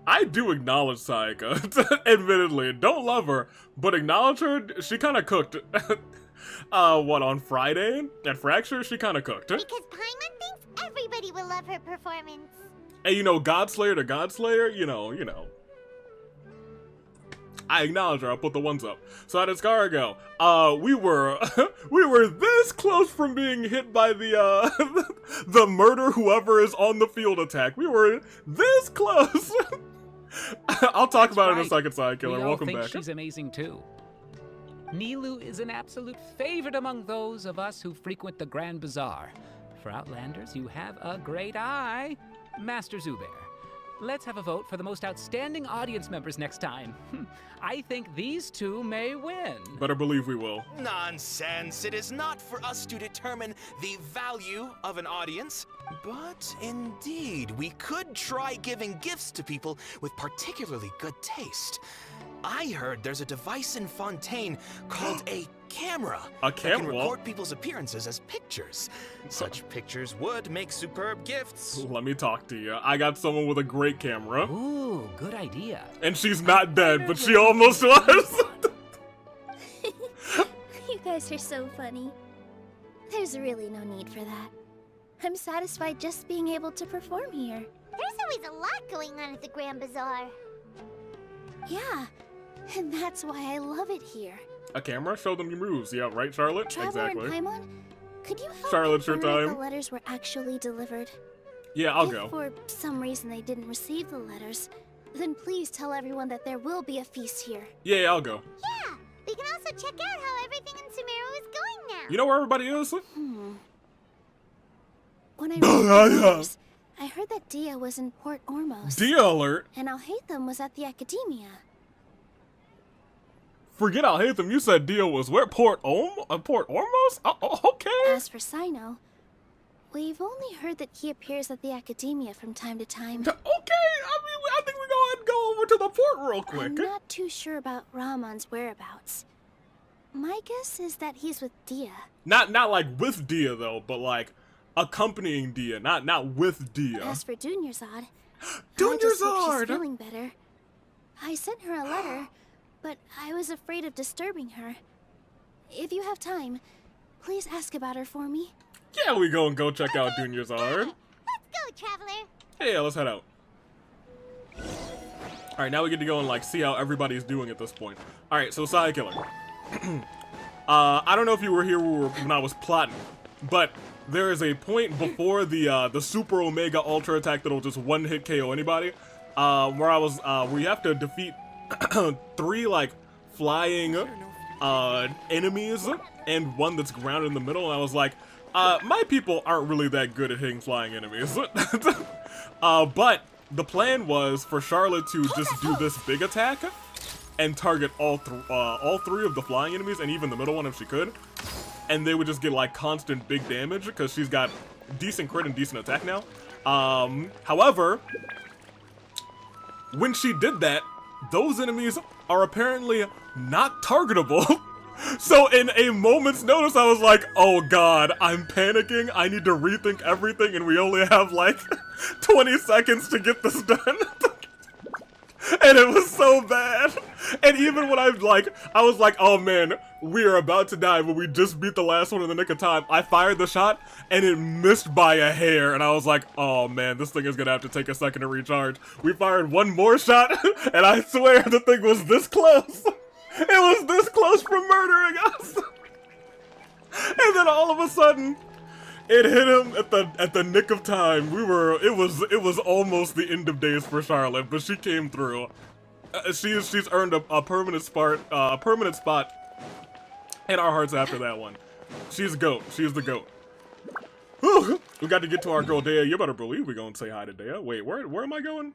I do acknowledge Sayaka, admittedly. Don't love her, but acknowledge her, she kinda cooked. What, on Friday? At Fracture, she kinda cooked. Because Paimon thinks everybody will love her performance. Hey, you know, Godslayer to Godslayer, you know. I acknowledge her, I'll put the ones up. So how does Kara go? We were this close from being hit by the, the murder whoever is on the field attack. We were this close. I'll talk about it in a second, Side Killer. We all Welcome think back. she's amazing too. Nilu is an absolute favorite among those of us who frequent the Grand Bazaar. For Outlanders, you have a great eye. Master Zubair, let's have a vote for the most outstanding audience members next time. I think these two may win. Better believe we will. Nonsense. It is not for us to determine the value of an audience. But indeed, we could try giving gifts to people with particularly good taste. I heard there's a device in Fontaine called a camera. A that can camera? record people's appearances as pictures. Such pictures would make superb gifts. Let me talk to you. I got someone with a great camera. Ooh, good idea. And she's not dead, but she almost was. You guys are so funny. There's really no need for that. I'm satisfied just being able to perform here. There's always a lot going on at the Grand Bazaar. Yeah, and that's why I love it here. A camera? Show them your moves. Yeah, right, Charlotte? Traveler Exactly. and Paimon, could you help Charlotte, your confirm if time. the letters were actually delivered? Yeah, I'll If go. for some reason they didn't receive the letters, then please tell everyone that there will be a feast here. Yeah, I'll go. Yeah, we can also check out how everything in Sumeru is going now. You know where everybody is? When I read the letters, I heard that Dia was in Port Ormos. Dia alert. And Alhaitham was at the Academia. Forget I'll hate them. You said Dia was where? Port Ormos? Oh, okay. As for Sino, we've only heard that he appears at the Academia from time to time. Okay, I think we go ahead and go over to the port real quick. I'm not too sure about Ramon's whereabouts. My guess is that he's with Dia. Not like with Dia though, but like accompanying Dia, not with Dia. As for Dunyarzad, Dunyarzad! I just hope she's feeling better. I sent her a letter, but I was afraid of disturbing her. If you have time, please ask about her for me. Yeah, we go check out Dunyarzad. Let's go, Traveler. Yeah, let's head out. Alright, now we get to go and like see how everybody's doing at this point. Alright, so Side Killer. I don't know if you were here when I was plotting, but there is a point before the super omega ultra attack that'll just one hit KO anybody. Where you have to defeat 3 like flying enemies and one that's grounded in the middle, and I was like, my people aren't really that good at hitting flying enemies. But the plan was for Charlotte to just do this big attack and target all 3 of the flying enemies and even the middle one if she could, and they would just get like constant big damage because she's got decent crit and decent attack now. However, when she did that, those enemies are apparently not targetable. So in a moment's notice, I was like, oh god, I'm panicking, I need to rethink everything, and we only have like 20 seconds to get this done. And it was so bad. And even when I was like, oh man, we are about to die, but we just beat the last one in the nick of time, I fired the shot, and it missed by a hair, and I was like, oh man, this thing is gonna have to take a second to recharge. We fired one more shot, and I swear the thing was this close. It was this close from murdering us. And then all of a sudden, it hit him at the nick of time. It was almost the end of days for Charlotte, but she came through. She's earned a permanent spot in our hearts after that one. She's GOAT. She's the GOAT. Whew. We got to get to our girl Dea. You better believe we're gonna say hi to Dea. Wait, where am I going?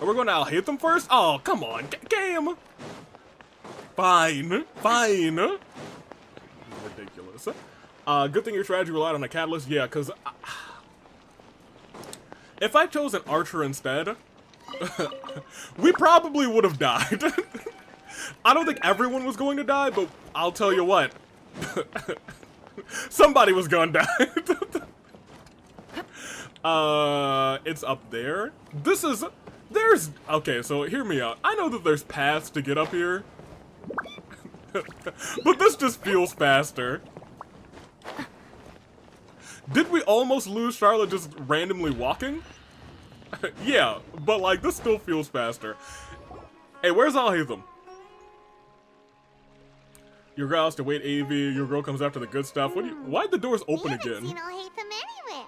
Are we going to Alhaitham first? Oh, come on, game. Fine. Ridiculous. Good thing your strategy relied on a catalyst. Yeah, because if I chose an archer instead, we probably would have died. I don't think everyone was going to die, but I'll tell you what. Somebody was going to die. It's up there. Okay, so hear me out. I know that there's paths to get up here. But this just feels faster. Did we almost lose Charlotte just randomly walking? Yeah, but like, this still feels faster. Hey, where's Alhaitham? Your girl has to wait AV, your girl comes after the good stuff. Why'd the doors open again? We haven't seen Alhaitham anywhere.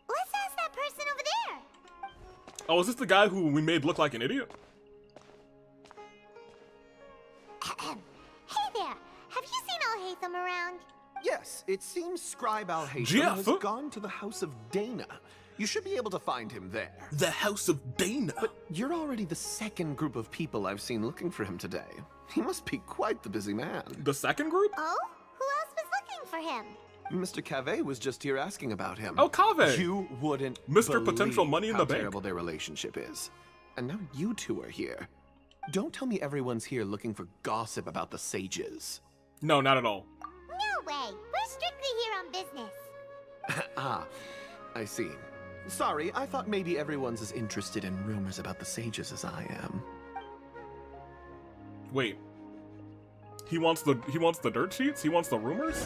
Let's ask that person over there. Oh, is this the guy who we made look like an idiot? Hey there, have you seen Alhaitham around? Yes, it seems Scribe Alhaitham has gone to the House of Dana. You should be able to find him there. The House of Dana? But you're already the second group of people I've seen looking for him today. He must be quite the busy man. The second group? Oh? Who else was looking for him? Mr. Cave was just here asking about him. Oh, Cave! You wouldn't Mr. Potential Money in the Bank. How terrible their relationship is. And now you two are here. Don't tell me everyone's here looking for gossip about the sages. No, not at all. No way. We're strictly here on business. Ah, I see. Sorry, I thought maybe everyone's as interested in rumors about the sages as I am. Wait. He wants the dirt sheets? He wants the rumors?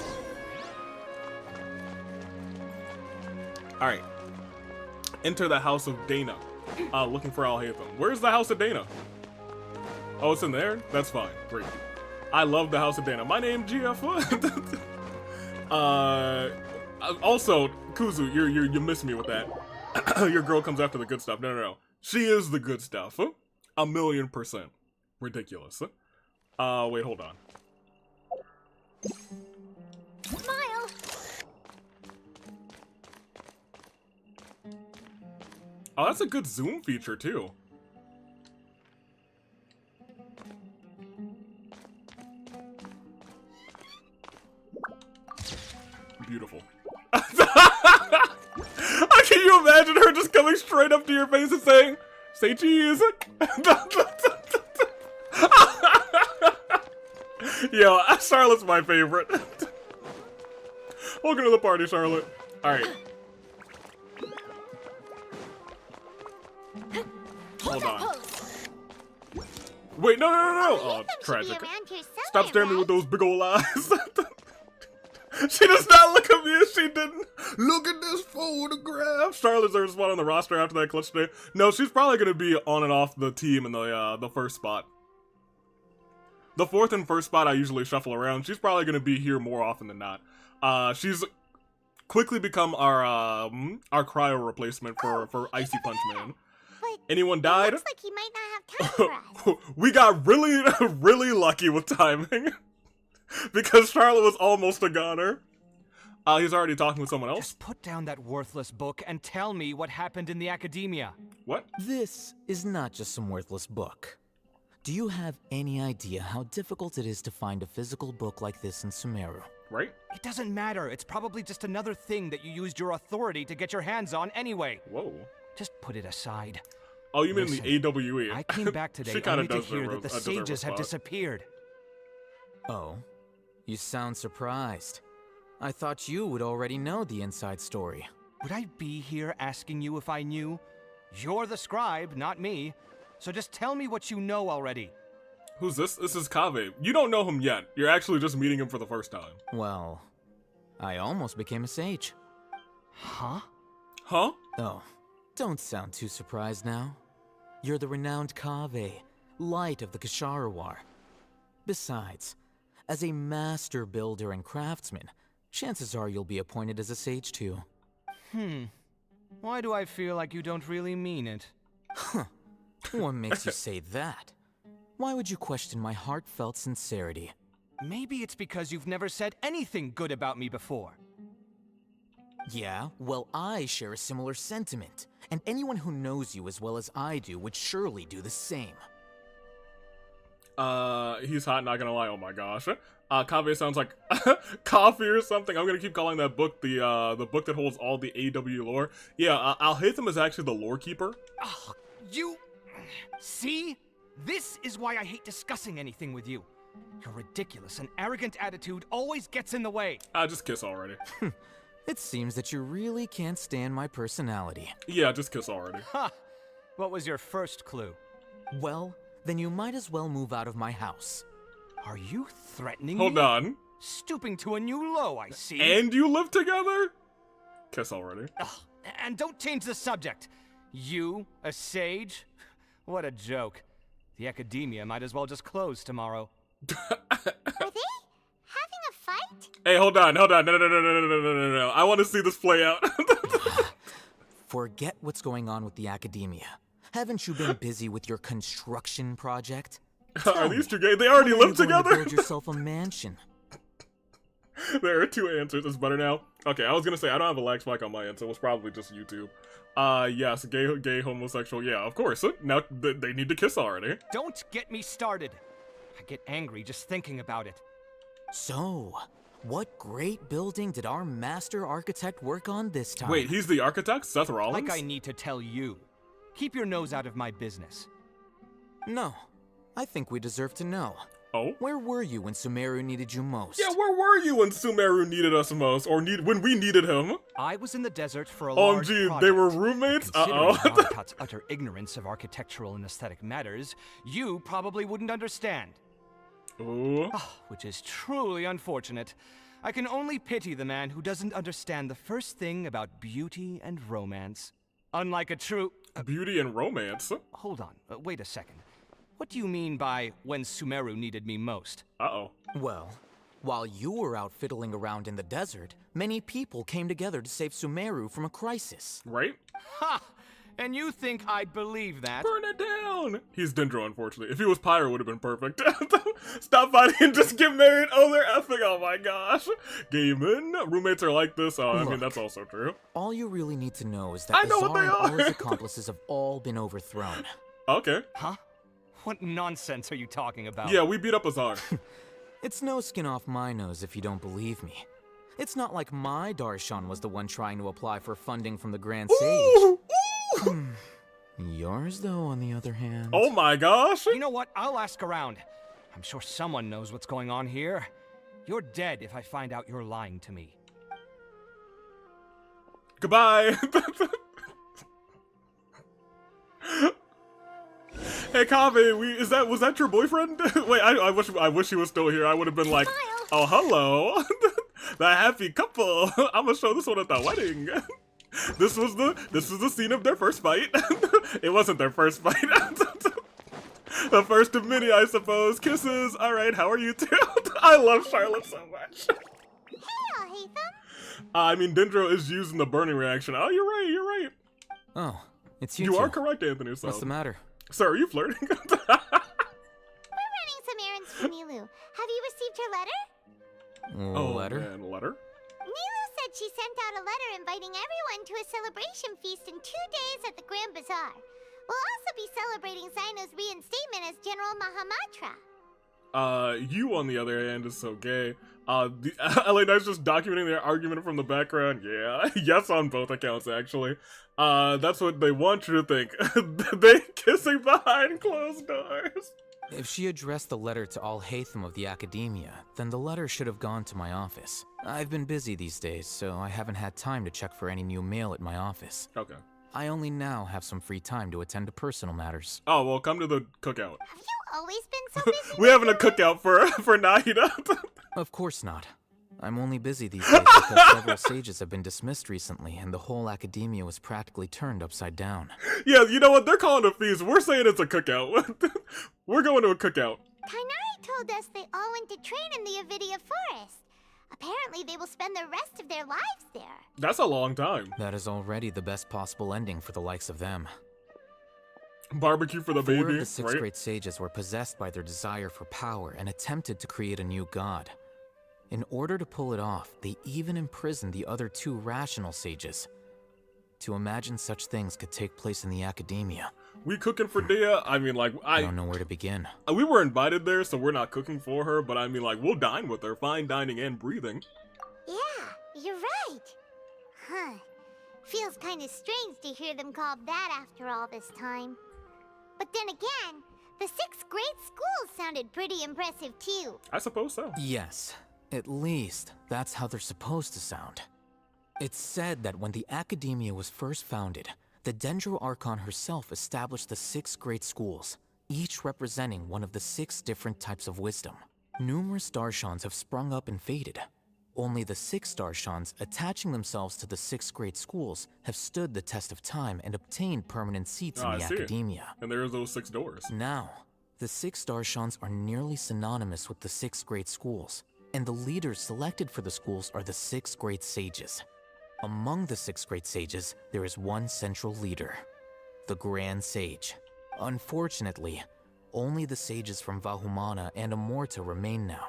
Alright. Enter the House of Dana. Looking for Alhaitham. Where's the House of Dana? Oh, it's in there? That's fine. Great. I love the House of Dana. My name GF. Also, Kuzu, you missed me with that. Your girl comes after the good stuff. No. She is the good stuff. 1,000,000%. Ridiculous. Wait, hold on. Smile. Oh, that's a good zoom feature, too. Beautiful. Can you imagine her just coming straight up to your face and saying, "Say cheese"? Yo, Charlotte's my favorite. Welcome to the party, Charlotte. Alright. Hold on. Wait, no. Oh, tragic. Stop staring at me with those big old eyes. She does not look at me as she didn't. Look at this photograph. Charlotte's her spot on the roster after that clutch day. No, she's probably going to be on and off the team in the first spot. The fourth and first spot I usually shuffle around. She's probably gonna be here more often than not. She's quickly become our cryo replacement for Icy Punch Man. But Anyone it died? looks like he might not have time for us. We got really, really lucky with timing. Because Charlotte was almost a goner. He's already talking with someone else. Just put down that worthless book and tell me what happened in the academia. What? This is not just some worthless book. Do you have any idea how difficult it is to find a physical book like this in Sumeru? Right? It doesn't matter. It's probably just another thing that you used your authority to get your hands on anyway. Whoa. Just put it aside. Oh, you mean Listen, the AWE? I came back today She kinda only to does hear deserve that the a sages have spot. disappeared. Oh, you sound surprised. I thought you would already know the inside story. Would I be here asking you if I knew? You're the scribe, not me. So just tell me what you know already. Who's this? This is Kaveh. You don't know him yet. You're actually just meeting him for the first time. Well, I almost became a sage. Huh? Huh? Oh, don't sound too surprised now. You're the renowned Kaveh, light of the Ksharawar. Besides, as a master builder and craftsman, chances are you'll be appointed as a sage too. Why do I feel like you don't really mean it? What makes you say that? Why would you question my heartfelt sincerity? Maybe it's because you've never said anything good about me before. Yeah, well, I share a similar sentiment, and anyone who knows you as well as I do would surely do the same. He's hot, not gonna lie. Oh my gosh. Kaveh sounds like coffee or something. I'm gonna keep calling that book the book that holds all the AW lore. Yeah, Alhaitham is actually the lore keeper. Oh, you... See? This is why I hate discussing anything with you. Your ridiculous and arrogant attitude always gets in the way. Just kiss already. It seems that you really can't stand my personality. Yeah, just kiss already. Ha! What was your first clue? Well, then you might as well move out of my house. Are you threatening Hold me? on. Stooping to a new low, I see. And you live together? Kiss already. Ugh, and don't change the subject. You, a sage? What a joke. The academia might as well just close tomorrow. Are they having a fight? Hey, hold on. No. I want to see this play out. Forget what's going on with the academia. Haven't you been busy with your construction project? Are these two gay? They already When are live you going to together? build yourself a mansion. There are two answers. It's better now. Okay, I was gonna say I don't have a lag spike on my end, so it was probably just YouTube. Yes, gay, homosexual. Yeah, of course. Now they need to kiss already. Don't get me started. I get angry just thinking about it. So, what great building did our master architect work on this time? Wait, he's the architect, Seth Rollins? Like I need to tell you. Keep your nose out of my business. No, I think we deserve to know. Oh? Where were you when Sumeru needed you most? Yeah, where were you when Sumeru needed us most, or when we needed him? I was in the desert for a large OMG, project. they were roommates? Considering Uh-oh. Valdecat's utter ignorance of architectural and aesthetic matters, you probably wouldn't understand. Ooh. Which is truly unfortunate. I can only pity the man who doesn't understand the first thing about beauty and romance. Unlike a true... Beauty and romance? Hold on, wait a second. What do you mean by when Sumeru needed me most? Uh-oh. Well, while you were out fiddling around in the desert, many people came together to save Sumeru from a crisis. Right? Ha! And you think I'd believe that? Burn it down! He's Dendro, unfortunately. If he was Pyro, it would have been perfect. Stop fighting and just get married. Oh, they're effing. Oh my gosh. Gaming. Roommates are like this. Oh, I mean, Look, that's also true. All you really need to know is that I the know Tsar what they and all his are. accomplices have all been overthrown. Okay. Huh? What nonsense are you talking about? Yeah, we beat up Azar. It's no skin off my nose if you don't believe me. It's not like my Darshan was the one trying to apply for funding from the Grand Sage. Ooh, ooh. Yours, though, on the other hand... Oh my gosh. You know what? I'll ask around. I'm sure someone knows what's going on here. You're dead if I find out you're lying to me. Goodbye. Hey, Kaveh, was that your boyfriend? Wait, I wish he was still here. I would have been like, oh, hello, the happy couple. I'm gonna show this one at the wedding. This was the scene of their first fight. It wasn't their first fight. The first of many, I suppose. Kisses. All right, how are you two? I love Charlotte so much. Hey, Alhaitham. I mean, Dendro is using the burning reaction. Oh, you're right. You're right. Oh, it's you You two. are correct, Anthony. So. What's the matter? Sir, are you flirting? We're running some errands for Nilu. Have you received her letter? Oh, Letter? man, letter? Nilu said she sent out a letter inviting everyone to a celebration feast in 2 days at the Grand Bazaar. We'll also be celebrating Zaino's reinstatement as General Mahamatra. You, on the other hand, is so gay. The LA Knight's just documenting their argument from the background. Yeah, yes on both accounts, actually. That's what they want you to think. They kissing behind closed doors. If she addressed the letter to Alhaitham of the Academia, then the letter should have gone to my office. I've been busy these days, so I haven't had time to check for any new mail at my office. Okay. I only now have some free time to attend to personal matters. Oh, well, come to the cookout. Have you always been so busy? We're having a cookout for Nahida. Of course not. I'm only busy these days because several sages have been dismissed recently, and the whole Academia was practically turned upside down. Yeah, you know what? They're calling it a feast. We're saying it's a cookout. We're going to a cookout. Tainari told us they all went to train in the Avidia Forest. Apparently, they will spend the rest of their lives there. That's a long time. That is already the best possible ending for the likes of them. Barbecue for the Four baby, of the six right? great sages were possessed by their desire for power and attempted to create a new god. In order to pull it off, they even imprisoned the other 2 rational sages. To imagine such things could take place in the Academia. We cooking for Dia? I mean, like, I don't know where to begin. We were invited there, so we're not cooking for her, but I mean, like, we'll dine with her. Fine dining and breathing. Yeah, you're right. Huh. Feels kind of strange to hear them called that after all this time. But then again, the 6 great schools sounded pretty impressive too. I suppose so. Yes, at least that's how they're supposed to sound. It's said that when the Academia was first founded, the Dendro Archon herself established the 6 great schools, each representing one of the 6 different types of wisdom. Numerous Darshans have sprung up and faded. Only the 6 Darshans attaching themselves to the 6 great schools have stood the test of time and obtained permanent seats in the Academia. And there's those 6 doors. Now, the 6 Darshans are nearly synonymous with the 6 great schools, and the leaders selected for the schools are the 6 great sages. Among the 6 great sages, there is one central leader, the Grand Sage. Unfortunately, only the sages from Vahumana and Amorta remain now.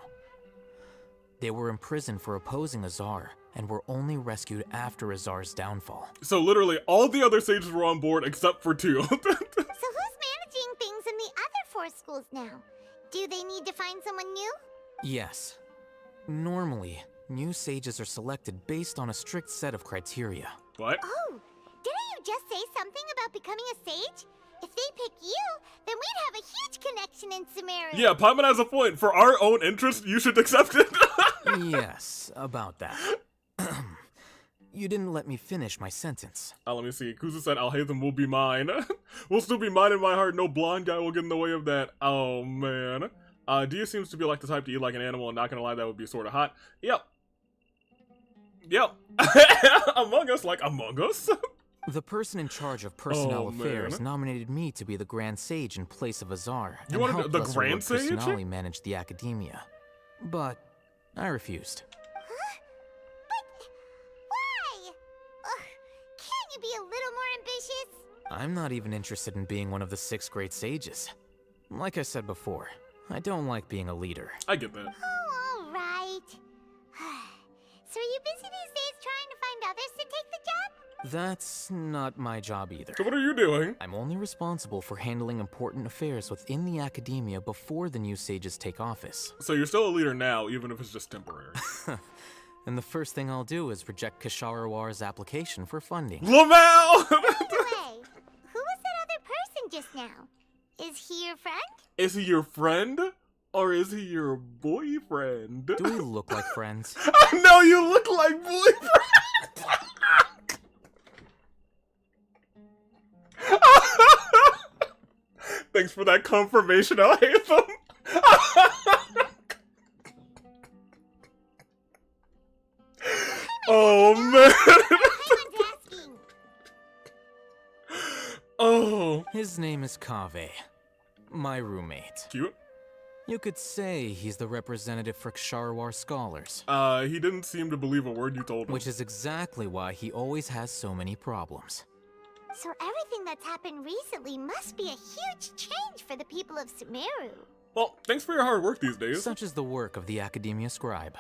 They were imprisoned for opposing Azar, and were only rescued after Azar's downfall. So literally, all the other sages were on board except for 2. So who's managing things in the other 4 schools now? Do they need to find someone new? Yes. Normally, new sages are selected based on a strict set of criteria. What? Oh, didn't you just say something about becoming a sage? If they pick you, then we'd have a huge connection in Sumeru. Yeah, Paimon has a point. For our own interest, you should accept it. Yes, about that. You didn't let me finish my sentence. Let me see. Kuzu said Alhaitham will be mine. Will still be mine in my heart. No blonde guy will get in the way of that. Oh, man. Dia seems to be like the type to eat like an animal, and not gonna lie, that would be sort of hot. Yep. Among Us, like Among Us? The person in charge of personnel affairs nominated me to be the Grand Sage in place of Azar. You wanted the Grand Sage? Personally manage the Academia. But I refused. Huh? But why? Can't you be a little more ambitious? I'm not even interested in being one of the 6 great sages. Like I said before, I don't like being a leader. I get that. Oh, all right. So are you busy these days trying to find others to take the job? That's not my job either. So what are you doing? I'm only responsible for handling important affairs within the Academia before the new sages take office. So you're still a leader now, even if it's just temporary. And the first thing I'll do is reject Kasharawar's application for funding. Lamau! By the way, who was that other person just now? Is he your friend? Is he your friend? Or is he your boyfriend? Do we look like friends? No, you look like boyfriend! Thanks for that confirmation, Alhaitham. Oh, man. Oh. His name is Kaveh. My roommate. Cute. You could say he's the representative for Ksharawar scholars. He didn't seem to believe a word you told him. Which is exactly why he always has so many problems. So everything that's happened recently must be a huge change for the people of Sumeru. Well, thanks for your hard work these days. Such is the work of the Academia Scribe.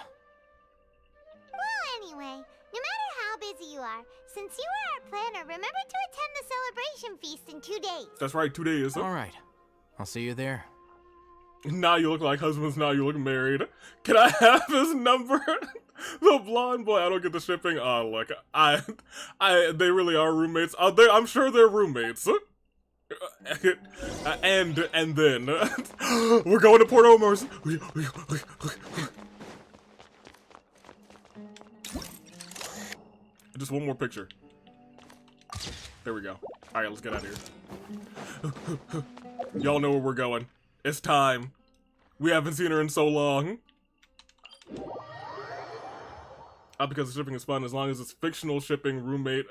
Well, anyway, no matter how busy you are, since you are our planner, remember to attend the celebration feast in 2 days. That's right, 2 days. Alright, I'll see you there. Now you look like husbands, now you look married. Can I have his number? The blonde boy, I don't get the shipping. Oh, look, they really are roommates. I'm sure they're roommates. And then, we're going to Port Omars. Just one more picture. There we go. All right, let's get out of here. Y'all know where we're going. It's time. We haven't seen her in so long. Because shipping is fun as long as it's fictional shipping roommate.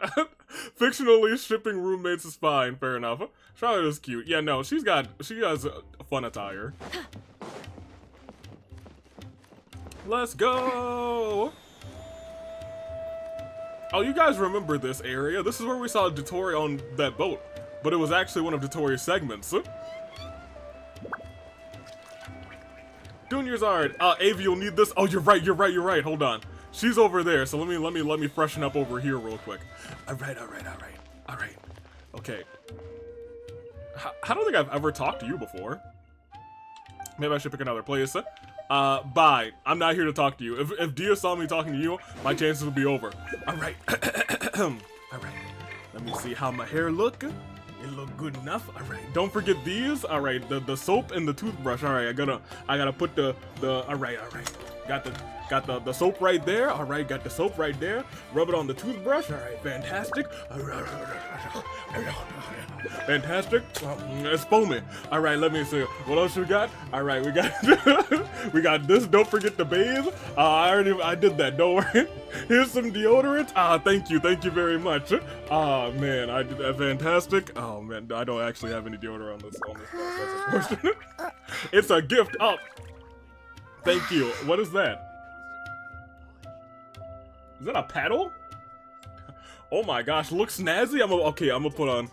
Fictionally shipping roommates is fine, fair enough. Charlotte is cute. Yeah, no, she has a fun attire. Let's go! Oh, you guys remember this area? This is where we saw Dottore on that boat. But it was actually one of Dottore's segments. Junior's art. Avi, you'll need this. Oh, you're right. Hold on. She's over there, so let me freshen up over here real quick. All right. Okay. I don't think I've ever talked to you before. Maybe I should pick another place. Bye. I'm not here to talk to you. If Dia saw me talking to you, my chances would be over. All right. All right. Let me see how my hair look. It look good enough. All right. Don't forget these. All right. The soap and the toothbrush. All right. I gotta put the. All right. Got the soap right there. All right. Got the soap right there. Rub it on the toothbrush. All right. Fantastic. Fantastic. It's foaming. All right, let me see. What else we got? All right, we got this. Don't forget to bathe. I did that. Don't worry. Here's some deodorant. Thank you very much. Man, I did that. Fantastic. Oh man, I don't actually have any deodorant on this. That's unfortunate. It's a gift. Oh, thank you. What is that? Is that a paddle? Oh my gosh, looks snazzy. I'm gonna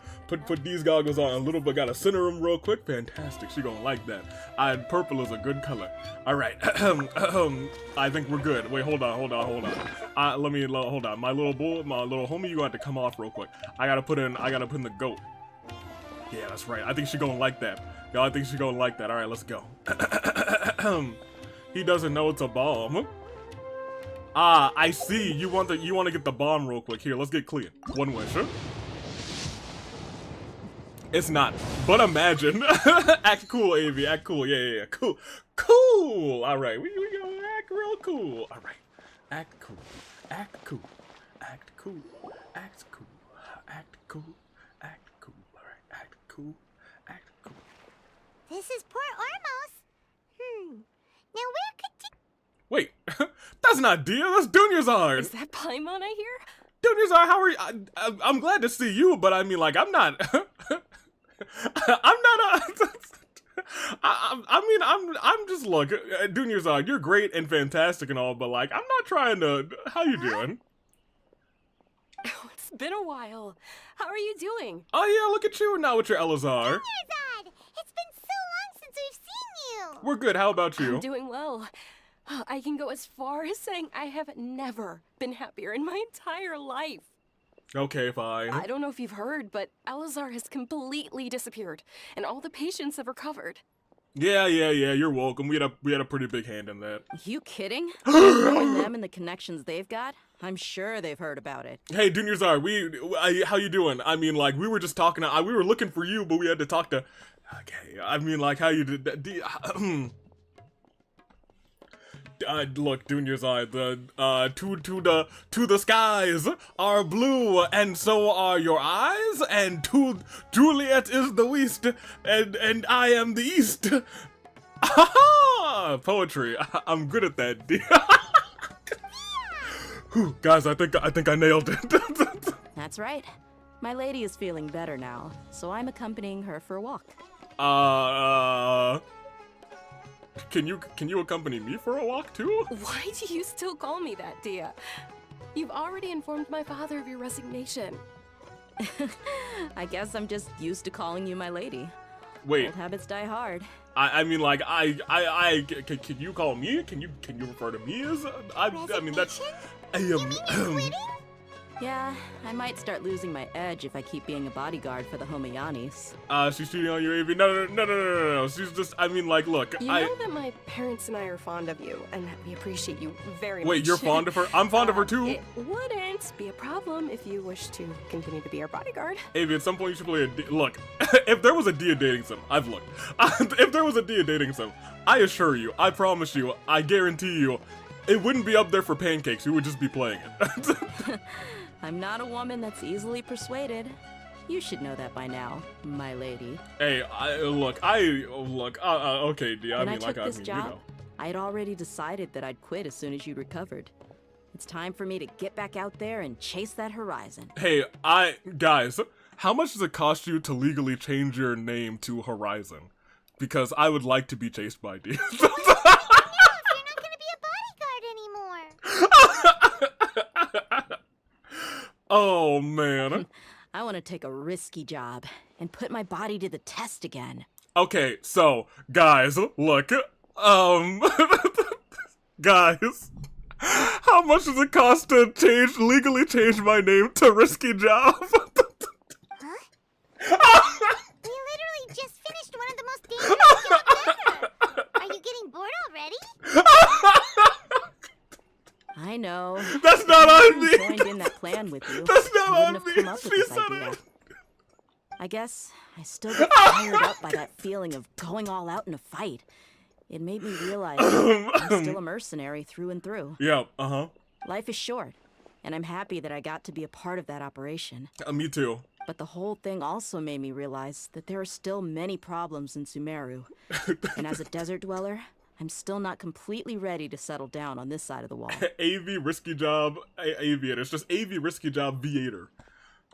put these goggles on a little bit. Gotta center them real quick. Fantastic. She gonna like that. Purple is a good color. All right. I think we're good. Wait, hold on. Hold on. My little homie, you gonna have to come off real quick. I gotta put in the goat. Yeah, that's right. I think she gonna like that. Yo, I think she gonna like that. All right, let's go. He doesn't know it's a bomb. I see. You want to get the bomb real quick. Here, let's get clear. One wish. It's not. But imagine. Act cool, Avi. Act cool. Yeah. Cool. All right. We gonna act real cool. All right. Act cool. Act cool. Act cool. Act cool. Act cool. Act cool. All right. Act cool. Act cool. This is Port Ormos. Now where could Wait, that's not Dia, that's Dunyazard! Is that Paimon I hear? Dunyazard, how are you? I'm glad to see you, but I mean, like, I'm not I'm just, look, Dunyazard, you're great and fantastic and all, but like, I'm not trying to, how you doing? Oh, it's been a while. How are you doing? Oh yeah, look at you now with your Elazar. Dunyazard! It's been so long since we've seen you! We're good, how about you? I'm doing well. I can go as far as saying I have never been happier in my entire life. Okay, fine. I don't know if you've heard, but Elazar has completely disappeared, and all the patients have recovered. Yeah, you're welcome. We had a pretty big hand in that. You kidding? Knowing them and the connections they've got, I'm sure they've heard about it. Hey, Dunyazar, how you doing? I mean, like, we were just talking, we were looking for you, but we had to talk to, okay, I mean, like, how you did that, look, Dunyazar, to the skies are blue, and so are your eyes, and Juliet is the west, and I am the east. Ha! Poetry. I'm good at that. Whew, guys, I think I nailed it. That's right. My lady is feeling better now, so I'm accompanying her for a walk. Can you accompany me for a walk too? Why do you still call me that, Dia? You've already informed my father of your resignation. I guess I'm just used to calling you my lady. Wait. Old habits die hard. I mean, like, can you call me? Can you refer to me as? I mean, that's. Yeah, I might start losing my edge if I keep being a bodyguard for the Homayanis. She's cheating on you, Avi. No. She's just, I mean, like, look, You know that my parents and I are fond of you, and we appreciate you very much. Wait, you're fond of her? I'm fond of her too. It wouldn't be a problem if you wish to continue to be our bodyguard. Avi, at some point you should play look, if there was a Dia dating sim, I've looked. If there was a Dia dating sim, I assure you, I promise you, I guarantee you, it wouldn't be up there for pancakes. You would just be playing it. I'm not a woman that's easily persuaded. You should know that by now, my lady. Hey, okay, Dia. When I took this job, I had already decided that I'd quit as soon as you recovered. It's time for me to get back out there and chase that horizon. Hey, guys, how much does it cost you to legally change your name to Horizon? Because I would like to be chased by Dia. Oh, man. I want to take a risky job and put my body to the test again. Okay, so, guys, look, guys, how much does it cost to legally change my name to Risky Job? We literally just finished one of the most dangerous jobs ever. Are you getting bored already? I know. That's not on me. Joined in that plan with you. That's not on have me. Come up with She this said idea. it. I guess I still get fired up by that feeling of going all out in a fight. It made me realize I'm still a mercenary through and through. Yeah, Life is short, and I'm happy that I got to be a part of that operation. Me too. But the whole thing also made me realize that there are still many problems in Sumeru. And as a desert dweller, I'm still not completely ready to settle down on this side of the wall. AV Risky Job Aviator. It's just AV Risky Job Viator.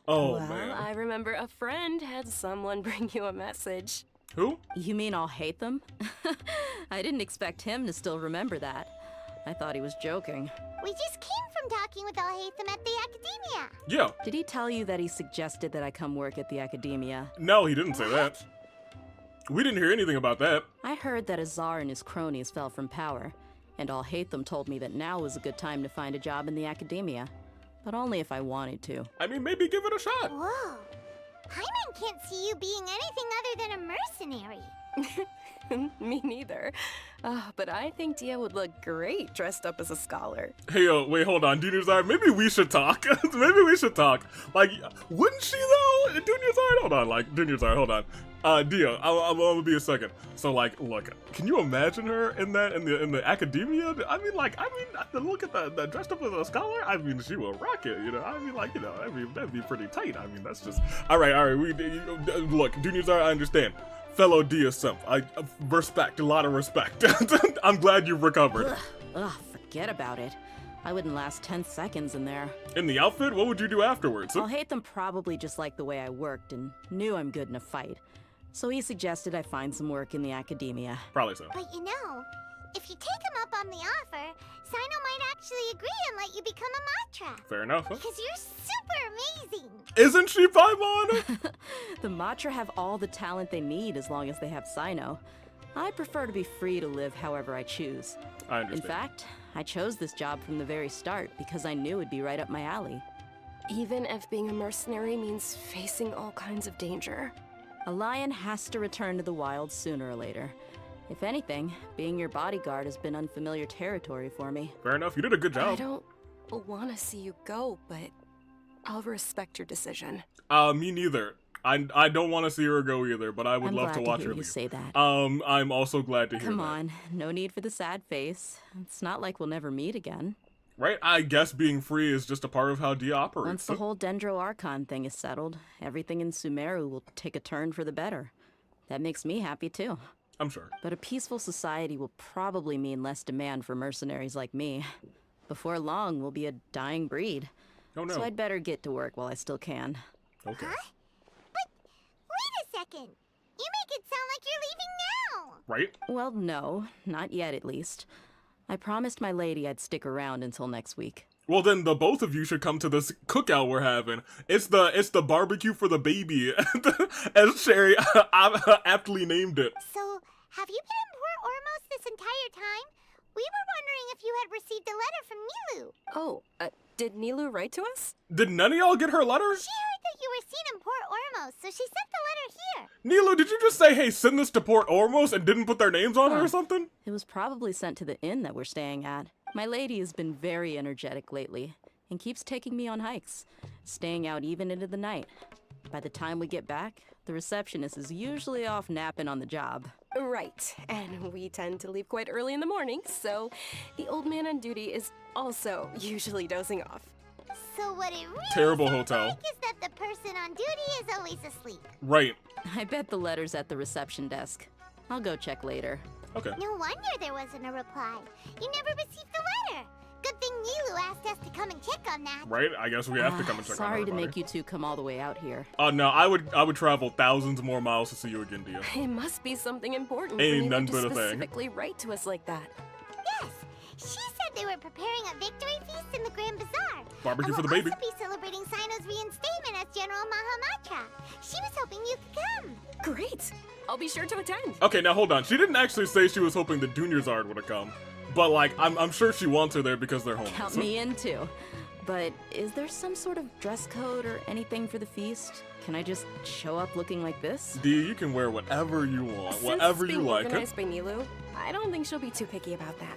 Oh, well, man. I remember a friend had someone bring you a message. Who? You mean I'll hate them? I didn't expect him to still remember that. I thought he was joking. We just came from talking with Alhaitham at the Academia. Yeah. Did he tell you that he suggested that I come work at the Academia? No, he didn't say that. We didn't hear anything about that. I heard that Azar and his cronies fell from power, and Alhaitham told me that now was a good time to find a job in the Academia. But only if I wanted to. I mean, maybe give it a shot. Whoa. Paimon can't see you being anything other than a mercenary. Me neither. But I think Dia would look great dressed up as a scholar. Hey, wait, hold on. Dunyarzar, maybe we should talk. Maybe we should talk. Like, wouldn't she, though? Dunyarzar, hold on. Like, Dunyarzar, hold on. Dia, I'm gonna be a second. So, like, look, can you imagine her in the Academia? Look at the dressed up as a scholar. I mean, she will rock it, you know. I mean, like, you know, that'd be pretty tight. I mean, that's just all right. Look, Dunyarzar, I understand. Fellow Dia Simp, I respect, a lot of respect. I'm glad you've recovered. Ugh, forget about it. I wouldn't last 10 seconds in there. In the outfit? What would you do afterwards? Alhaitham probably just liked the way I worked and knew I'm good in a fight. So he suggested I find some work in the Academia. Probably so. But you know, if you take him up on the offer, Sino might actually agree and let you become a Matra. Fair enough, huh? Because you're super amazing. Isn't she, Paimon? The Matra have all the talent they need as long as they have Sino. I prefer to be free to live however I choose. I understand. In fact, I chose this job from the very start because I knew it'd be right up my alley. Even if being a mercenary means facing all kinds of danger. A lion has to return to the wild sooner or later. If anything, being your bodyguard has been unfamiliar territory for me. Fair enough, you did a good job. I don't want to see you go, but I'll respect your decision. Me neither. I don't want to see her go either, but I would love to watch her leave. Say that. I'm also glad to hear that. Come on, no need for the sad face. It's not like we'll never meet again. Right? I guess being free is just a part of how Dia operates. Once the whole Dendro Archon thing is settled, everything in Sumeru will take a turn for the better. That makes me happy too. I'm sure. But a peaceful society will probably mean less demand for mercenaries like me. Before long, we'll be a dying breed. Oh no. So I'd better get to work while I still can. Okay. Huh? But wait a second. You make it sound like you're leaving now. Right? Well, no, not yet at least. I promised my lady I'd stick around until next week. Well, then the both of you should come to this cookout we're having. It's the barbecue for the baby, as Sherry aptly named it. So, have you been in Port Ormos this entire time? We were wondering if you had received a letter from Nilou. Oh, did Nilou write to us? Did none of y'all get her letter? She heard that you were seen in Port Ormos, so she sent the letter here. Nilou, did you just say, hey, send this to Port Ormos and didn't put their names on it or something? It was probably sent to the inn that we're staying at. My lady has been very energetic lately and keeps taking me on hikes, staying out even into the night. By the time we get back, the receptionist is usually off napping on the job. Right, and we tend to leave quite early in the morning, so the old man on duty is also usually dozing off. So what it really Terrible sounds hotel. like is that the person on duty is always asleep. Right. I bet the letter's at the reception desk. I'll go check later. Okay. No wonder there wasn't a reply. You never received the letter. Good thing Nilou asked us to come and check on that. Right? I guess we have to come and check on Sorry to everybody. make you two come all the way out here. No, I would travel thousands more miles to see you again, Dia. It must be something important Ain't for Nilou nothing to but a thing. specifically write to us like that. Yes, she said they were preparing a victory feast in the Grand Bazaar. Barbecue and for the we'll baby. also be celebrating Sino's reinstatement as General Mahamatra. She was hoping you could come. Great! I'll be sure to attend. Okay, now hold on. She didn't actually say she was hoping the Dunyazard would have come. But, like, I'm sure she wants her there because they're homies. Count me in too. But is there some sort of dress code or anything for the feast? Can I just show up looking like this? Dia, you can wear whatever you want, Since whatever it's you being like. organized by Nilou, I don't think she'll be too picky about that.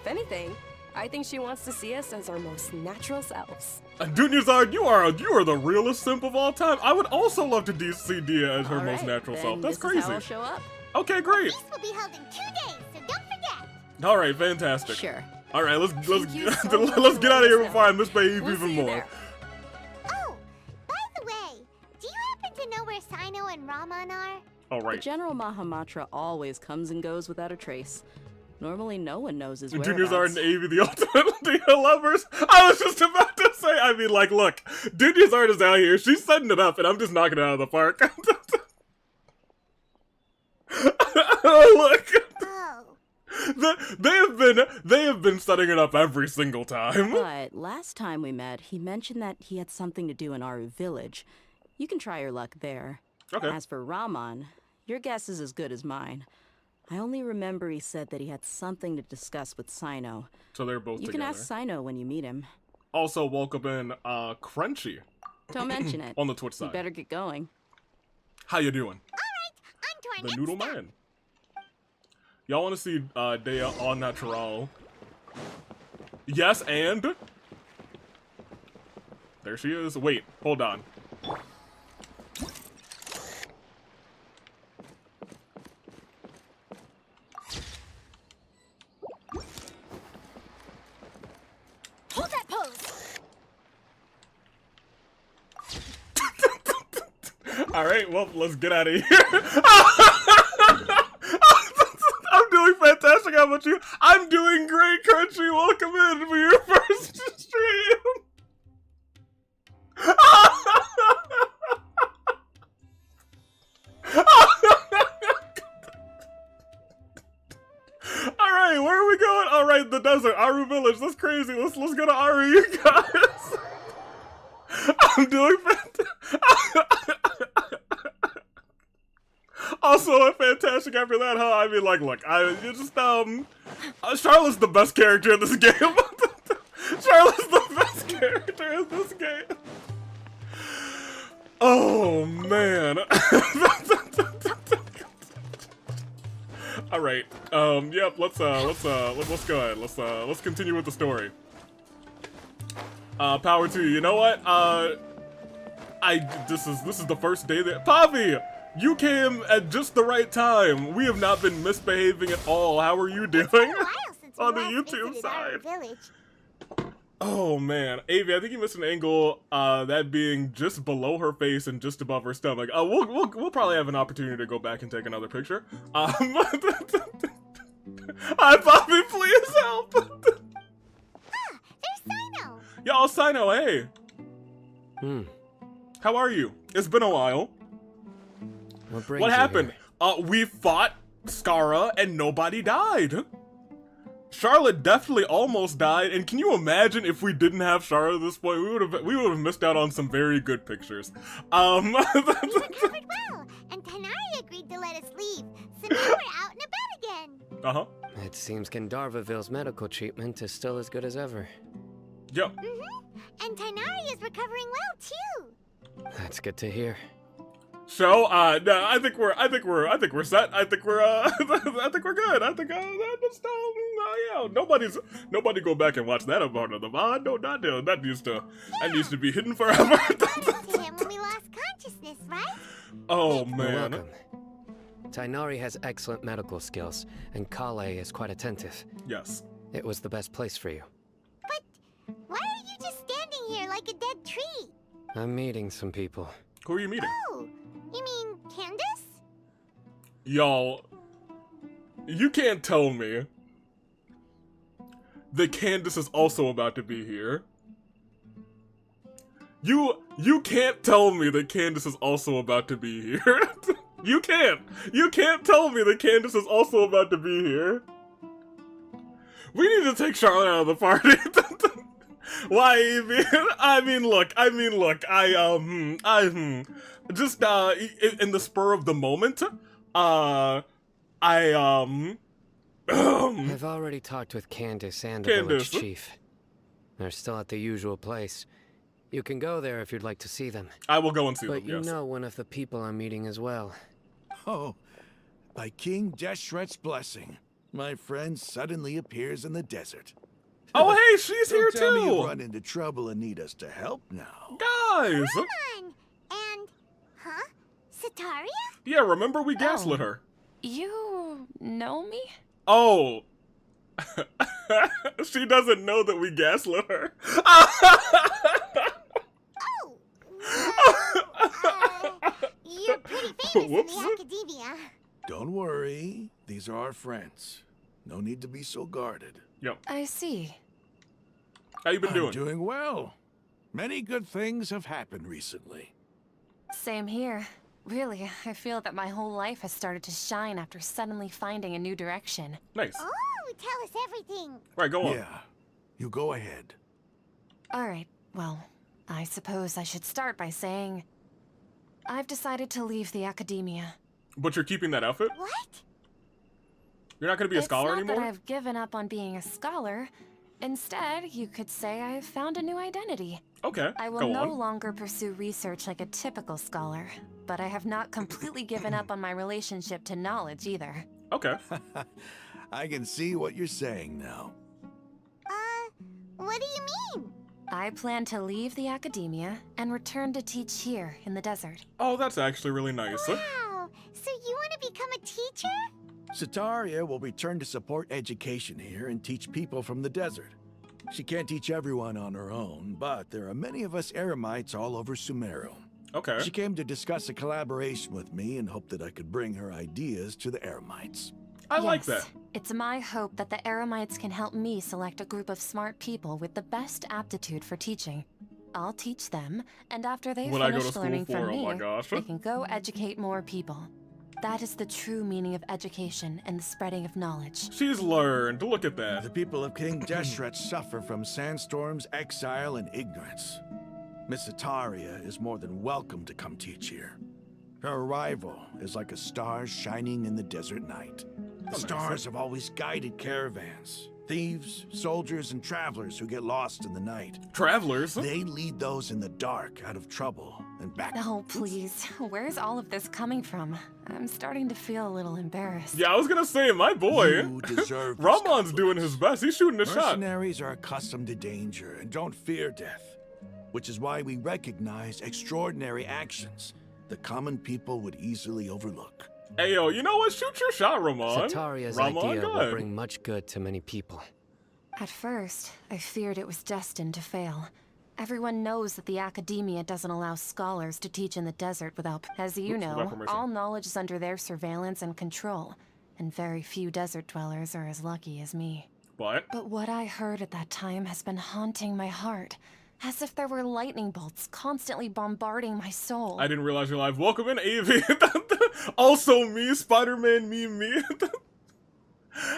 If anything, I think she wants to see us as our most natural selves. Dunyazard, you are the realest simp of all time. I would also love to see Dia as her All most right, natural then self. That's this is crazy. how I'll show up. Okay, great. Feast will be held in 2 days, so don't forget. All right, fantastic. Sure. All right, let's you so much let's for get out of here letting us before I know. misbehave We'll even see you more. there. Oh, by the way, do you happen to know where Sino and Raman are? All The right. General Mahamatra always comes and goes without a trace. Normally, no one knows his Dunyazard whereabouts. and Avi, the ultimate Dia lovers. I was just about to say, I mean, like, look, Dunyazard is out here. She's setting it up, and I'm just knocking it out of the park. Look. Oh, They have been setting it up every single time. But last time we met, he mentioned that he had something to do in Aru village. You can try your luck there. Okay. As for Raman, your guess is as good as mine. I only remember he said that he had something to discuss with Sino. So they're both You together. can ask Sino when you meet him. Also, welcome in Crunchy Don't mention it. on the Twitch You side. better get going. How you doing? on to our The next Noodle stop. Man. Y'all want to see Dea au natural? Yes, and there she is. Wait, hold on. Hold that pose. All right, well, let's get out of here. I'm doing fantastic. How about you? I'm doing great, Crunchy. Welcome in for your first stream. All right, where are we going? All right, the desert, Aru village. That's crazy. Let's go to Aru, you guys. I'm doing fantastic. Also, fantastic after that, huh? I mean, like, look, you just, Charlotte's the best character in this game. Charlotte's the best character in this game. Oh, man. All right. Yep. Let's go ahead. Let's continue with the story. Power to you. You know what? This is the first day that Pavi, you came at just the right time. We have not been misbehaving at all. How are you doing on the YouTube side? Oh man, Avi, I think you missed an angle. That being just below her face and just above her stomach. We'll probably have an opportunity to go back and take another picture. Hi, Bobby, please help. There's Sino. Y'all, Sino, hey. How are you? It's been a while. What happened? We fought Skara and nobody died. Charlotte definitely almost died, and can you imagine if we didn't have Charlotte at this point? We would have missed out on some very good pictures. We recovered well, and Tanari agreed to let us leave, so now we're out and about again. Uh-huh. It seems Gandharvaville's medical treatment is still as good as ever. Yep. And Tanari is recovering well too. That's good to hear. So, no, I think we're set. I think we're, I think we're good. I think, yeah, nobody go back and watch that part of the VOD. No, not do. That needs to be hidden forever. To him when we lost consciousness, right? Oh, You're man. welcome. Tainari has excellent medical skills, and Kale is quite attentive. Yes. It was the best place for you. But why are you just standing here like a dead tree? I'm meeting some people. Who are you meeting? Oh, you mean Candace? Y'all, you can't tell me that Candace is also about to be here. You can't tell me that Candace is also about to be here. You can't tell me that Candace is also about to be here. We need to take Charlotte out of the party. Why even? I mean, look, just, in the spur of the moment, I've already talked with Candace and the village chief. They're still at the usual place. You can go there if you'd like to see them. I will go and see them, But you know one of the people I'm meeting as well. Oh, by King Deshret's blessing, my friend suddenly appears in the desert. Oh, hey, she's here Don't tell me too! you run into trouble and need us to help now. Guys! Come on! And, huh? Sataria? Yeah, remember we gaslit her. You know me? Oh. She doesn't know that we gaslit her. You're pretty famous Whoops. in the academia. Don't worry, these are our friends. No need to be so guarded. Yep. I see. How you been doing? I'm doing well. Many good things have happened recently. Same here. Really, I feel that my whole life has started to shine after suddenly finding a new direction. Nice. Oh, tell us everything. Right, go on. Yeah, you go ahead. Alright, well, I suppose I should start by saying I've decided to leave the academia. But you're keeping that outfit? What? You're not going to be a scholar It's not anymore? that I've given up on being a scholar. Instead, you could say I've found a new identity. Okay, I will go no on. longer pursue research like a typical scholar, but I have not completely given up on my relationship to knowledge either. Okay. I can see what you're saying now. What do you mean? I plan to leave the academia and return to teach here in the desert. Oh, that's actually really nice. Wow, so you want to become a teacher? Sataria will return to support education here and teach people from the desert. She can't teach everyone on her own, but there are many of us Eremites all over Sumeru. Okay. She came to discuss a collaboration with me and hoped that I could bring her ideas to the Eremites. I like that. It's my hope that the Eremites can help me select a group of smart people with the best aptitude for teaching. I'll teach them, and after they've What I go to finished school learning for, from oh me, my gosh. they can go educate more people. That is the true meaning of education and the spreading of knowledge. She's learned. Look at that. The people of King Deshret suffer from sandstorms, exile, and ignorance. Miss Sataria is more than welcome to come teach here. Her arrival is like a star shining in the desert night. The stars have always guided caravans, thieves, soldiers, and travelers who get lost in the night. Travelers? They lead those in the dark out of trouble and back. Oh, please. Where's all of this coming from? I'm starting to feel a little embarrassed. Yeah, I was gonna say, my boy. You deserve this Ramon's doing his best. He's shooting a shot. Mercenaries are accustomed to danger and don't fear death, which is why we recognize extraordinary actions that common people would easily overlook. Hey, yo, you know what? Shoot your shot, Ramon. Sataria's Ramon, idea go will ahead. bring much good to many people. At first, I feared it was destined to fail. Everyone knows that the academia doesn't allow scholars to teach in the desert without... As you Oops, know, without permission. all knowledge is under their surveillance and control, and very few desert dwellers are as lucky as me. But But what I heard at that time has been haunting my heart. As if there were lightning bolts constantly bombarding my soul. I didn't realize you're live. Welcome in, Avi. Also me, Spider-Man me.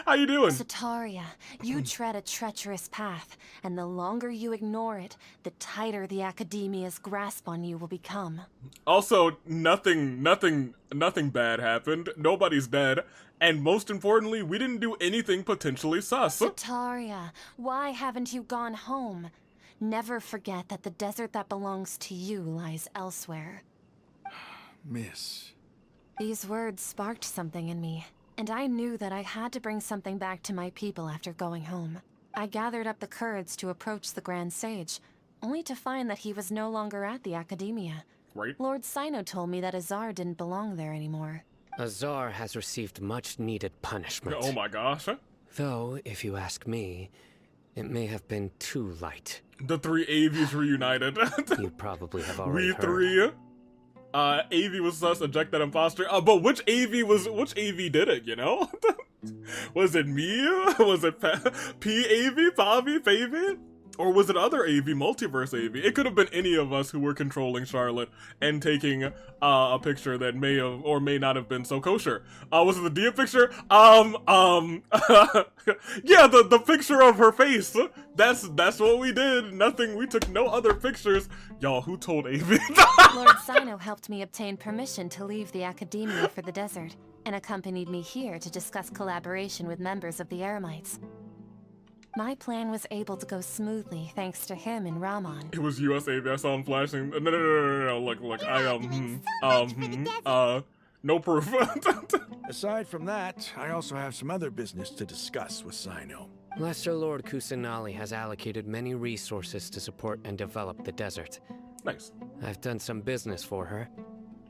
How you doing? Sataria, you tread a treacherous path, and the longer you ignore it, the tighter the Academia's grasp on you will become. Also, nothing bad happened. Nobody's dead. And most importantly, we didn't do anything potentially sus. Sataria, why haven't you gone home? Never forget that the desert that belongs to you lies elsewhere. Miss. These words sparked something in me, and I knew that I had to bring something back to my people after going home. I gathered up the courage to approach the Grand Sage, only to find that he was no longer at the Academia. Right. Lord Sino told me that Azar didn't belong there anymore. Azar has received much-needed punishment. Oh my gosh. Though, if you ask me, it may have been too light. The three Avies reunited. You probably have already heard. We three. Avi was sus, ejected imposter. But which Avi did it, you know? Was it me? Was it P Avi, Pavi, Favi? Or was it other AV, multiverse AV? It could have been any of us who were controlling Charlotte and taking a picture that may have or may not have been so kosher. Was it the Dia picture? Yeah, the picture of her face. That's what we did. Nothing. We took no other pictures. Y'all, who told AV? Lord Sino helped me obtain permission to leave the Academia for the desert, and accompanied me here to discuss collaboration with members of the Eremites. My plan was able to go smoothly thanks to him and Rahman. It was US AV. I saw him flashing. No. Look. No proof. Aside from that, I also have some other business to discuss with Sino. Lesser Lord Kusanali has allocated many resources to support and develop the desert. Nice. I've done some business for her,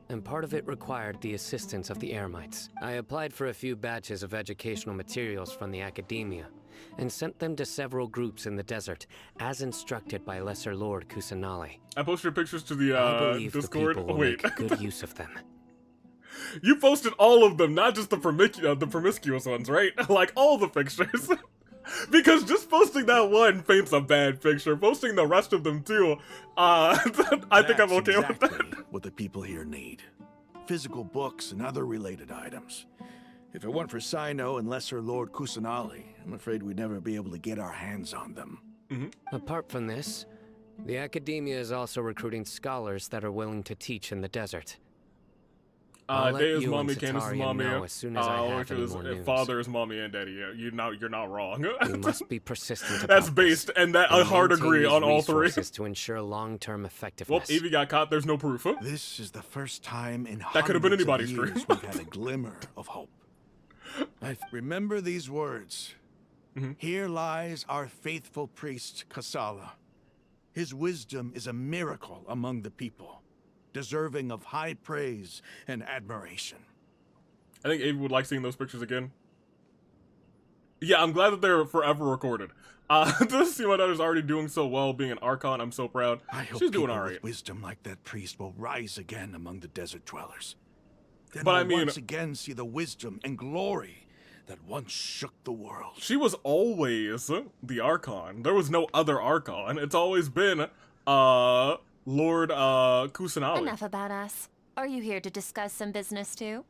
and part of it required the assistance of the Eremites. I applied for a few batches of educational materials from the Academia, and sent them to several groups in the desert, as instructed by Lesser Lord Kusanali. I posted pictures to the I believe Discord. The people will make good use of them. You posted all of them, not just the promiscuous ones, right? Like all the pictures. Because just posting that one paints a bad picture. Posting the rest of them too, I think I'm okay with that. What the people here need. Physical books and other related items. If it weren't for Sino and Lesser Lord Kusanali, I'm afraid we'd never be able to get our hands on them. Apart from this, the Academia is also recruiting scholars that are willing to teach in the desert. Dea's mommy, Candace's mommy. As soon as I have any more news. Father's mommy and daddy. Yeah, you're not wrong. We must be persistent. That's based, and that I hard agree on all three. To ensure long-term effectiveness. Well, Evie got caught. There's no proof. This is the first time in that could have been anybody's dream dream. We've had a glimmer of hope. I remember these words. Here lies our faithful priest, Kasala. His wisdom is a miracle among the people, deserving of high praise and admiration. I think Avi would like seeing those pictures again. Yeah, I'm glad that they're forever recorded. To see my daughter's already doing so well, being an Archon, I'm so proud. I hope she's doing people alright. with wisdom like that priest will rise again among the desert dwellers. Then But we'll I mean, once again see the wisdom and glory that once shook the world. She was always the Archon. There was no other Archon. It's always been, Lord, Kusanali. Enough about us. Are you here to discuss some business too?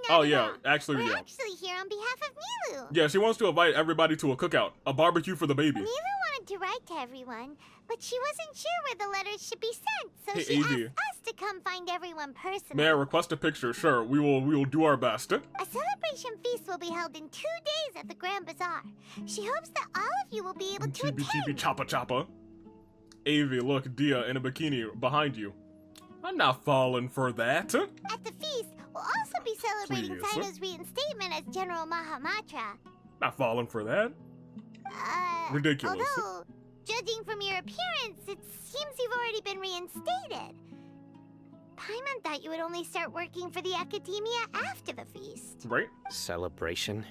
Oh yeah, actually, We're yeah. actually here on behalf of Milu. Yeah, she wants to invite everybody to a cookout, a barbecue for the baby. Milu wanted to write to everyone, but she wasn't sure where the letters should be sent, so Hey, she Evie. asked us to come find everyone personally. May I request a picture? Sure, we will do our best. A celebration feast will be held in 2 days at the Grand Bazaar. She hopes that all of you will be able to attend. Chibi choppa. Avi, look, Dia in a bikini behind you. I'm not falling for that. At the feast, we'll also be celebrating Please. Sino's reinstatement as General Mahamatra. Not falling for that. Ridiculous. Although, judging from your appearance, it seems you've already been reinstated. Paimon thought you would only start working for the Academia after the feast. Right? Celebration?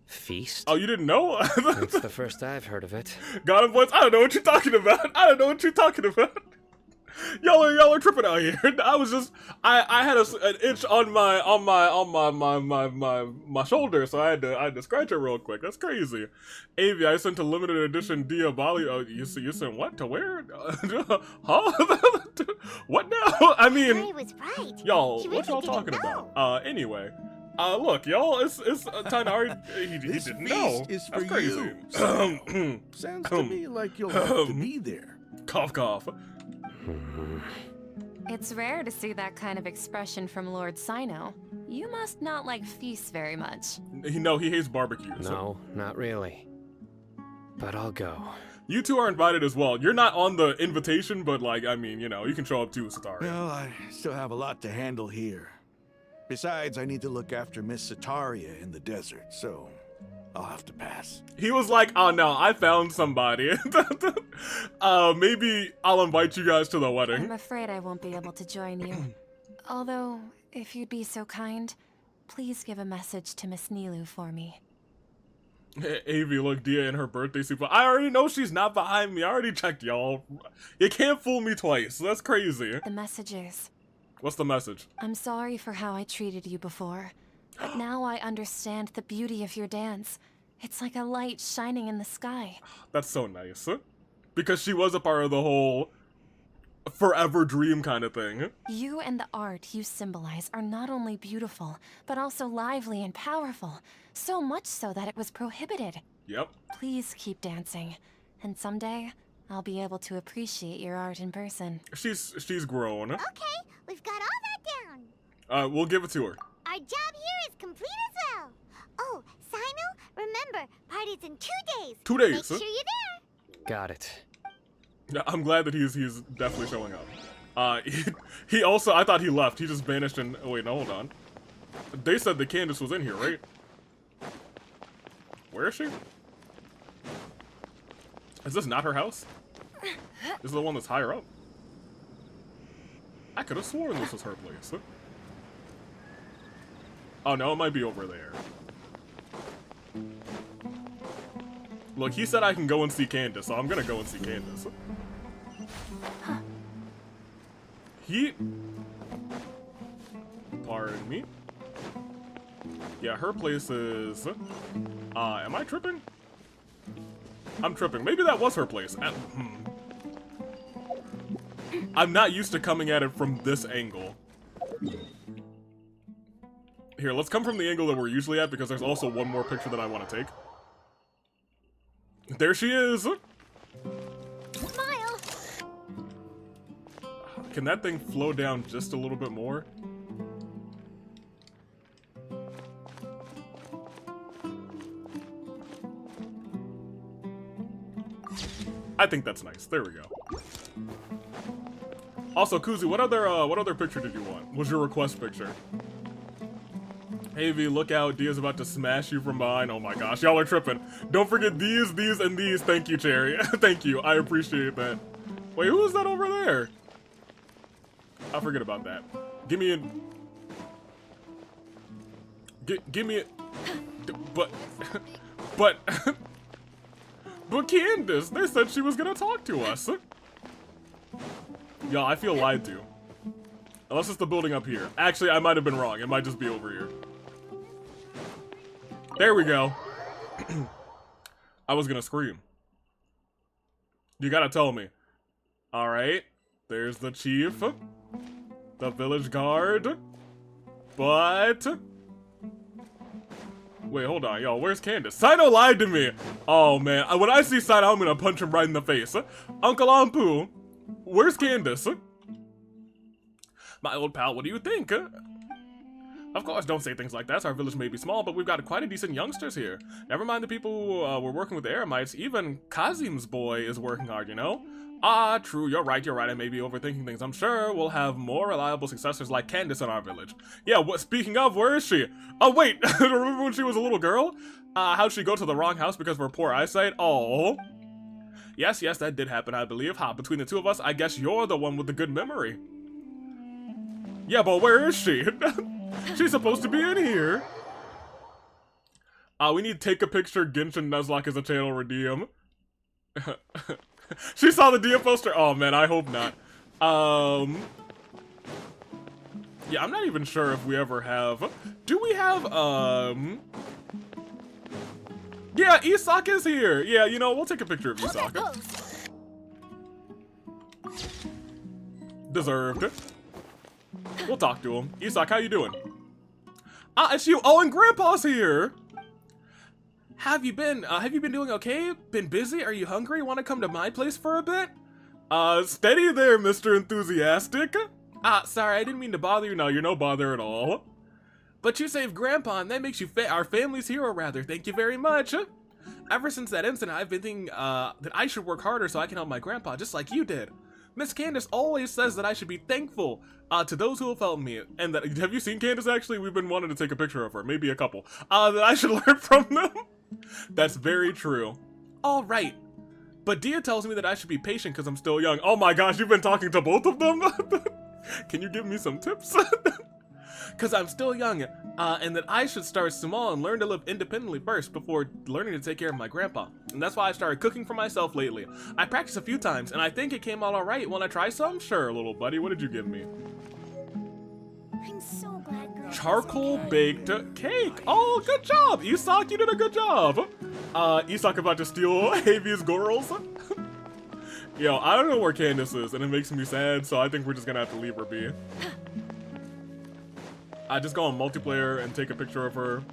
Feast? Oh, you didn't know? It's the first I've heard of it. Got him once. I don't know what you're talking about. Y'all are tripping out here. I was just, I had an itch on my shoulder, so I had to scratch it real quick. That's crazy. Avi, I sent a limited edition Diabali. Oh, you sent what to where? Huh? What now? I mean, Mary was right. y'all, She what really y'all didn't talking know. about? Anyway. Look, y'all, it's Tainari, he This didn't feast know. is for That's crazy. you. Samuel. Sounds to me like you'll have to be there. Cough, cough. It's rare to see that kind of expression from Lord Sino. You must not like feasts very much. He hates barbecues. No, not really. But I'll go. You two are invited as well. You're not on the invitation, but like, I mean, you know, you can show up too, Satari. Well, I still have a lot to handle here. Besides, I need to look after Miss Sataria in the desert, so I'll have to pass. He was like, oh no, I found somebody. Maybe I'll invite you guys to the wedding. I'm afraid I won't be able to join you. Although, if you'd be so kind, please give a message to Miss Nilu for me. Avi, look, Dia in her birthday suit. I already know she's not behind me. I already checked, y'all. You can't fool me twice. That's crazy. The message is, What's the message? I'm sorry for how I treated you before, but now I understand the beauty of your dance. It's like a light shining in the sky. That's so nice. Because she was a part of the whole forever dream kind of thing. You and the art you symbolize are not only beautiful, but also lively and powerful. So much so that it was prohibited. Yep. Please keep dancing, and someday I'll be able to appreciate your art in person. She's grown. Okay, we've got all that down. We'll give it to her. Our job here is complete as well. Oh, Sino, remember, party's in 2 days. 2 days, Make huh? sure you're there. Got it. Yeah, I'm glad that he's definitely showing up. He also, I thought he left. He just vanished and, oh wait, no, hold on. They said the Candace was in here, right? Where is she? Is this not her house? This is the one that's higher up. I could have sworn this was her place. Oh no, it might be over there. Look, he said I can go and see Candace, so I'm gonna go and see Candace. Pardon me? Yeah, her place is... am I tripping? I'm tripping. Maybe that was her place. I'm not used to coming at it from this angle. Here, let's come from the angle that we're usually at, because there's also one more picture that I want to take. There she is! Smile! Can that thing flow down just a little bit more? I think that's nice. There we go. Also, Kuzi, what other picture did you want? Was your request picture? Hey V, look out, Dia's about to smash you from behind. Oh my gosh, y'all are tripping. Don't forget these, and these. Thank you, Cherry. Thank you, I appreciate that. Wait, who is that over there? I forget about that. Give me a... Give me a... But... But Candace, they said she was gonna talk to us. Y'all, I feel lied to. Unless it's the building up here. Actually, I might have been wrong. It might just be over here. There we go. I was gonna scream. You gotta tell me. Alright. There's the chief. The village guard. But... Wait, hold on, yo, where's Candace? Sino lied to me! Oh, man, when I see Sino, I'm gonna punch him right in the face. Uncle Ampu, where's Candace? My old pal, what do you think? Of course, don't say things like that. Our village may be small, but we've got quite a decent youngsters here. Never mind the people who were working with the Eremites, even Kazim's boy is working hard, you know? Ah, true, you're right, I may be overthinking things. I'm sure we'll have more reliable successors like Candace in our village. Yeah, speaking of, where is she? Oh, wait, remember when she was a little girl? How'd she go to the wrong house because of her poor eyesight? Oh. Yes, that did happen, I believe. Between the two of us, I guess you're the one with the good memory. Yeah, but where is she? She's supposed to be in here. We need to take a picture. Genshin Nuzlocke is a channel redeem. She saw the Dia poster. Oh man, I hope not. Yeah, I'm not even sure if we ever have. Do we have, yeah, Isak is here. Yeah, you know, we'll take a picture of Isak. Deserved. We'll talk to him. Isak, how you doing? Ah, it's you. Oh, and Grandpa's here. Have you been doing okay? Been busy? Are you hungry? Want to come to my place for a bit? Steady there, Mr. Enthusiastic. Ah, sorry, I didn't mean to bother you. No, you're no bother at all. But you saved Grandpa, and that makes you our family's hero, rather. Thank you very much. Ever since that incident, I've been thinking, that I should work harder so I can help my grandpa, just like you did. Miss Candace always says that I should be thankful, to those who have helped me. And that, have you seen Candace, actually? We've been wanting to take a picture of her, maybe a couple. That I should learn from them. That's very true. All right. But Dia tells me that I should be patient because I'm still young. Oh my gosh, you've been talking to both of them? Can you give me some tips? Because I'm still young, and that I should start small and learn to live independently first before learning to take care of my grandpa. And that's why I started cooking for myself lately. I practiced a few times, and I think it came out alright. Want to try some? Sure, little buddy. What did you give me? I'm so glad Grandpa's Charcoal okay. baked cake. Oh, good job. Isak, you did a good job. Isak about to steal Avi's girls. Yo, I don't know where Candace is, and it makes me sad, so I think we're just gonna have to leave her be. I just go on multiplayer and take a picture of her.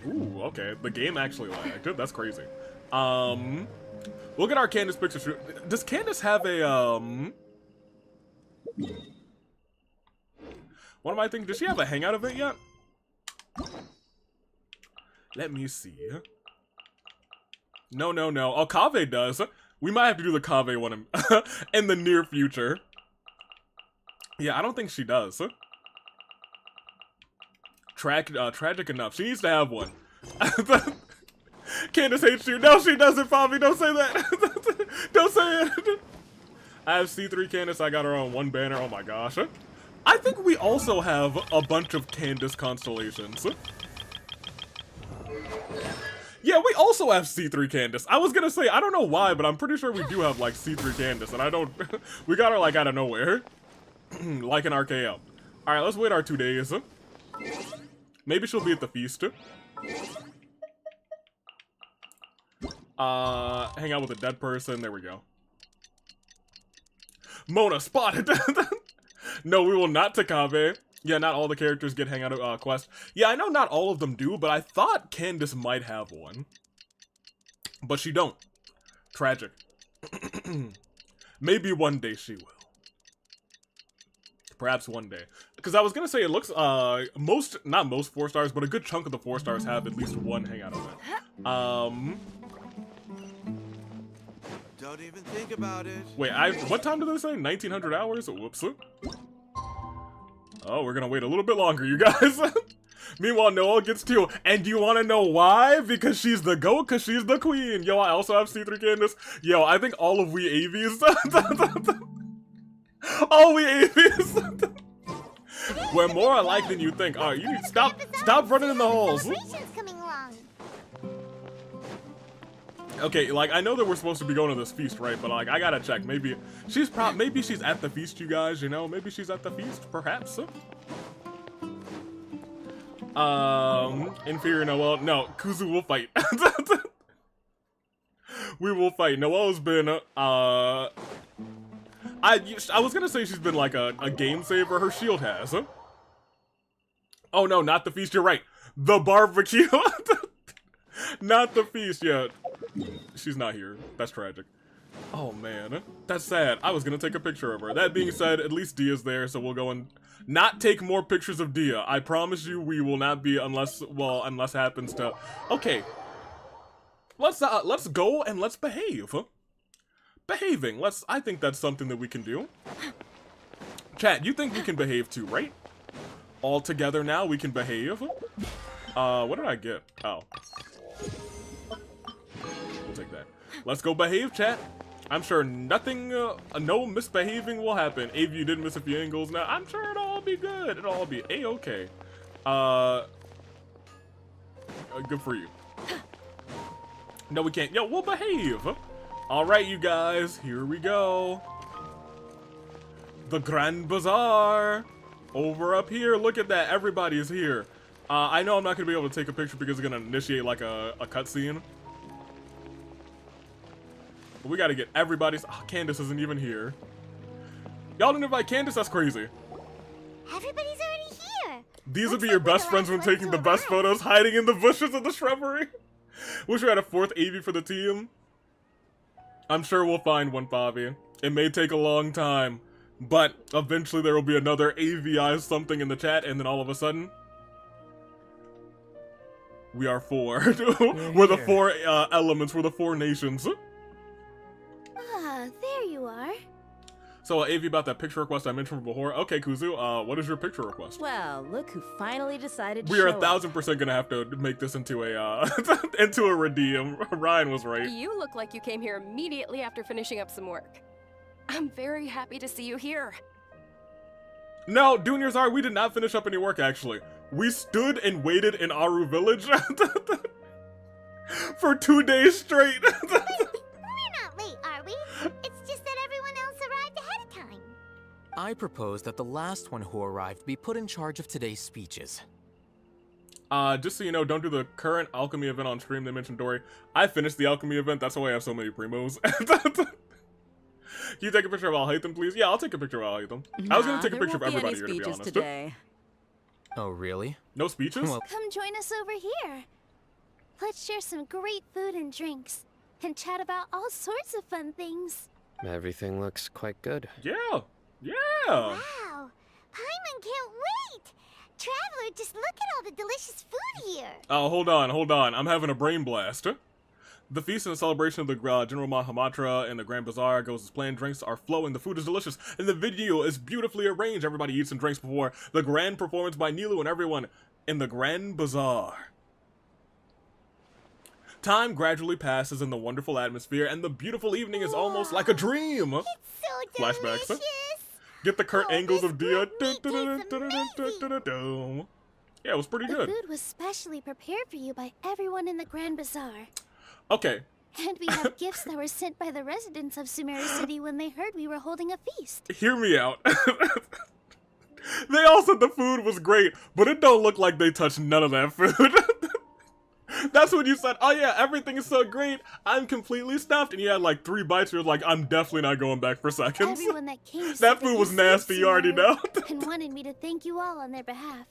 Ooh, okay. The game actually lagged. That's crazy. We'll get our Candace picture. Does Candace have a, what am I thinking? Does she have a hangout event yet? Let me see. No. Oh, Kaveh does. We might have to do the Kaveh one in the near future. Yeah, I don't think she does. Tragic enough. She needs to have one. Candace hates you. No, she doesn't, Fabi. Don't say that. Don't say it. I have C3 Candace. I got her on one banner. Oh my gosh. I think we also have a bunch of Candace constellations. Yeah, we also have C3 Candace. I was gonna say, I don't know why, but I'm pretty sure we do have, like, C3 Candace, and I don't... we got her, like, out of nowhere. Like an RKO. Alright, let's wait our 2 days. Maybe she'll be at the feast. Hang out with a dead person. There we go. Mona spotted. No, we will not to Kaveh. Yeah, not all the characters get hangout quest. Yeah, I know not all of them do, but I thought Candace might have one. But she don't. Tragic. Maybe one day she will. Perhaps one day. Because I was gonna say, it looks, not most 4 stars, but a good chunk of the 4 stars have at least one hangout event. Don't even think about it. Wait, what time did they say? 1900 hours? Whoops. Oh, we're gonna wait a little bit longer, you guys. Meanwhile, Noelle gets 2. And do you want to know why? Because she's the GOAT, because she's the queen. Yo, I also have C3 Candace. Yo, I think all of we AVs. All we AVs. We're more alike than you think. Oh, you need to stop running in the holes. Coming along. Okay, like, I know that we're supposed to be going to this feast, right? But, like, I gotta check. Maybe she's at the feast, you guys, you know? Maybe she's at the feast, perhaps. Inferior Noelle. No, Kuzu will fight. We will fight. Noelle's been, I was gonna say she's been, like, a game saver. Her shield has. Oh, no, not the feast. You're right. The barbecue. Not the feast yet. She's not here. That's tragic. Oh, man. That's sad. I was gonna take a picture of her. That being said, at least Dia's there, so we'll go and not take more pictures of Dia. I promise you we will not be unless it happens to... Okay. Let's go and let's behave. Behaving. I think that's something that we can do. Chat, you think we can behave too, right? All together now, we can behave. What did I get? Oh. We'll take that. Let's go behave, chat. I'm sure nothing, no misbehaving will happen. If you did miss a few angles now, I'm sure it'll all be good. It'll all be A-okay. Good for you. No, we can't. Yo, we'll behave. All right, you guys, here we go. The Grand Bazaar! Over up here, look at that, everybody is here. I know I'm not gonna be able to take a picture because it's gonna initiate like a cutscene. But we gotta get everybody's. Oh, Candace isn't even here. Y'all didn't invite Candace? That's crazy. Everybody's already here. These would be your best friends when taking the best photos, hiding in the bushes of the shrubbery. Wish we had a 4th AV for the team. I'm sure we'll find one, Fabi. It may take a long time, but eventually there will be another AVI something in the chat, and then all of a sudden, we are 4. We're the 4 elements, we're the 4 nations. Ah, there you are. So, AV, about that picture request I mentioned before. Okay, Kuzu, what is your picture request? Well, look who finally decided to We are show 1000% gonna have to make this into a into a redeem. Ryan was right. You look like you came here immediately after finishing up some work. I'm very happy to see you here. No, Juniors are. We did not finish up any work. Actually, we stood and waited in Aru Village for 2 days straight. We're not late, are we? It's just that everyone else arrived ahead of time. I propose that the last one who arrived be put in charge of today's speeches. Just so you know, don't do the current alchemy event on stream. They mentioned Dory. I finished the alchemy event. That's why I have so many primos. Can you take a picture of Al-Haytham, please? Yeah, I'll take a picture of Al-Haytham. I was gonna take a picture of everybody here, to be honest. Today. Oh, really? No speeches? Well, Come join us over here. Let's share some great food and drinks, and chat about all sorts of fun things. Everything looks quite good. Yeah. Yeah. Wow. Paimon can't wait. Traveler, just look at all the delicious food here. Oh, hold on. I'm having a brain blast. The feast and the celebration of the General Mahamatra and the Grand Bazaar goes as planned. Drinks are flowing, the food is delicious, and the video is beautifully arranged. Everybody eats and drinks before the grand performance by Nilu and everyone in the Grand Bazaar. Time gradually passes in the wonderful atmosphere, and the beautiful evening is almost like a dream. It's so Flashbacks. delicious. Get the current angles of Dia. Tastes amazing. Yeah, it was pretty good. The food was specially prepared for you by everyone in the Grand Bazaar. Okay. And we have gifts that were sent by the residents of Sumeru City when they heard we were holding a feast. Hear me out. They all said the food was great, but it don't look like they touched none of that food. That's when you said, oh yeah, everything is so great, I'm completely stuffed, and you had like 3 bites, you're like, I'm definitely not going back for seconds. Everyone that came that food was nasty, you already know. And wanted me to thank you all on their behalf.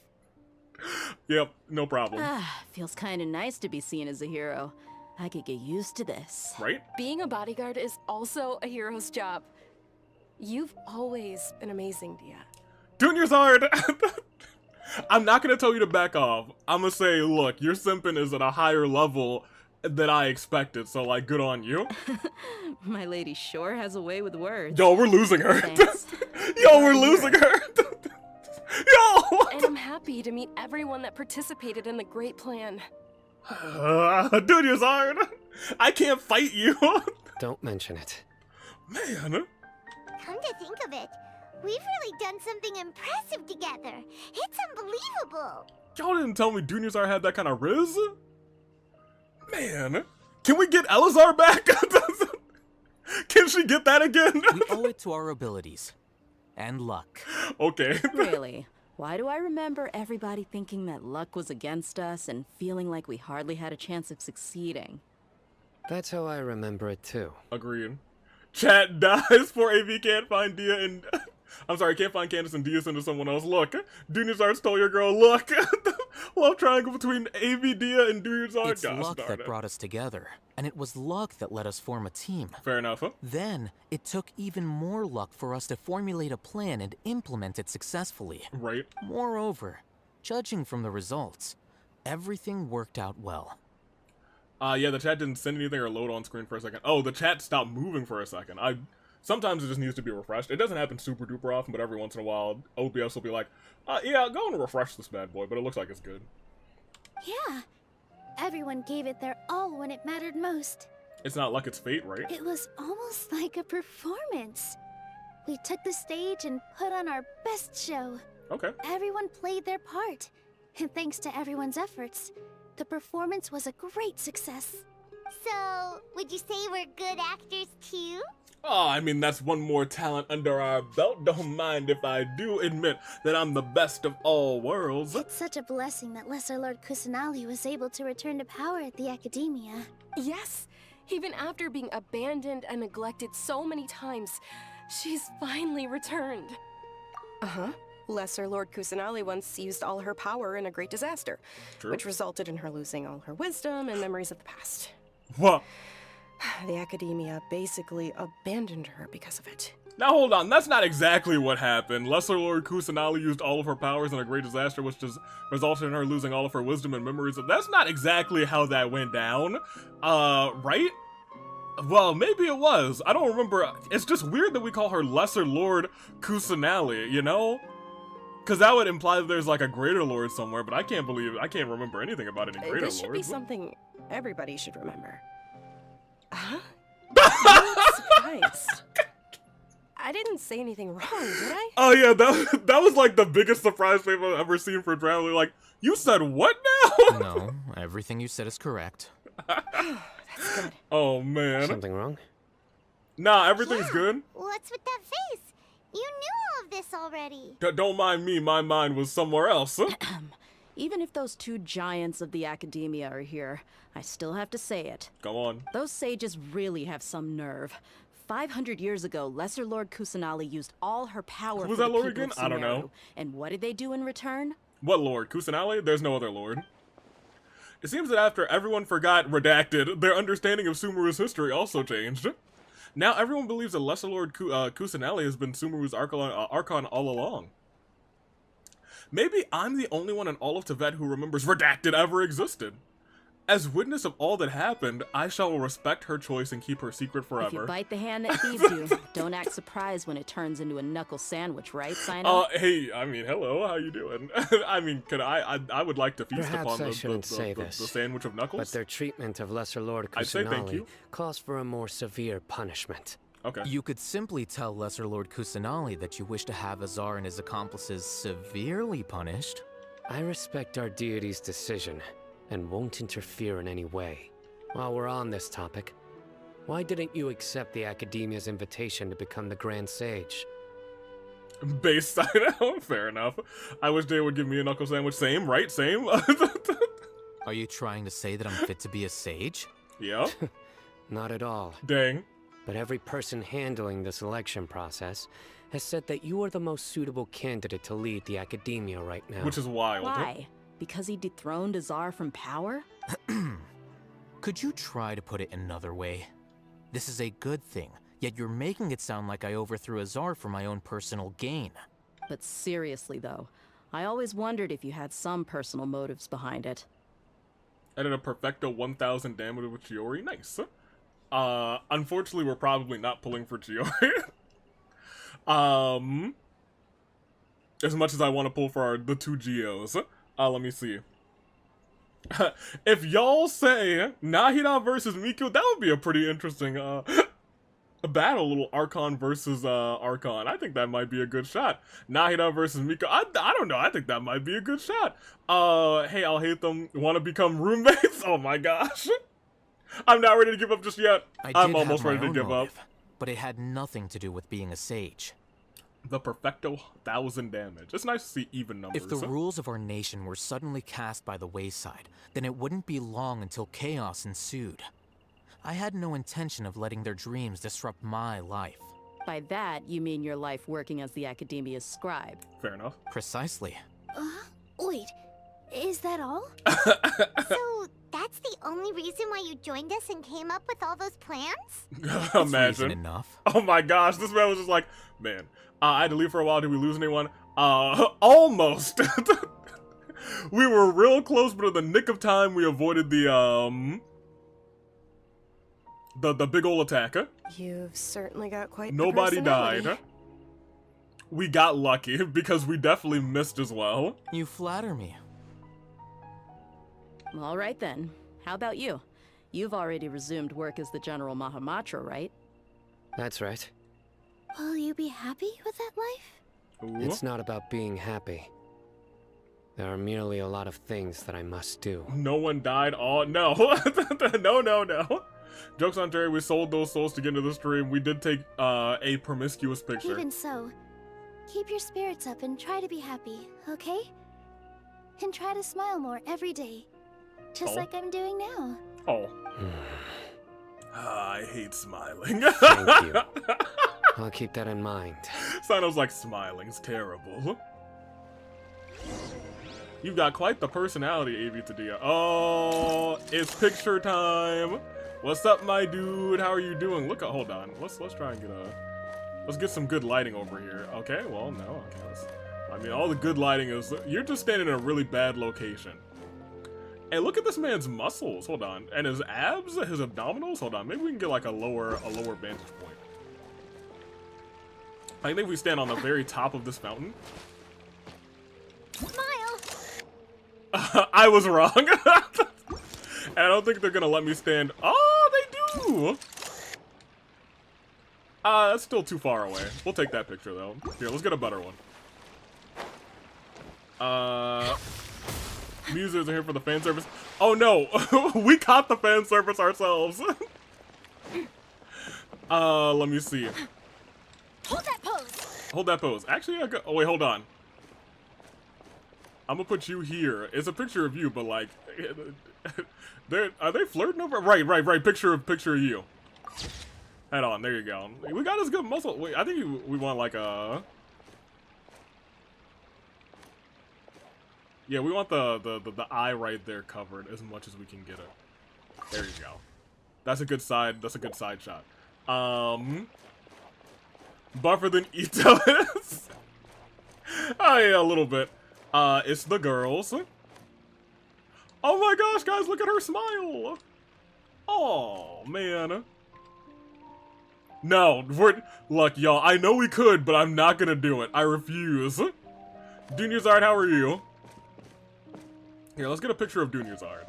Yep, no problem. Feels kind of nice to be seen as a hero. I could get used to this. Right? Being a bodyguard is also a hero's job. You've always been amazing, Dia. Junior's hard. I'm not gonna tell you to back off. I'm gonna say, look, your simping is at a higher level than I expected, so like, good on you. My lady sure has a way with words. Yo, we're losing her. Yo, we're losing her. Yo! And I'm happy to meet everyone that participated in the great plan. Junior's hard. I can't fight you. Don't mention it. Man. Come to think of it, we've really done something impressive together. It's unbelievable. Y'all didn't tell me Junior's had that kind of riz? Man. Can we get Elazar back? Can she get that again? We owe it to our abilities. And luck. Okay. Really? Why do I remember everybody thinking that luck was against us and feeling like we hardly had a chance of succeeding? That's how I remember it too. Agreed. Chat dies for AV can't find Dia and... I'm sorry, can't find Candace and Dia into someone else. Look, Dunyarzar stole your girl. Look. Love triangle between AV, Dia, and Dunyarzar. It's luck that brought us together. And it was luck that let us form a team. Fair enough, huh? Then, it took even more luck for us to formulate a plan and implement it successfully. Right. Moreover, judging from the results, everything worked out well. Yeah, the chat didn't send anything or load on screen for a second. Oh, the chat stopped moving for a second. Sometimes it just needs to be refreshed. It doesn't happen super duper often, but every once in a while, OBS will be like, yeah, go and refresh this bad boy, but it looks like it's good. Yeah. Everyone gave it their all when it mattered most. It's not luck, it's fate, right? It was almost like a performance. We took the stage and put on our best show. Okay. Everyone played their part. And thanks to everyone's efforts, the performance was a great success. So, would you say we're good actors too? Oh, I mean, that's one more talent under our belt. Don't mind if I do admit that I'm the best of all worlds. It's such a blessing that Lesser Lord Kusanali was able to return to power at the Academia. Yes, even after being abandoned and neglected so many times, she's finally returned. Uh-huh. Lesser Lord Kusanali once used all her power in a great disaster, which resulted in her losing all her wisdom and memories of the past. What? The Academia basically abandoned her because of it. Now hold on, that's not exactly what happened. Lesser Lord Kusanali used all of her powers in a great disaster, which just resulted in her losing all of her wisdom and memories. That's not exactly how that went down. Right? Well, maybe it was. I don't remember. It's just weird that we call her Lesser Lord Kusanali, you know? Because that would imply that there's like a greater lord somewhere, but I can't remember anything about any greater This should lords. be something everybody should remember. Huh? You look surprised. I didn't say anything wrong, did I? Oh yeah, that was like the biggest surprise thing I've ever seen for Traveler. Like, you said what now? No, everything you said is correct. That's good. Oh man. Something wrong? Nah, everything's good. What's with that face? You knew all of this already. Don't mind me, my mind was somewhere else. Even if those two giants of the Academia are here, I still have to say it. Go on. Those sages really have some nerve. 500 years ago, Lesser Lord Kusanali used all her power Who was for that the lord people again? of I don't know. Sumeru. And what did they do in return? What lord? Kusanali? There's no other lord. It seems that after everyone forgot Redacted, their understanding of Sumeru's history also changed. Now everyone believes that Lesser Lord Kusanali has been Sumeru's Archon all along. Maybe I'm the only one in all of Tibet who remembers Redacted ever existed. As witness of all that happened, I shall respect her choice and keep her secret forever. If you bite the hand that feeds you, don't act surprised when it turns into a knuckle sandwich, right, Sino? Hey, I mean, hello, how you doing? I mean, I would like to feast Perhaps upon I shouldn't say the this, sandwich of knuckles. but their treatment of Lesser Lord I'd say thank Kusanali you. calls for a more severe punishment. Okay. You could simply tell Lesser Lord Kusanali that you wish to have Azar and his accomplices severely punished. I respect our deity's decision, and won't interfere in any way. While we're on this topic, why didn't you accept the Academia's invitation to become the Grand Sage? Base side out, fair enough. I wish they would give me a knuckle sandwich. Same, right? Same. Are you trying to say that I'm fit to be a sage? Yeah. Not at all. Dang. But every person handling the selection process has said that you are the most suitable candidate to lead the Academia right now. Which is wild. Why? Because he dethroned Azar from power? Could you try to put it another way? This is a good thing, yet you're making it sound like I overthrew Azar for my own personal gain. But seriously, though, I always wondered if you had some personal motives behind it. Added a Perfecto 1000 damage with Chiori. Nice. Unfortunately, we're probably not pulling for Chiori. As much as I want to pull for the two Geos. Let me see. If y'all say Nahida versus Miku, that would be a pretty interesting battle, little Archon versus Archon. I think that might be a good shot. Nahida versus Miku, I don't know, I think that might be a good shot. Hey, I'll hate them. Want to become roommates? Oh my gosh. I'm not ready to give up just yet. I'm almost ready to give up. But it had nothing to do with being a sage. The Perfecto 1000 damage. It's nice to see even numbers. If the rules of our nation were suddenly cast by the wayside, then it wouldn't be long until chaos ensued. I had no intention of letting their dreams disrupt my life. By that, you mean your life working as the Academia's scribe. Fair enough. Precisely. Wait, is that all? So that's the only reason why you joined us and came up with all those plans? Imagine. Enough. Oh my gosh, this man was just like, man, I had to leave for a while. Did we lose anyone? Almost. We were real close, but in the nick of time, we avoided the big ol' attacker. You've certainly got quite Nobody the personality. died. We got lucky, because we definitely missed as well. You flatter me. All right then. How about you? You've already resumed work as the General Mahamatra, right? That's right. Will you be happy with that life? Ooh. It's not about being happy. There are merely a lot of things that I must do. No one died. Oh, no. No. Joke's on Jerry, we sold those souls to get into the stream. We did take a promiscuous picture. Even so, keep your spirits up and try to be happy, okay? And try to smile more every day. Just like I'm doing now. Oh. I hate smiling. Thank you. I'll keep that in mind. Sino's like, smiling's terrible. You've got quite the personality, AV Tadia. Oh, it's picture time. What's up, my dude? How are you doing? Look, hold on. Let's try and let's get some good lighting over here. Okay, well, no. Okay, I mean, all the good lighting is, you're just standing in a really bad location. Hey, look at this man's muscles. Hold on. And his abs, his abdominals. Hold on. Maybe we can get like a lower vantage point. I think we stand on the very top of this fountain. Smile! I was wrong. And I don't think they're gonna let me stand. Oh, they do! That's still too far away. We'll take that picture though. Here, let's get a better one. Muses are here for the fan service. Oh no! We caught the fan service ourselves. Let me see. Hold that pose! Hold that pose. Actually, oh wait, hold on. I'm gonna put you here. It's a picture of you, but like, are they flirting over? Right. Picture of you. Head on. There you go. We got his good muscle. Wait, I think we want like a. Yeah, we want the eye right there covered as much as we can get it. There you go. That's a good side. That's a good side shot. Buffer than Ito is. Oh yeah, a little bit. It's the girls. Oh my gosh, guys, look at her smile. Oh man. No, look, y'all. I know we could, but I'm not gonna do it. I refuse. Dunyazard, how are you? Here, let's get a picture of Dunyazard.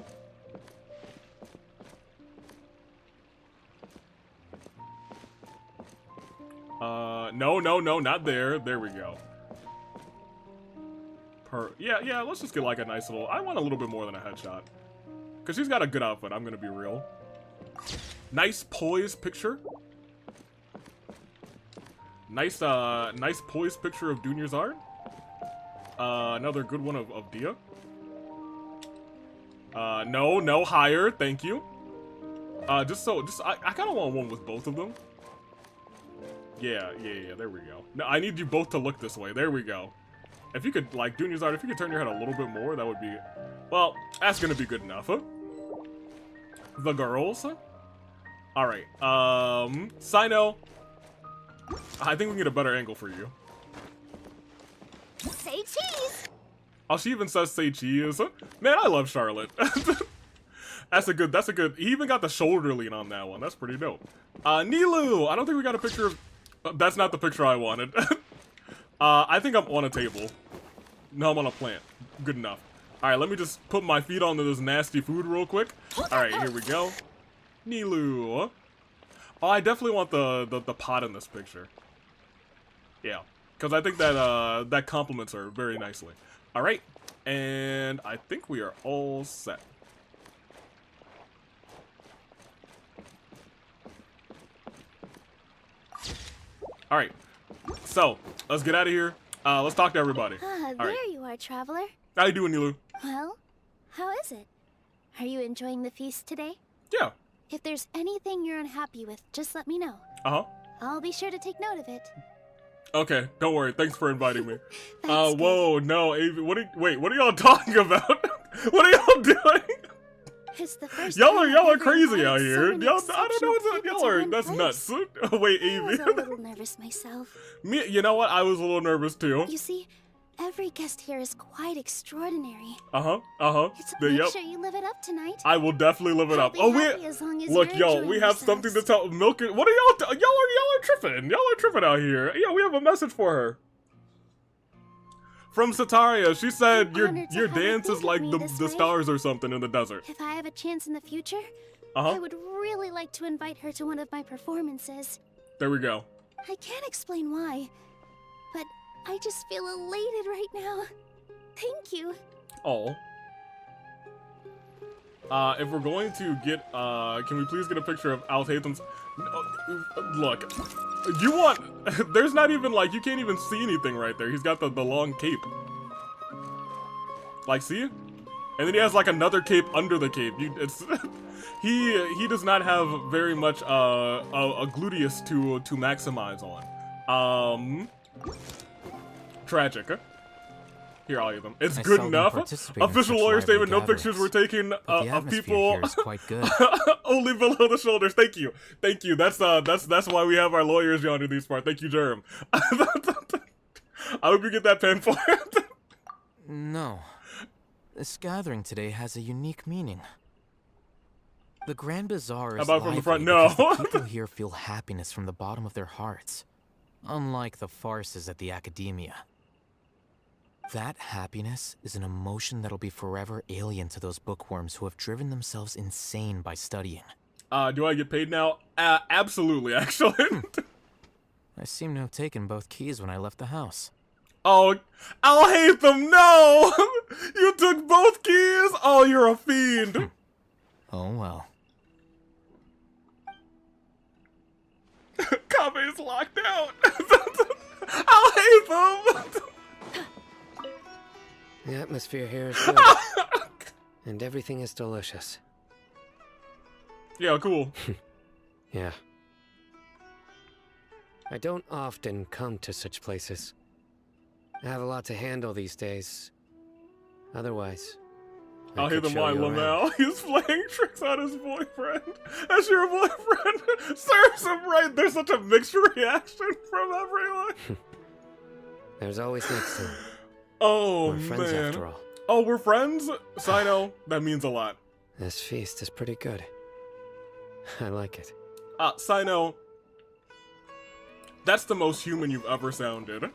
No, not there. There we go. Yeah, let's just get like a nice little, I want a little bit more than a headshot. Cause she's got a good outfit, I'm gonna be real. Nice poised picture. Nice poised picture of Dunyazard. Another good one of Dia. No, higher, thank you. I kinda want one with both of them. Yeah, there we go. No, I need you both to look this way, there we go. If you could, like, Dunyazard, if you could turn your head a little bit more, that would be, well, that's gonna be good enough, huh? The girls. Alright, Sino. I think we can get a better angle for you. Say cheese! Oh, she even says say cheese. Man, I love Charlotte. That's a good, he even got the shoulder lean on that one. That's pretty dope. Nilu! I don't think we got a picture of, that's not the picture I wanted. I think I'm on a table. No, I'm on a plant. Good enough. Alright, let me just put my feet onto this nasty food real quick. Alright, here we go. Nilu. Oh, I definitely want the pot in this picture. Yeah. Because I think that that complements her very nicely. Alright. And I think we are all set. Alright. So, let's get out of here. Let's talk to everybody. There you are, traveler. How you doing, Nilu? Well, how is it? Are you enjoying the feast today? Yeah. If there's anything you're unhappy with, just let me know. Uh-huh. I'll be sure to take note of it. Okay, don't worry. Thanks for inviting me. Whoa, no, Avi, wait, what are y'all talking about? What are y'all doing? It's the first y'all are crazy out here. Y'all, I don't know what's y'all are. That's nuts. Wait, I was Avi. a little nervous myself. Me, you know what? I was a little nervous too. You see, every guest here is quite extraordinary. It's Make sure you live it up tonight. I will definitely live it up. I'll be happy as long as look, you're y'all, enjoying we have something to tell. Milk it. What are y'all? Y'all are tripping. Y'all are tripping out here. Yeah, we have a message for her. From Sataria, she said your dance is like the stars or something in the desert. If I have a chance in the future, I would really like to invite her to one of my performances. There we go. I can't explain why, but I just feel elated right now. Thank you. Oh. If we're going to get, can we please get a picture of Al Haytham's? Look, you want? There's not even like you can't even see anything right there. He's got the long cape. Like, see? And then he has like another cape under the cape. It's he does not have very much a gluteus to maximize on. Tragic. Here, I'll leave them. It's good enough. Official lawyer statement. No pictures were taken of people. Here is quite good. Only below the shoulders. Thank you. Thank you. That's why we have our lawyers yonder these parts. Thank you, Germ. I hope you get that pen for it. No. This gathering today has a unique meaning. The Grand Bazaar is How about from the front? because No. the people here feel happiness from the bottom of their hearts, unlike the farces at the Academia. That happiness is an emotion that'll be forever alien to those bookworms who have driven themselves insane by studying. Do I get paid now? Absolutely, actually. I seem to have taken both keys when I left the house. Oh, I'll hate them. No, you took both keys. Oh, you're a fiend. Oh well. Kabe's locked out. I'll hate them. The atmosphere here is good. And everything is delicious. Yeah, cool. Yeah. I don't often come to such places. I have a lot to handle these days. Otherwise, I'll hear them whine Lamau. He's playing tricks on his boyfriend. As your boyfriend serves him right. There's such a mixed reaction from everyone. There's always next time. Oh, We're friends man. after all. Oh, we're friends? Sino, that means a lot. This feast is pretty good. I like it. Sino, that's the most human you've ever sounded.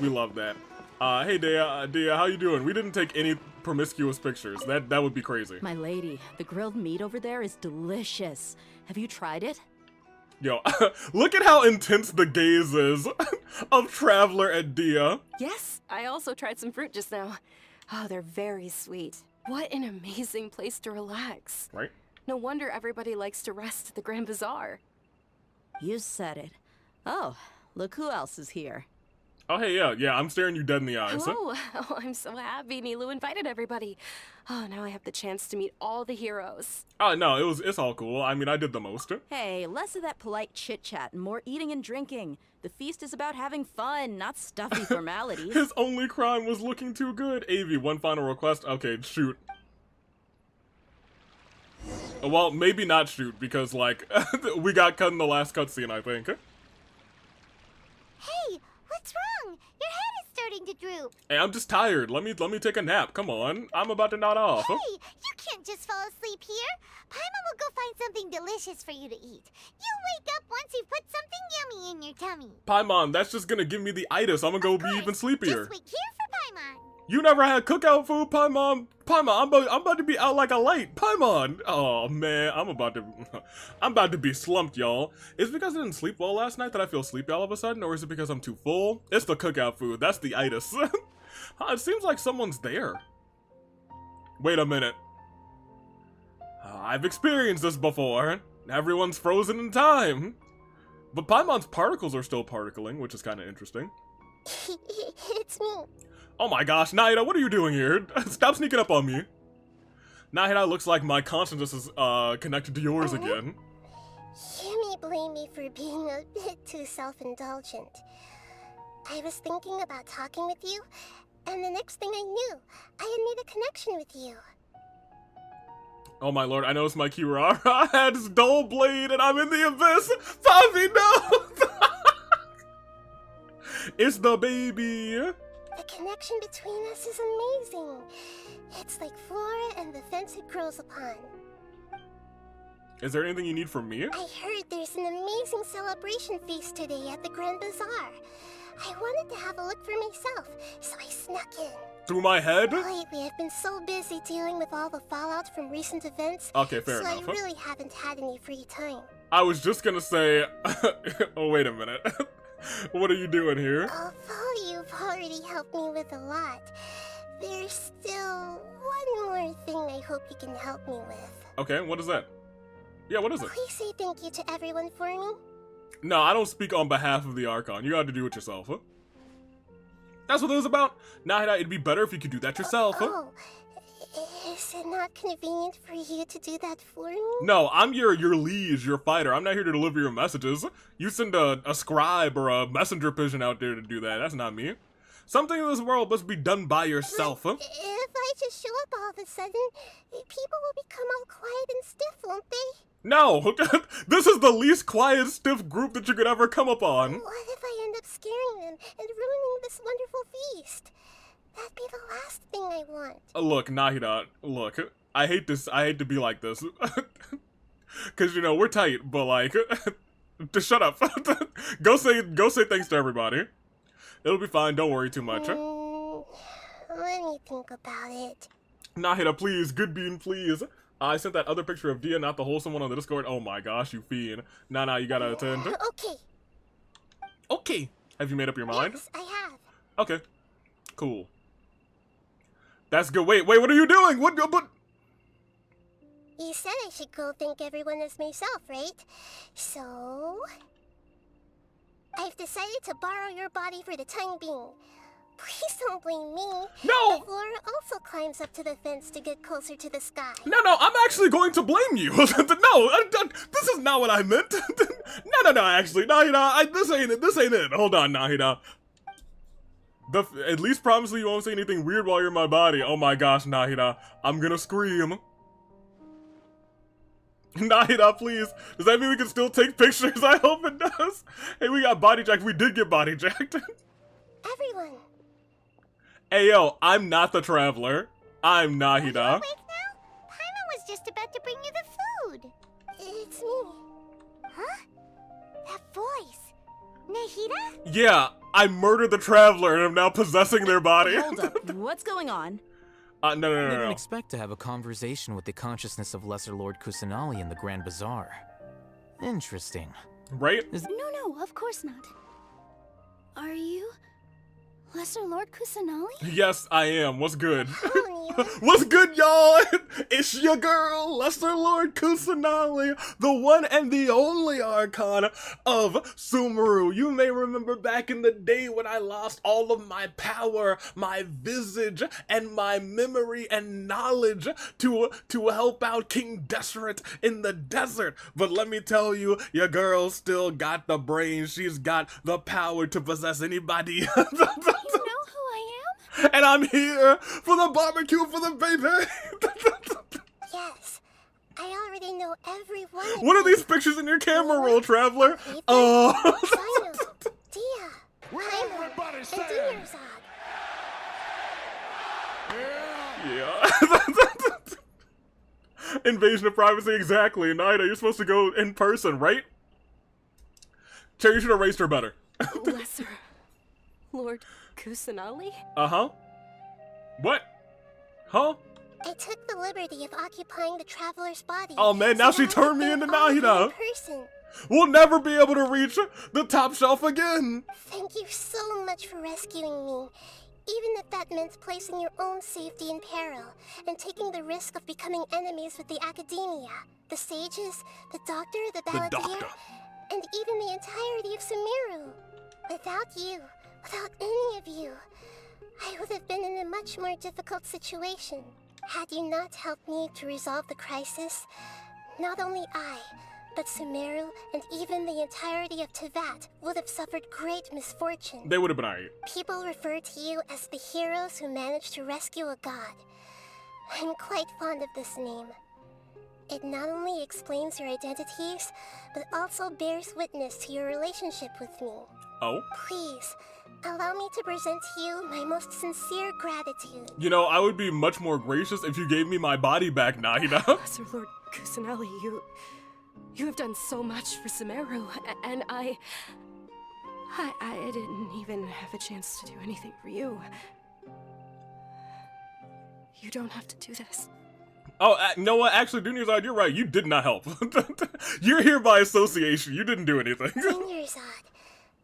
We love that. Hey, Dea, how you doing? We didn't take any promiscuous pictures. That would be crazy. My lady, the grilled meat over there is delicious. Have you tried it? Yo, look at how intense the gaze is of Traveler at Dea. Yes, I also tried some fruit just now. Oh, they're very sweet. What an amazing place to relax. Right? No wonder everybody likes to rest at the Grand Bazaar. You said it. Oh, look who else is here. Oh, hey, yeah, I'm staring you dead in the eyes. Hello. Oh, I'm so happy Nilu invited everybody. Oh, now I have the chance to meet all the heroes. Oh, no, it's all cool. I mean, I did the most. Hey, less of that polite chit-chat and more eating and drinking. The feast is about having fun, not stuffy formalities. His only crime was looking too good. Avi, one final request. Okay, shoot. Well, maybe not shoot, because, like, we got cut in the last cutscene, I think. Hey, what's wrong? Your head is starting to droop. Hey, I'm just tired. Let me take a nap. Come on. I'm about to nod off. Hey, you can't just fall asleep here. Paimon will go find something delicious for you to eat. You'll wake up once you've put something yummy in your tummy. Paimon, that's just gonna give me the itis. I'm gonna go be even sleepier. Just wait here for Paimon. You never had cookout food, Paimon? Paimon, I'm about to be out like a light. Paimon! Oh, man, I'm about to be slumped, y'all. Is it because I didn't sleep well last night that I feel sleepy all of a sudden, or is it because I'm too full? It's the cookout food. That's the itis. It seems like someone's there. Wait a minute. I've experienced this before. Everyone's frozen in time. But Paimon's particles are still particling, which is kind of interesting. It's me. Oh my gosh, Naida, what are you doing here? Stop sneaking up on me. Naida, looks like my consciousness is connected to yours again. You may blame me for being a bit too self-indulgent. I was thinking about talking with you, and the next thing I knew, I had made a connection with you. Oh my lord, I noticed my Kirara has dull blade and I'm in the abyss! Favi, no! It's the baby! The connection between us is amazing. It's like flora and the fence it grows upon. Is there anything you need from me? I heard there's an amazing celebration feast today at the Grand Bazaar. I wanted to have a look for myself, so I snuck in. Through my head? Lately, I've been so busy dealing with all the fallout from recent events. Okay, fair enough. So I really haven't had any free time. I was just gonna say... oh, wait a minute. What are you doing here? Although you've already helped me with a lot, There's still one more thing I hope you can help me with. Okay, what is that? Yeah, what is it? Please say thank you to everyone for me. No, I don't speak on behalf of the Archon. You gotta do it yourself, huh? That's what it was about. Nahida, it'd be better if you could do that yourself, huh? Oh, is it not convenient for you to do that for me? No, I'm your liege, your fighter. I'm not here to deliver your messages. You send a scribe or a messenger pigeon out there to do that. That's not me. Something in this world must be done by yourself, huh? If I just show up all of a sudden, people will become all quiet and stiff, won't they? No! This is the least quiet, stiff group that you could ever come upon. What if I end up scaring them and ruining this wonderful feast? That'd be the last thing I want. Look, Nahida, look. I hate to be like this. Cause, you know, we're tight, but like, just shut up. Go say thanks to everybody. It'll be fine, don't worry too much. Let me think about it. Nahida, please, good bean, please. I sent that other picture of Dia, not the wholesome one on the Discord. Oh my gosh, you fiend. Nah, you gotta attend. Okay. Okay. Have you made up your mind? Yes, I have. Okay. Cool. That's good. Wait, what are you doing? What? You said I should go thank everyone as myself, right? So... I've decided to borrow your body for the time being. Please don't blame me. No! The floor also climbs up to the fence to get closer to the sky. No, I'm actually going to blame you. No, this is not what I meant. No, actually, Nahida, this ain't it. Hold on, Nahida. At least promise me you won't say anything weird while you're in my body. Oh my gosh, Nahida, I'm gonna scream. Nahida, please. Does that mean we can still take pictures? I hope it does. Hey, we got body jacked. We did get body jacked. Everyone. Hey, yo, I'm not the traveler. I'm Nahida. Are you awake now? Paimon was just about to bring you the food. It's me. Huh? That voice. Nahida? Yeah, I murdered the traveler and am now possessing their body. Hold up. What's going on? No. I didn't expect to have a conversation with the consciousness of Lesser Lord Kusanali in the Grand Bazaar. Interesting. Right? No, of course not. Are you Lesser Lord Kusanali? Yes, I am. What's good? What's good, y'all? It's your girl, Lesser Lord Kusanali, the one and the only Archon of Sumeru. You may remember back in the day when I lost all of my power, my visage, and my memory and knowledge to help out King Deseret in the desert. But let me tell you, your girl still got the brains. She's got the power to possess anybody. And I'm here for the barbecue for the baby. Yes, I already know every one of What are these pictures in your camera roll, traveler? Oh. Dia, Paimon, and Dunerzad. Yeah. Invasion of privacy, exactly. Nahida, you're supposed to go in person, right? Cherry, you should have raised her better. Lesser Lord Kusanali? Uh-huh. What? Huh? I took the liberty of occupying the traveler's body. Oh man, now she turned me into Nahida. Person. We'll never be able to reach the top shelf again. Thank you so much for rescuing me. Even if that meant placing your own safety in peril and taking the risk of becoming enemies with the academia, the sages, the doctor, the balladeer, and even the entirety of Sumeru. Without you, without any of you, I would have been in a much more difficult situation. Had you not helped me to resolve the crisis, not only I, but Sumeru and even the entirety of Teyvat would have suffered great misfortune. They would have been alright. People refer to you as the heroes who managed to rescue a god. I'm quite fond of this name. It not only explains your identities, but also bears witness to your relationship with me. Oh? Please, allow me to present to you my most sincere gratitude. You know, I would be much more gracious if you gave me my body back, Nahida. Lesser Lord Kusanali, you have done so much for Sumeru, and I didn't even have a chance to do anything for you. You don't have to do this. Oh, you know what? Actually, Dunerzad, you're right. You did not help. You're here by association. You didn't do anything. Dunerzad,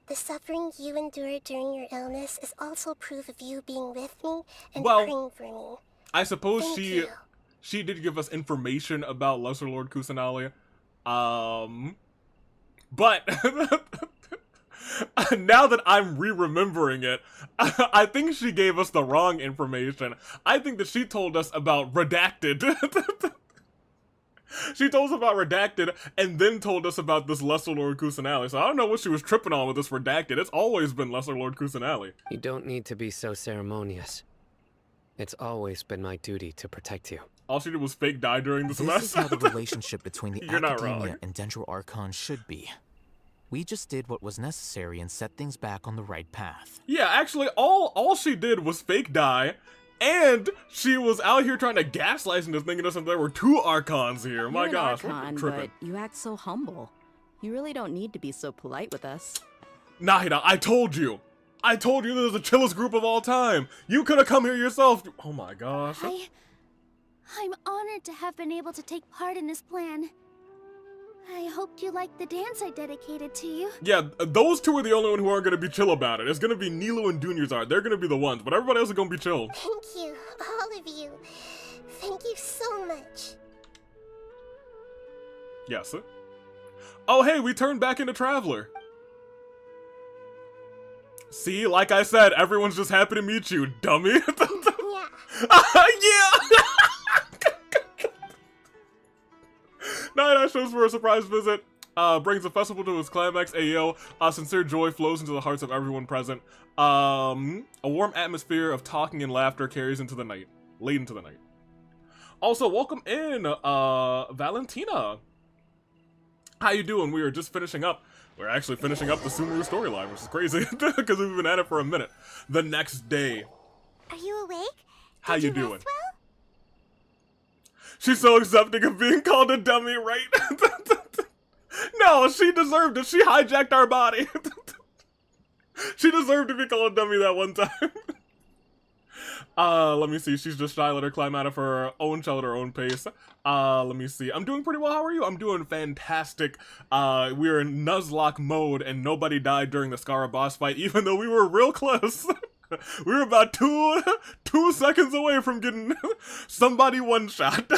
The suffering you endured during your illness is also proof of you being with me and Well, praying for me. I suppose Thank she you. she did give us information about Lesser Lord Kusanali. But now that I'm re-remembering it, I think she gave us the wrong information. I think that she told us about Redacted. She told us about Redacted and then told us about this Lesser Lord Kusanali. So I don't know what she was tripping on with this Redacted. It's always been Lesser Lord Kusanali. You don't need to be so ceremonious. It's always been my duty to protect you. All she did was fake die during the This semester. is how the relationship between the You're not wrong. Academia and Dendro Archon should be. We just did what was necessary and set things back on the right path. Yeah, actually, all she did was fake die, and she was out here trying to gaslight us into thinking us that there were two Archons here. You're My an gosh, Archon, we're tripping. but you act so humble. You really don't need to be so polite with us. Nahida, I told you this is the chillest group of all time. You could have come here yourself. Oh my gosh. I'm honored to have been able to take part in this plan. I hoped you liked the dance I dedicated to you. Yeah, those two are the only one who aren't going to be chill about it. It's going to be Nilo and Dunyarzad. They're going to be the ones, but everybody else is going to be chill. Thank you, all of you. Thank you so much. Yes. Oh, hey, we turned back into Traveler. See, like I said, everyone's just happy to meet you, dummy. Yeah. Yeah! Night shows for a surprise visit. Brings the festival to its climax. Ayo, sincere joy flows into the hearts of everyone present. A warm atmosphere of talking and laughter carries into the night. Late into the night. Also, welcome in, Valentina. How you doing? We are just finishing up. We're actually finishing up the Sumeru storyline, which is crazy, because we've been at it for a minute. The next day. Are you awake? How Did you rest doing? well? She's so accepting of being called a dummy, right? No, she deserved it. She hijacked our body. She deserved to be called a dummy that one time. Let me see. She's just shy. Let her climb out of her own shell at her own pace. Let me see. I'm doing pretty well. How are you? I'm doing fantastic. We're in Nuzlocke mode, and nobody died during the Skara boss fight, even though we were real close. We were about two seconds away from getting somebody one shot.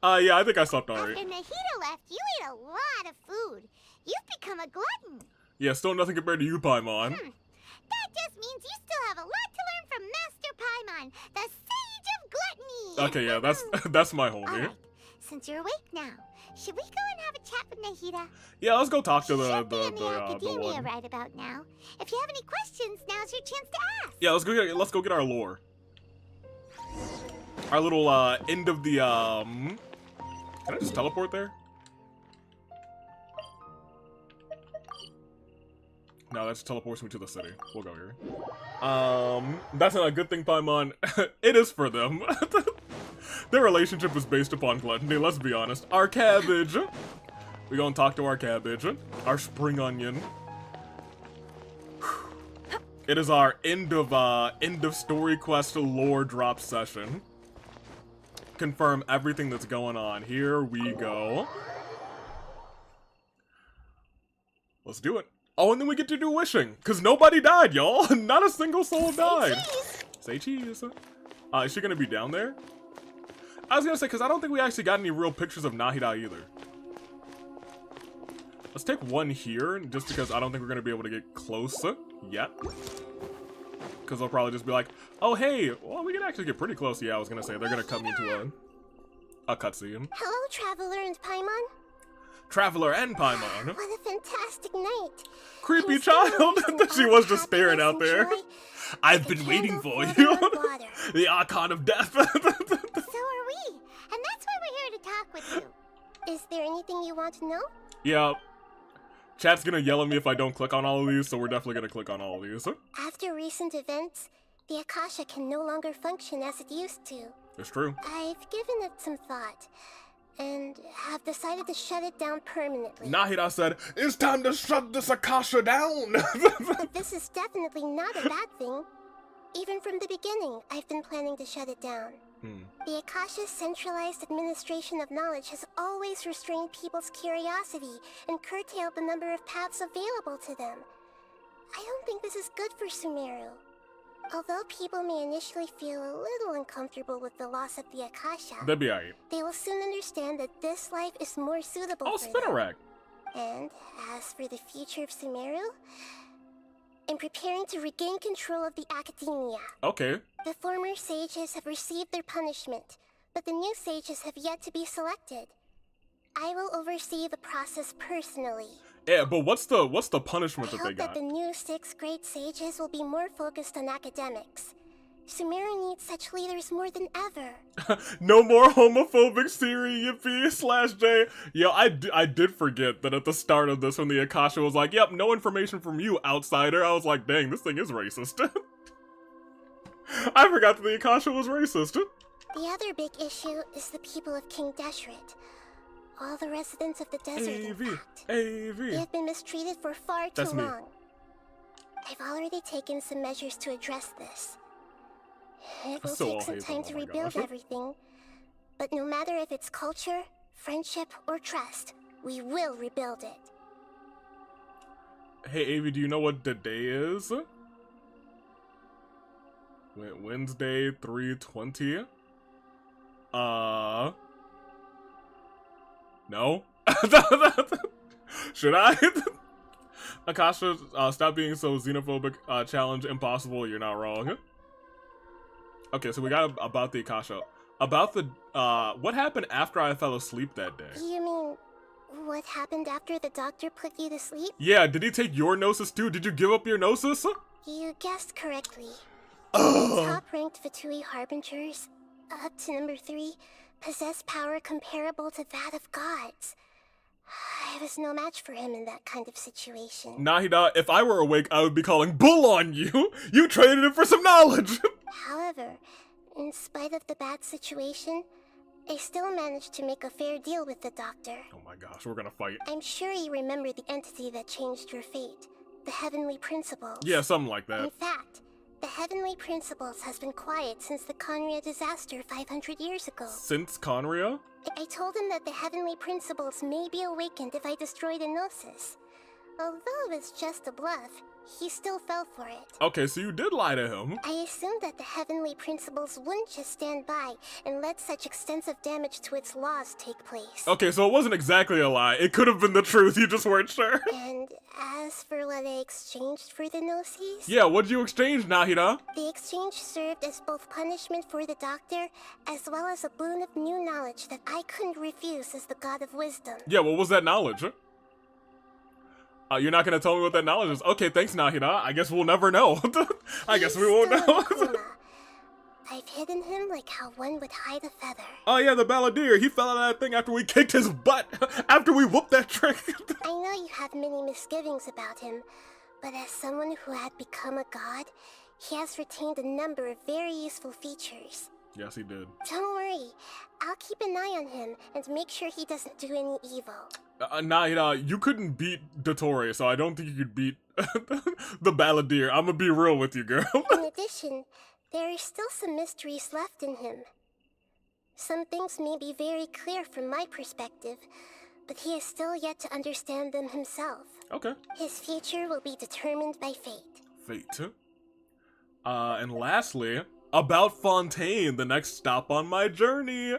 Yeah, I think I slept alright. After Nahida left, you ate a lot of food. You've become a glutton. Yeah, still nothing compared to you, Paimon. That just means you still have a lot to learn from Master Paimon, the Sage of Gluttony. Okay, yeah, that's my homie. Alright, since you're awake now, should we go and have a chat with Nahida? Yeah, let's go talk to the Academia one. right about now. If you have any questions, now's your chance to ask. Yeah, let's go get our lore. Our little end of the Can I just teleport there? No, that just teleports me to the city. We'll go here. That's not a good thing, Paimon. It is for them. Their relationship is based upon gluttony, let's be honest. Our cabbage. We gonna talk to our cabbage. Our spring onion. It is our end of story quest lore drop session. Confirm everything that's going on. Here we go. Let's do it. Oh, and then we get to do wishing, because nobody died, y'all. Not a single soul died. Say cheese. Is she gonna be down there? I was gonna say, because I don't think we actually got any real pictures of Nahida either. Let's take one here, just because I don't think we're gonna be able to get close yet. Because they'll probably just be like, oh, hey, well, we can actually get pretty close. Yeah, I was gonna say, they're gonna cut me into a cutscene. Hello, Traveler and Paimon. Traveler and Paimon. What a fantastic night. Creepy child. She was just staring out there. I've been waiting for you. The Archon of Death. So are we. And that's why we're here to talk with you. Is there anything you want to know? Yeah. Chat's gonna yell at me if I don't click on all of these, so we're definitely gonna click on all of these. After recent events, the Akasha can no longer function as it used to. It's true. I've given it some thought, and have decided to shut it down permanently. Nahida said, it's time to shut this Akasha down! But this is definitely not a bad thing. Even from the beginning, I've been planning to shut it down. The Akasha's centralized administration of knowledge has always restrained people's curiosity and curtailed the number of paths available to them. I don't think this is good for Sumeru. Although people may initially feel a little uncomfortable with the loss of the Akasha, That'd be alright. they will soon understand that this life is more suitable for them. Spinnerack. And as for the future of Sumeru, I'm preparing to regain control of the Academia. Okay. The former sages have received their punishment, but the new sages have yet to be selected. I will oversee the process personally. Yeah, but what's the punishment that I they hope got? that the new 6th grade sages will be more focused on academics. Sumeru needs such leaders more than ever. No more homophobic Siri, Yippee, /J. Yo, I did forget that at the start of this when the Akasha was like, yep, no information from you, outsider. I was like, dang, this thing is racist. I forgot that the Akasha was racist. The other big issue is the people of King Deshret. All the residents of the desert, in fact. They have been mistreated for far too long. I've already taken some measures to address this. It will take some time to rebuild everything, but no matter if it's culture, friendship, or trust, we will rebuild it. Hey, Avi, do you know what the day is? Wednesday, 3/20? No? Should I? Akasha, stop being so xenophobic. Challenge impossible, you're not wrong. Okay, so we got about the Akasha. About the, what happened after I fell asleep that day? You mean, what happened after the doctor put you to sleep? Yeah, did he take your gnosis too? Did you give up your gnosis? You guessed correctly. The top-ranked Fatui Harbingers, up to number 3, possess power comparable to that of gods. I was no match for him in that kind of situation. Nahida, if I were awake, I would be calling bull on you! You traded it for some knowledge! However, in spite of the bad situation, I still managed to make a fair deal with the doctor. Oh my gosh, we're gonna fight. I'm sure you remember the entity that changed your fate. The Heavenly Principles. Yeah, something like that. In fact, the Heavenly Principles has been quiet since the Conria disaster 500 years ago. Since Conria? I told him that the Heavenly Principles may be awakened if I destroy the Gnosis. Although it's just a bluff, he still fell for it. Okay, so you did lie to him. I assumed that the Heavenly Principles wouldn't just stand by and let such extensive damage to its laws take place. Okay, so it wasn't exactly a lie. It could have been the truth, you just weren't sure. And as for what I exchanged for the Gnosis? Yeah, what'd you exchange, Nahida? The exchange served as both punishment for the doctor, as well as a boon of new knowledge that I couldn't refuse as the god of wisdom. Yeah, what was that knowledge? You're not gonna tell me what that knowledge is. Okay, thanks, Nahida. I guess we'll never know. I guess we won't know. I've hidden him like how one would hide a feather. Oh yeah, the balladeer. He fell out of that thing after we kicked his butt. After we whooped that trick. I know you have many misgivings about him, but as someone who had become a god, he has retained a number of very useful features. Yes, he did. Don't worry. I'll keep an eye on him and make sure he doesn't do any evil. Nahida, you couldn't beat Dottore, so I don't think you could beat the balladeer. I'm gonna be real with you, girl. In addition, there are still some mysteries left in him. Some things may be very clear from my perspective, but he is still yet to understand them himself. Okay. His future will be determined by fate. Fate. And lastly, about Fontaine, the next stop on my journey,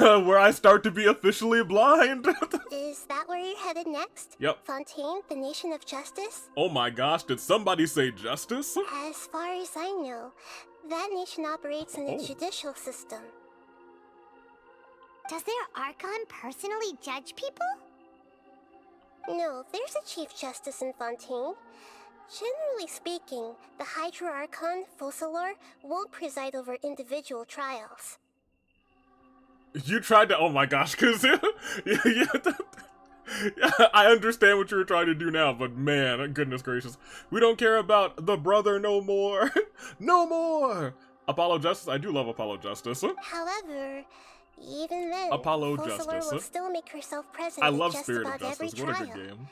where I start to be officially blind. Is that where you're headed next? Yep. Fontaine, the nation of justice? Oh my gosh, did somebody say justice? As far as I know, that nation operates in a judicial system. Does their Archon personally judge people? No, there's a Chief Justice in Fontaine. Generally speaking, the Hydra Archon, Focalor, won't preside over individual trials. You tried to, oh my gosh, cause I understand what you were trying to do now, but man, goodness gracious. We don't care about the brother no more. No more! Apollo Justice, I do love Apollo Justice. However, even then, Apollo Focalor Justice. will still make herself present I in love just Spirit about of Justice, every what a trial. good game.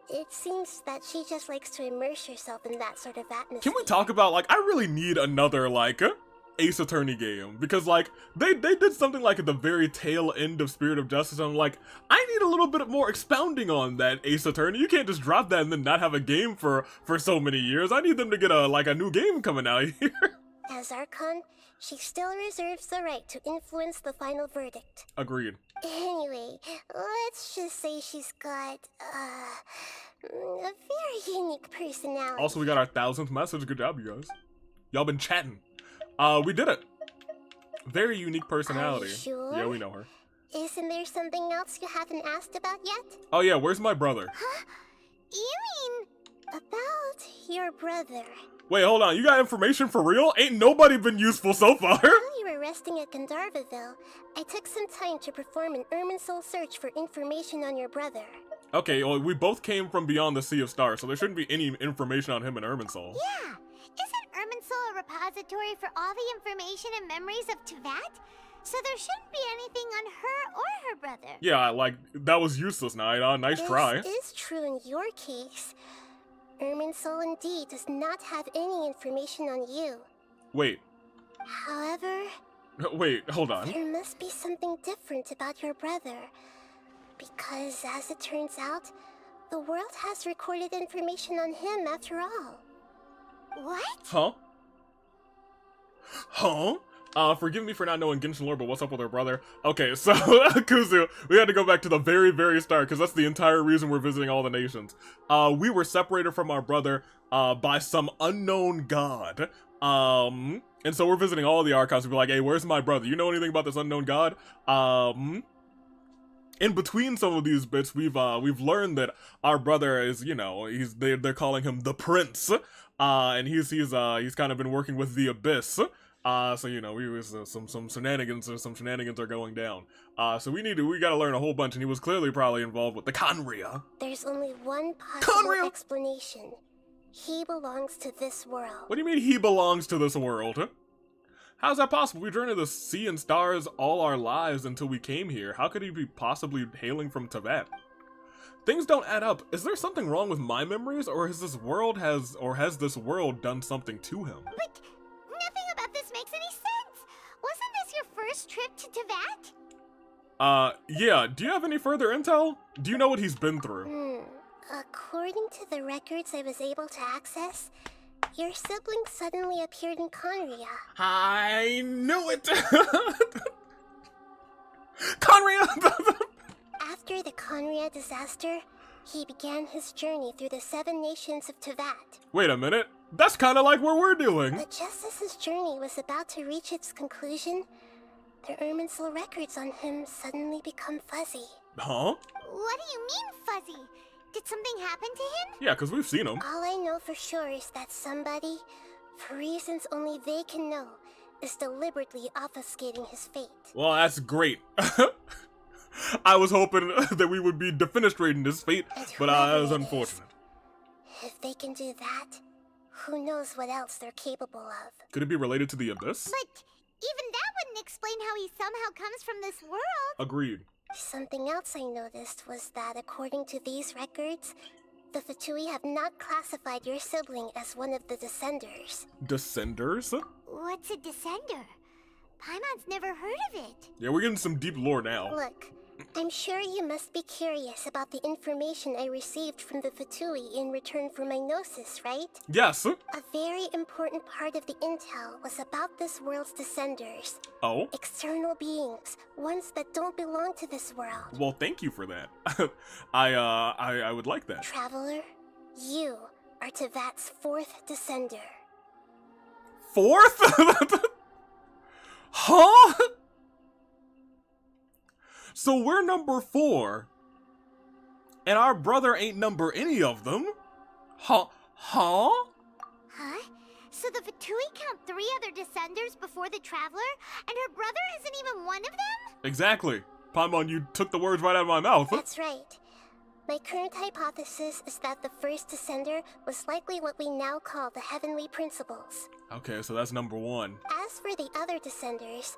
It seems that she just likes to immerse herself in that sort of atmosphere. Can we talk about, like, I really need another, like, Ace Attorney game, because like they did something like at the very tail end of Spirit of Justice, and I'm like, I need a little bit more expounding on that Ace Attorney. You can't just drop that and then not have a game for so many years. I need them to get a new game coming out here. As Archon, she still reserves the right to influence the final verdict. Agreed. Anyway, let's just say she's got a very unique personality. Also, we got our 1000th message. Good job, you guys. Y'all been chatting. We did it. Very unique personality. Are you sure? Yeah, we know her. Isn't there something else you haven't asked about yet? Oh yeah, where's my brother? Huh? You mean about your brother? Wait, hold on. You got information for real? Ain't nobody been useful so far. While you were resting at Gandharvaville, I took some time to perform an Irminsul search for information on your brother. Okay, well, we both came from beyond the Sea of Stars, so there shouldn't be any information on him in Irminsul. Yeah! Isn't Irminsul a repository for all the information and memories of Teyvat? So there shouldn't be anything on her or her brother. Yeah, like, that was useless, Naida. Nice try. This is true in your case. Irminsul indeed does not have any information on you. Wait. However... Wait, hold on. There must be something different about your brother. Because, as it turns out, the world has recorded information on him after all. What? Huh? Huh? Forgive me for not knowing Genshin lore, but what's up with her brother? Okay, so, Kuzu, we had to go back to the very, very start, because that's the entire reason we're visiting all the nations. We were separated from our brother, by some unknown god. And so we're visiting all the archons to be like, hey, where's my brother? You know anything about this unknown god? In between some of these bits, we've learned that our brother is, you know, they're calling him the Prince, and he's kind of been working with the Abyss. So you know, some shenanigans are going down. So we gotta learn a whole bunch, and he was clearly probably involved with the Khaenri'ah. There's only one possible explanation. He belongs to this world. What do you mean he belongs to this world? How's that possible? We journeyed the sea and stars all our lives until we came here. How could he be possibly hailing from Teyvat? Things don't add up. Is there something wrong with my memories, or has this world done something to him? But nothing about this makes any sense. Wasn't this your first trip to Teyvat? Yeah. Do you have any further intel? Do you know what he's been through? According to the records I was able to access, your sibling suddenly appeared in Khaenri'ah. I knew it! Khaenri'ah! After the Khaenri'ah disaster, he began his journey through the 7 nations of Teyvat. Wait a minute. That's kind of like what we're doing. But just as his journey was about to reach its conclusion, the Irminsul records on him suddenly become fuzzy. Huh? What do you mean, fuzzy? Did something happen to him? Yeah, because we've seen him. All I know for sure is that somebody, for reasons only they can know, is deliberately obfuscating his fate. Well, that's great. I was hoping that we would be defenestrating his fate, but that was unfortunate. If they can do that, who knows what else they're capable of. Could it be related to the Abyss? But even that wouldn't explain how he somehow comes from this world. Agreed. Something else I noticed was that according to these records, the Fatui have not classified your sibling as one of the Descenders. Descenders? What's a Descender? Paimon's never heard of it. Yeah, we're getting some deep lore now. Look, I'm sure you must be curious about the information I received from the Fatui in return for my gnosis, right? Yes. A very important part of the intel was about this world's Descenders. Oh? External beings, ones that don't belong to this world. Well, thank you for that. I would like that. Traveler, you are Teyvat's 4th Descender. 4th? Huh? So we're number 4, and our brother ain't number any of them? Huh? Huh? So the Fatui count 3 other Descenders before the Traveler, and her brother isn't even one of them? Exactly. Paimon, you took the words right out of my mouth. That's right. My current hypothesis is that the first Descender was likely what we now call the Heavenly Principles. Okay, so that's number 1. As for the other Descenders,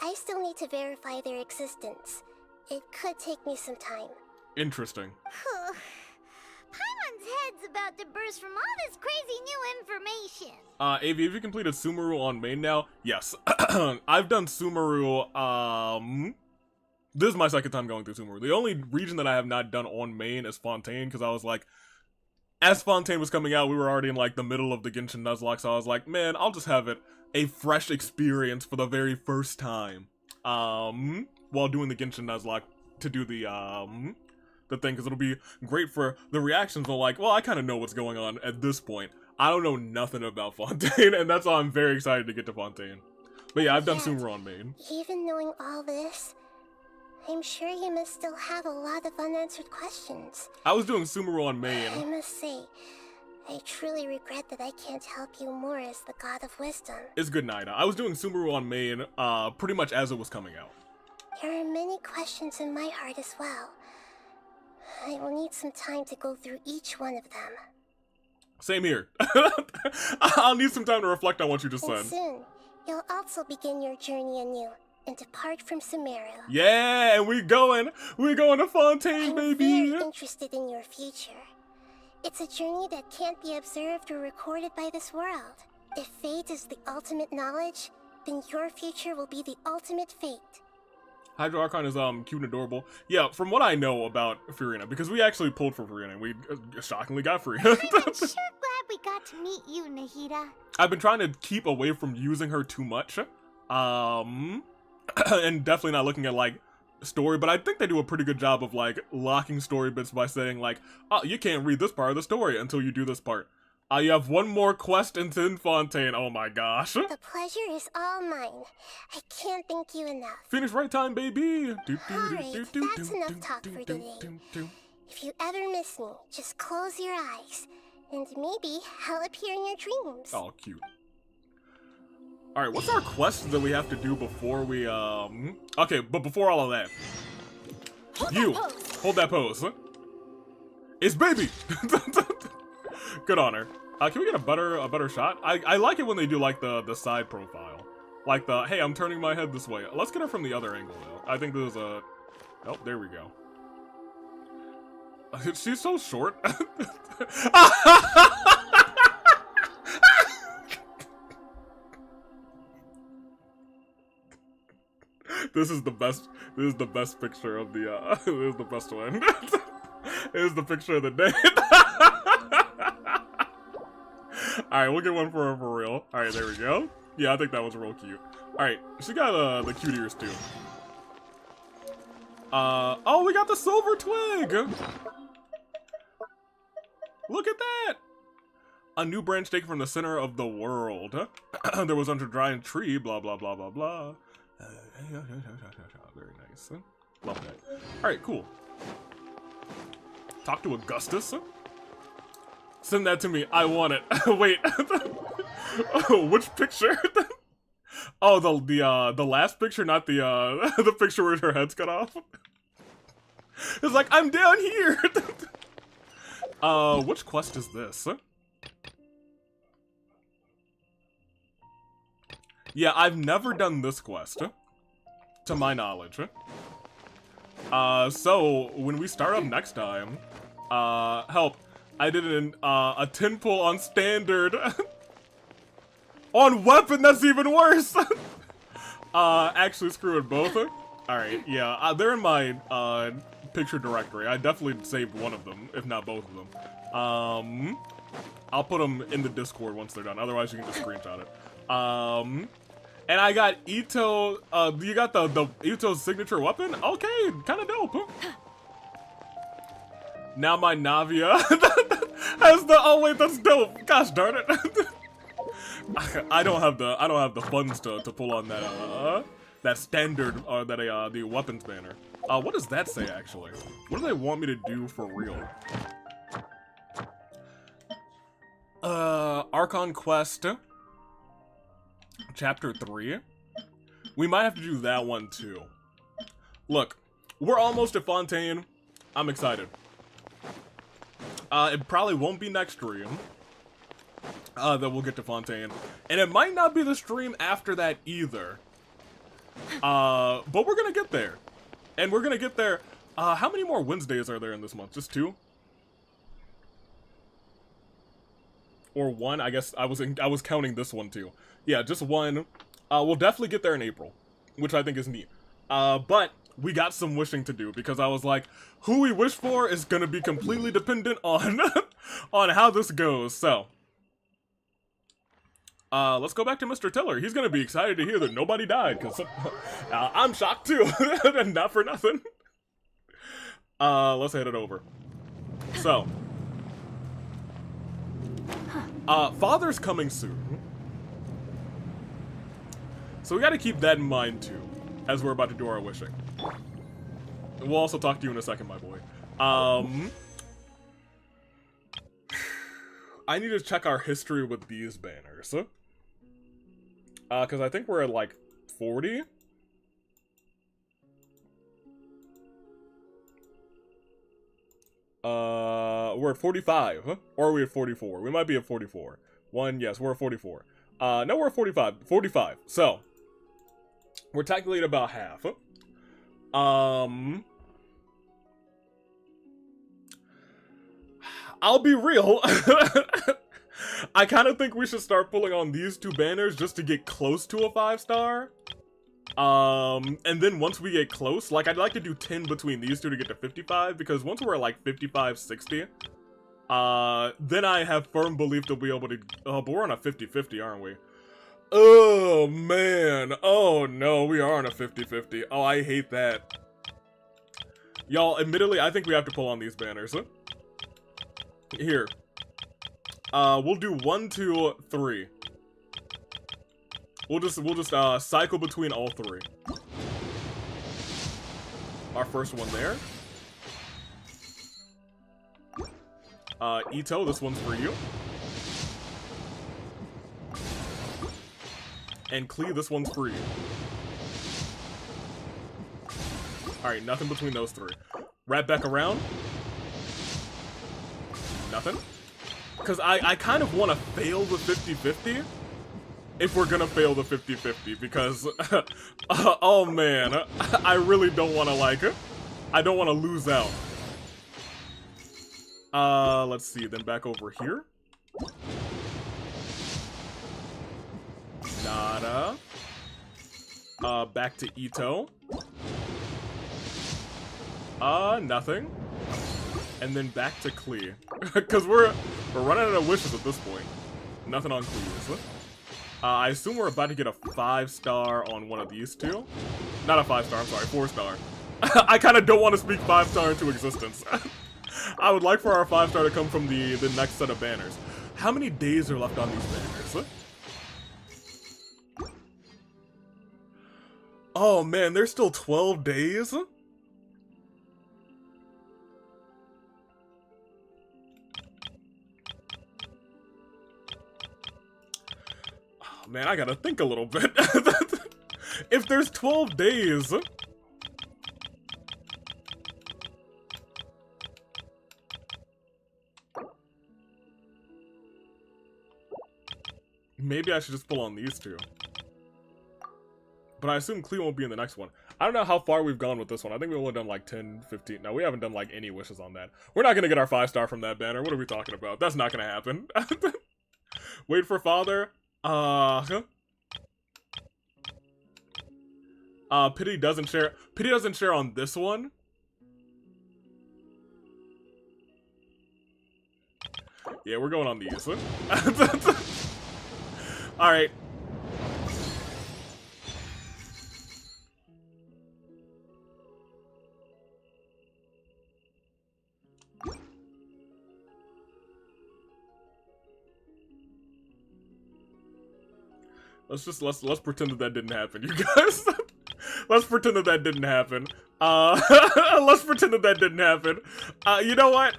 I still need to verify their existence. It could take me some time. Interesting. Paimon head's about to burst from all this crazy new information. Avi, have you completed Sumeru on main now? Yes. I've done Sumeru, this is my second time going through Sumeru. The only region that I have not done on main is Fontaine, because I was like, as Fontaine was coming out, we were already in like the middle of the Genshin Nuzlocke, so I was like, man, I'll just have it a fresh experience for the very first time. While doing the Genshin Nuzlocke to do the thing, because it'll be great for the reactions of like, well, I kind of know what's going on at this point. I don't know nothing about Fontaine, and that's why I'm very excited to get to Fontaine. But yeah, I've done Sumeru on main. Even knowing all this, I'm sure you must still have a lot of unanswered questions. I was doing Sumeru on main. I must say, I truly regret that I can't help you more as the God of Wisdom. It's good night. I was doing Sumeru on main, pretty much as it was coming out. There are many questions in my heart as well. I will need some time to go through each one of them. Same here. I'll need some time to reflect on what you just And said. soon, you'll also begin your journey anew and depart from Sumeru. Yeah, and we're going to Fontaine, baby. I'm very interested in your future. It's a journey that can't be observed or recorded by this world. If fate is the ultimate knowledge, then your future will be the ultimate fate. Hydro Archon is cute and adorable. Yeah, from what I know about Furina, because we actually pulled for Furina, and we shockingly got Furina. I'm sure glad we got to meet you, Nahida. I've been trying to keep away from using her too much, and definitely not looking at like story, but I think they do a pretty good job of like locking story bits by saying like, oh, you can't read this part of the story until you do this part. You have one more quest in Fontaine. Oh my gosh. The pleasure is all mine. I can't thank you enough. Finish right time, baby. Alright, that's enough talk for today. If you ever miss me, just close your eyes, and maybe I'll appear in your dreams. Oh, cute. Alright, what's our quest that we have to do before we, Okay, but before all of that. Hold that pose. It's baby! Good on her. Can we get a better shot? I like it when they do, like, the side profile. Like the, hey, I'm turning my head this way. Let's get her from the other angle, though. I think there's a... Oh, there we go. She's so short. This is the best picture of the, this is the best one. This is the picture of the day. Alright, we'll get one for her for real. Alright, there we go. Yeah, I think that was real cute. Alright, she got, the cute ears, too. Oh, we got the silver twig! Look at that! A new branch taken from the center of the world. There was under a giant tree, blah, blah, blah, blah, blah. Very nice. Love that. Alright, cool. Talk to Augustus. Send that to me. I want it. Wait. Oh, which picture? Oh, the last picture, not the the picture where her head's cut off. It's like, I'm down here. Which quest is this? Yeah, I've never done this quest, to my knowledge. So when we start up next time, help. I did a 10 pull on standard. On weapon, that's even worse. Actually, screw it both. Alright, yeah, they're in my picture directory. I definitely saved one of them, if not both of them. I'll put them in the Discord once they're done. Otherwise, you can just screenshot it. And I got Ito. You got the Ito's signature weapon? Okay, kind of dope. Now my Navia has the. Oh wait, that's dope. Gosh darn it. I don't have the funds to pull on that standard the weapons banner. What does that say actually? What do they want me to do for real? Archon Quest Chapter 3. We might have to do that one too. Look, we're almost at Fontaine. I'm excited. It probably won't be next stream that we'll get to Fontaine. And it might not be the stream after that either. But we're gonna get there. And we're gonna get there. How many more Wednesdays are there in this month? Just 2? or one. I guess I was counting this one too. Yeah, just one. We'll definitely get there in April, which I think is neat. But we got some wishing to do because I was like, who we wish for is gonna be completely dependent on on how this goes. So let's go back to Mr. Tiller. He's gonna be excited to hear that nobody died, because I'm shocked too. Not for nothing. Let's head it over. So, Father's coming soon. So we gotta keep that in mind too, as we're about to do our wishing. We'll also talk to you in a second, my boy. I need to check our history with these banners. Because I think we're at, like, 40? We're at 45, huh? Or are we at 44? We might be at 44. Yes, we're at 44. No, we're at 45. 45. So, we're technically at about half. I'll be real. I kind of think we should start pulling on these two banners just to get close to a 5-star. And then once we get close, like, I'd like to do 10 between these two to get to 55, because once we're at, like, 55, 60, then I have firm belief that we'll be able to... Oh, but we're on a 50-50, aren't we? Oh, man. Oh, no, we are on a 50-50. Oh, I hate that. Y'all, admittedly, I think we have to pull on these banners. Here. We'll do 1, 2, 3. We'll just cycle between all three. Our first one there. Ito, this one's for you. And Klee, this one's for you. Alright, nothing between those three. Wrap back around. Nothing. Because I kind of want to fail the 50-50. If we're gonna fail the 50-50. Because, oh man. I really don't want to, like, I don't want to lose out. Let's see. Then back over here. Nada. Back to Ito. Nothing. And then back to Klee. Because we're running out of wishes at this point. Nothing on Klee. I assume we're about to get a 5-star on one of these two. Not a 5-star, I'm sorry, 4-star. I kind of don't want to speak 5-star into existence. I would like for our 5-star to come from the next set of banners. How many days are left on these banners? Oh man, there's still 12 days? Man, I gotta think a little bit. If there's 12 days... Maybe I should just pull on these two. But I assume Klee won't be in the next one. I don't know how far we've gone with this one. I think we've only done like 10, 15. No, we haven't done like any wishes on that. We're not gonna get our 5-star from that banner. What are we talking about? That's not gonna happen. Wait for Father. Pity doesn't share. Pity doesn't share on this one. Yeah, we're going on these. Alright. Let's pretend that didn't happen, you guys. Let's pretend that didn't happen. Let's pretend that didn't happen. You know what?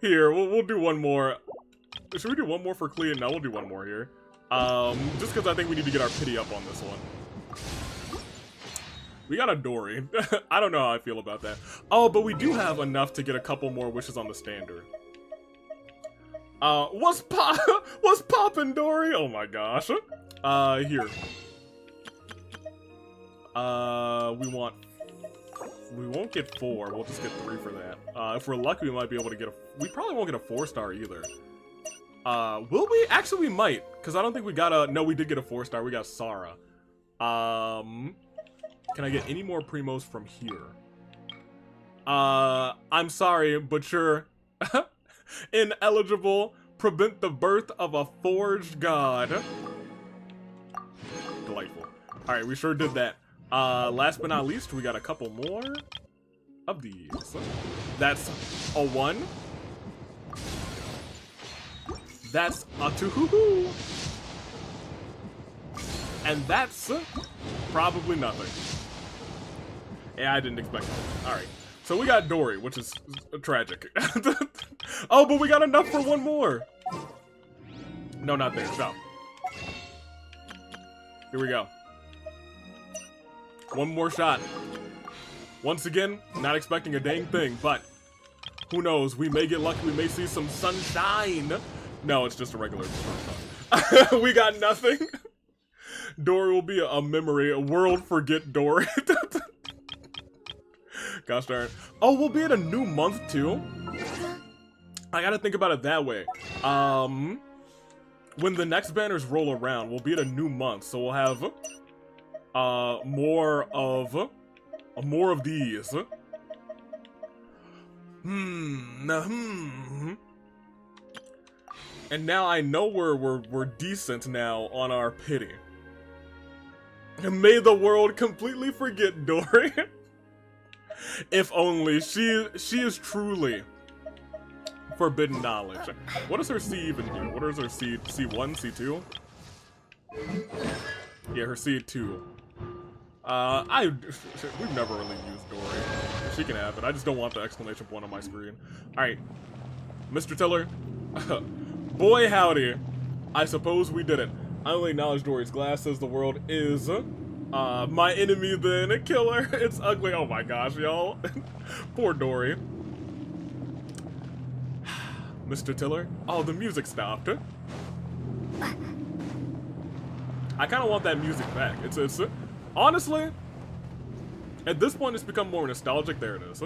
Here, we'll do one more. Should we do one more for Klee? No, we'll do one more here. Just because I think we need to get our pity up on this one. We got a Dory. I don't know how I feel about that. Oh, but we do have enough to get a couple more wishes on the standard. What's poppin', Dory? Oh my gosh. Here. We won't get 4, we'll just get 3 for that. If we're lucky, we might be able to get we probably won't get a 4-star either. Will we? Actually, we might, because I don't think we got a... No, we did get a 4-star. We got Sarah. Can I get any more primos from here? I'm sorry, but you're ineligible. Prevent the birth of a forged god. Delightful. Alright, we sure did that. Last but not least, we got a couple more of these. That's a 1. That's a 2. And that's probably nothing. Yeah, I didn't expect it. Alright. So we got Dory, which is tragic. Oh, but we got enough for one more. No, not there. Stop. Here we go. One more shot. Once again, not expecting a dang thing, but who knows? We may get lucky. We may see some sunshine. No, it's just a regular shot. We got nothing. Dory will be a memory. A world forget Dory. Gosh darn. Oh, we'll be in a new month too. I gotta think about it that way. When the next banners roll around, we'll be in a new month, so we'll have more of these. And now I know we're decent now on our pity. And may the world completely forget Dory. If only she is truly forbidden knowledge. What does her C even do? What is her C? C1, C2? Yeah, her C2. We've never really used Dory. She can have it. I just don't want the exclamation point on my screen. Alright. Mr. Tiller. Boy howdy. I suppose we did it. I only acknowledge Dory's glass says the world is my enemy then. Kill her. It's ugly. Oh my gosh, y'all. Poor Dory. Mr. Tiller. Oh, the music stopped. I kind of want that music back. It's honestly, at this point, it's become more nostalgic. There it is.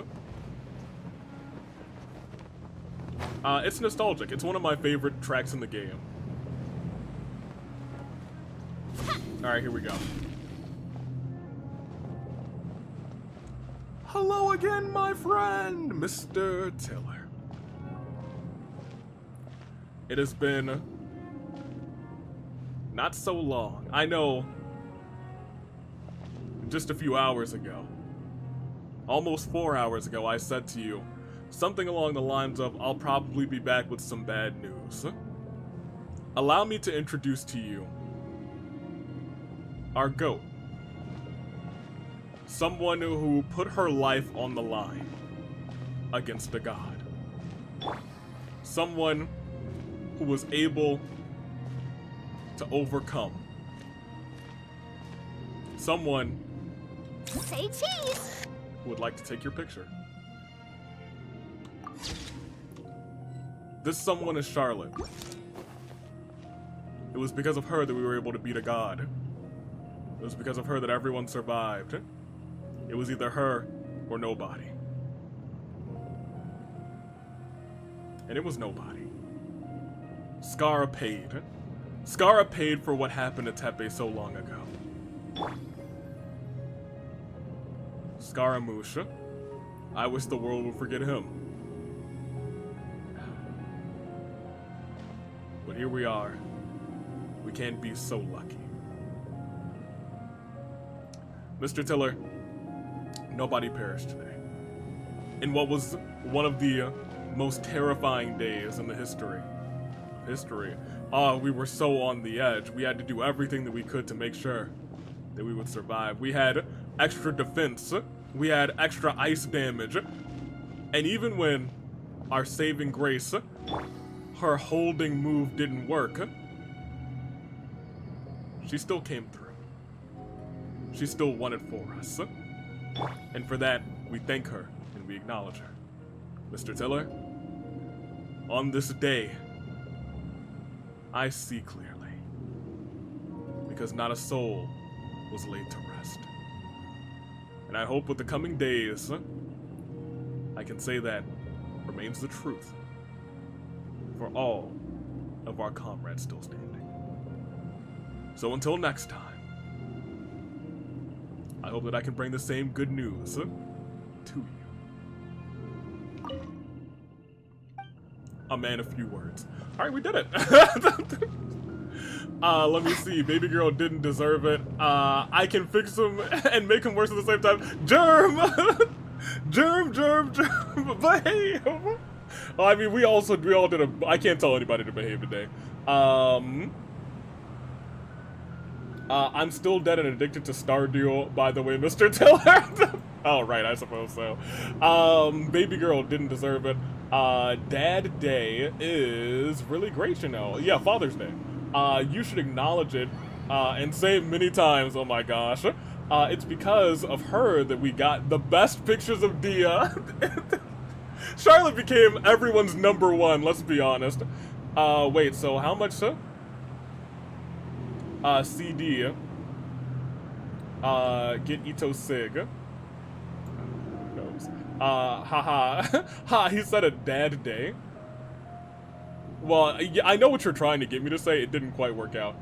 It's nostalgic. It's one of my favorite tracks in the game. Alright, here we go. Hello again, my friend, Mr. Tiller. It has been not so long. I know, just a few hours ago, almost 4 hours ago, I said to you something along the lines of, I'll probably be back with some bad news. Allow me to introduce to you our GOAT. Someone who put her life on the line against a god. Someone who was able to overcome. Someone Say cheese! who would like to take your picture. This someone is Charlotte. It was because of her that we were able to beat a god. It was because of her that everyone survived. It was either her or nobody. And it was nobody. Skara paid. Skara paid for what happened to Tepe so long ago. Scaramouche. I wish the world would forget him. But here we are. We can't be so lucky. Mr. Tiller, nobody perished today. In what was one of the most terrifying days in the history. We were so on the edge. We had to do everything that we could to make sure that we would survive. We had extra defense. We had extra ice damage. And even when our saving grace, her holding move didn't work, she still came through. She still won it for us. And for that, we thank her and we acknowledge her. Mr. Tiller, on this day, I see clearly. Because not a soul was laid to rest. And I hope with the coming days, I can say that remains the truth for all of of our comrades still standing. So until next time, I hope that I can bring the same good news to you. A man of few words. Alright, we did it. Let me see. Baby girl didn't deserve it. I can fix him and make him worse at the same time. Germ! Germ. Behave! Oh, I mean, we all did I can't tell anybody to behave today. I'm still dead and addicted to Stardew, by the way, Mr. Tiller. Oh, right, I suppose so. Baby girl didn't deserve it. Dad Day is really great, you know. Yeah, Father's Day. You should acknowledge it, and say it many times, oh my gosh. It's because of her that we got the best pictures of Dia. Charlotte became everyone's #1, let's be honest. Wait, so how much, CD. Get Ito Sig. Ha, he said a dad day. Well, I know what you're trying to get me to say. It didn't quite work out.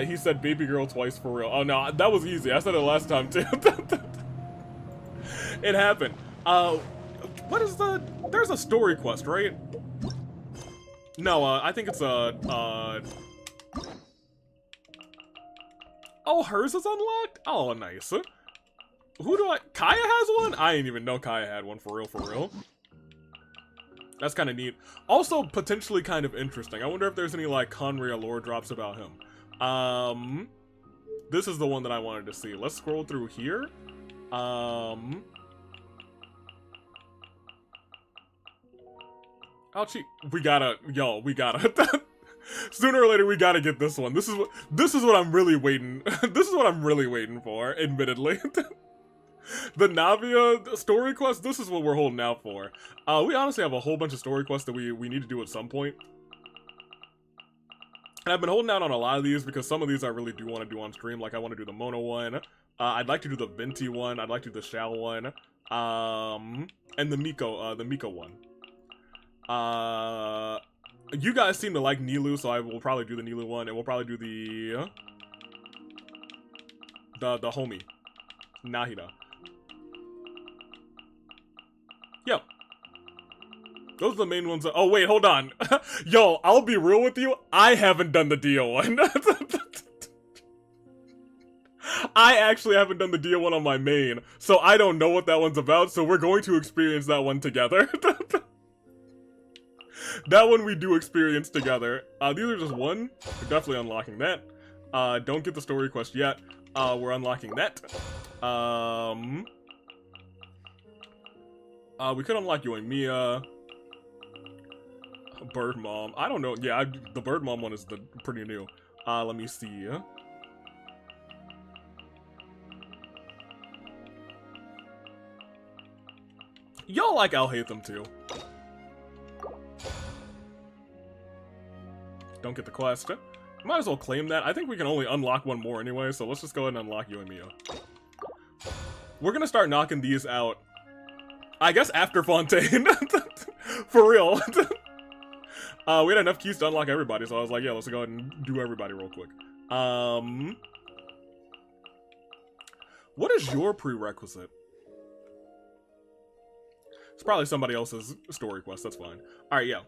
He said baby girl twice for real. Oh, no, that was easy. I said it last time, too. It happened. What is there's a story quest, right? No, I think it's oh, hers is unlocked? Oh, nice. Kaya has one? I didn't even know Kaya had one, for real. That's kind of neat. Also, potentially kind of interesting. I wonder if there's any, like, Conria lore drops about him. This is the one that I wanted to see. Let's scroll through here. Oh, gee, we gotta. Sooner or later, we gotta get this one. This is what I'm really waiting. This is what I'm really waiting for, admittedly. The Navia story quest, this is what we're holding out for. We honestly have a whole bunch of story quests that we need to do at some point. And I've been holding out on a lot of these because some of these I really do want to do on stream. Like, I want to do the Mono one. I'd like to do the Venti one. I'd like to do the Shao one. And the Miko one. You guys seem to like Nilou, so I will probably do the Nilou one, and we'll probably do the homie, Nahida. Yep. Those are the main ones. Oh, wait, hold on. Yo, I'll be real with you. I haven't done the Dia one. I actually haven't done the Dia one on my main, so I don't know what that one's about, so we're going to experience that one together. That one we do experience together. These are just one. We're definitely unlocking that. Don't get the story quest yet. We're unlocking that. We could unlock Yoimiya. Bird Mom. I don't know. Yeah, the Bird Mom one is pretty new. Let me see. Y'all like Alhaitham too. Don't get the quest. Might as well claim that. I think we can only unlock one more anyway, so let's just go ahead and unlock Yoimiya. We're gonna start knocking these out, I guess, after Fontaine. For real. We had enough keys to unlock everybody, so I was like, yeah, let's go ahead and do everybody real quick. What is your prerequisite? It's probably somebody else's story quest, that's fine. Alright, yeah.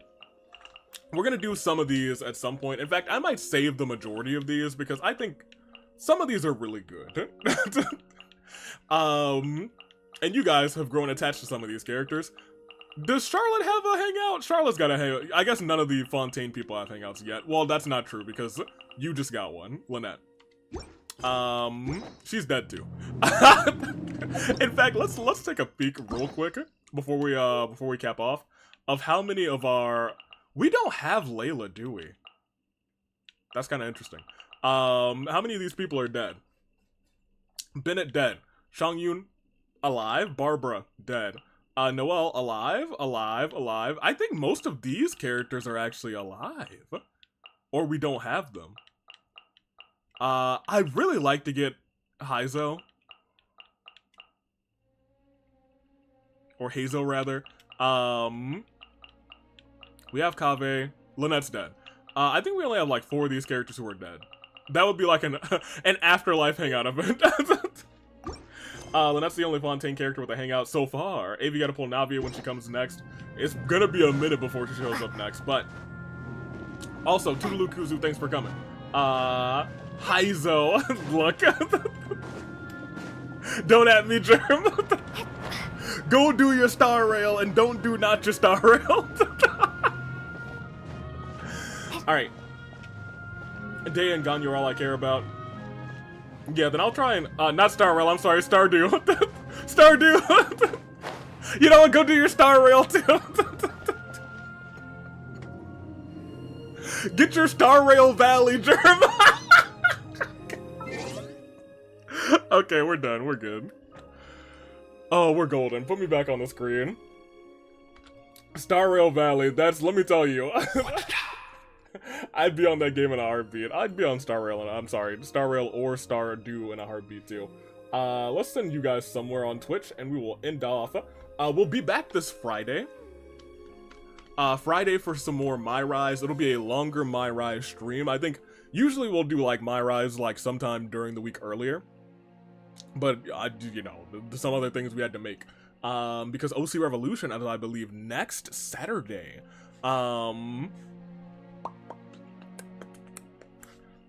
We're gonna do some of these at some point. In fact, I might save the majority of these because I think some of these are really good. And you guys have grown attached to some of these characters. Does Charlotte have a hangout? Charlotte's got a hangout. I guess none of the Fontaine people have hangouts yet. Well, that's not true because you just got one, Lynette. She's dead too. In fact, let's take a peek real quick before we cap off of how many of our. We don't have Layla, do we? That's kind of interesting. How many of these people are dead? Bennett dead. Shangyun alive. Barbara dead. Noelle alive. I think most of these characters are actually alive, or we don't have them. I'd really like to get Heizo. Or Hazo, rather. We have Kaveh. Lynette's dead. I think we only have like 4 of these characters who are dead. That would be like an afterlife hangout event. Lynette's the only Fontaine character with a hangout so far. Avi gotta pull Navia when she comes next. It's gonna be a minute before she shows up next, but... Also, Toodaloo Kuzu, thanks for coming. Heizo, look. Don't at me, Germ. Go do your star rail and don't do not your star rail. Alright. Day and Ganyu are all I care about. Yeah, then I'll try and, not star rail, I'm sorry, Stardew. Stardew! You know what, go do your star rail too. Get your Star Rail Valley, Germ! Okay, we're done. We're good. Oh, we're golden. Put me back on the screen. Star Rail Valley, that's... Let me tell you. I'd be on that game in a heartbeat. I'd be on Star Rail, I'm sorry, Star Rail or Stardew in a heartbeat, too. Let's send you guys somewhere on Twitch, and we will end off. We'll be back this Friday. Friday for some more My Rise. It'll be a longer My Rise stream. I think usually we'll do like My Rise like sometime during the week earlier. But, you know, some other things we had to make. Because OC Revolution is, I believe, next Saturday. They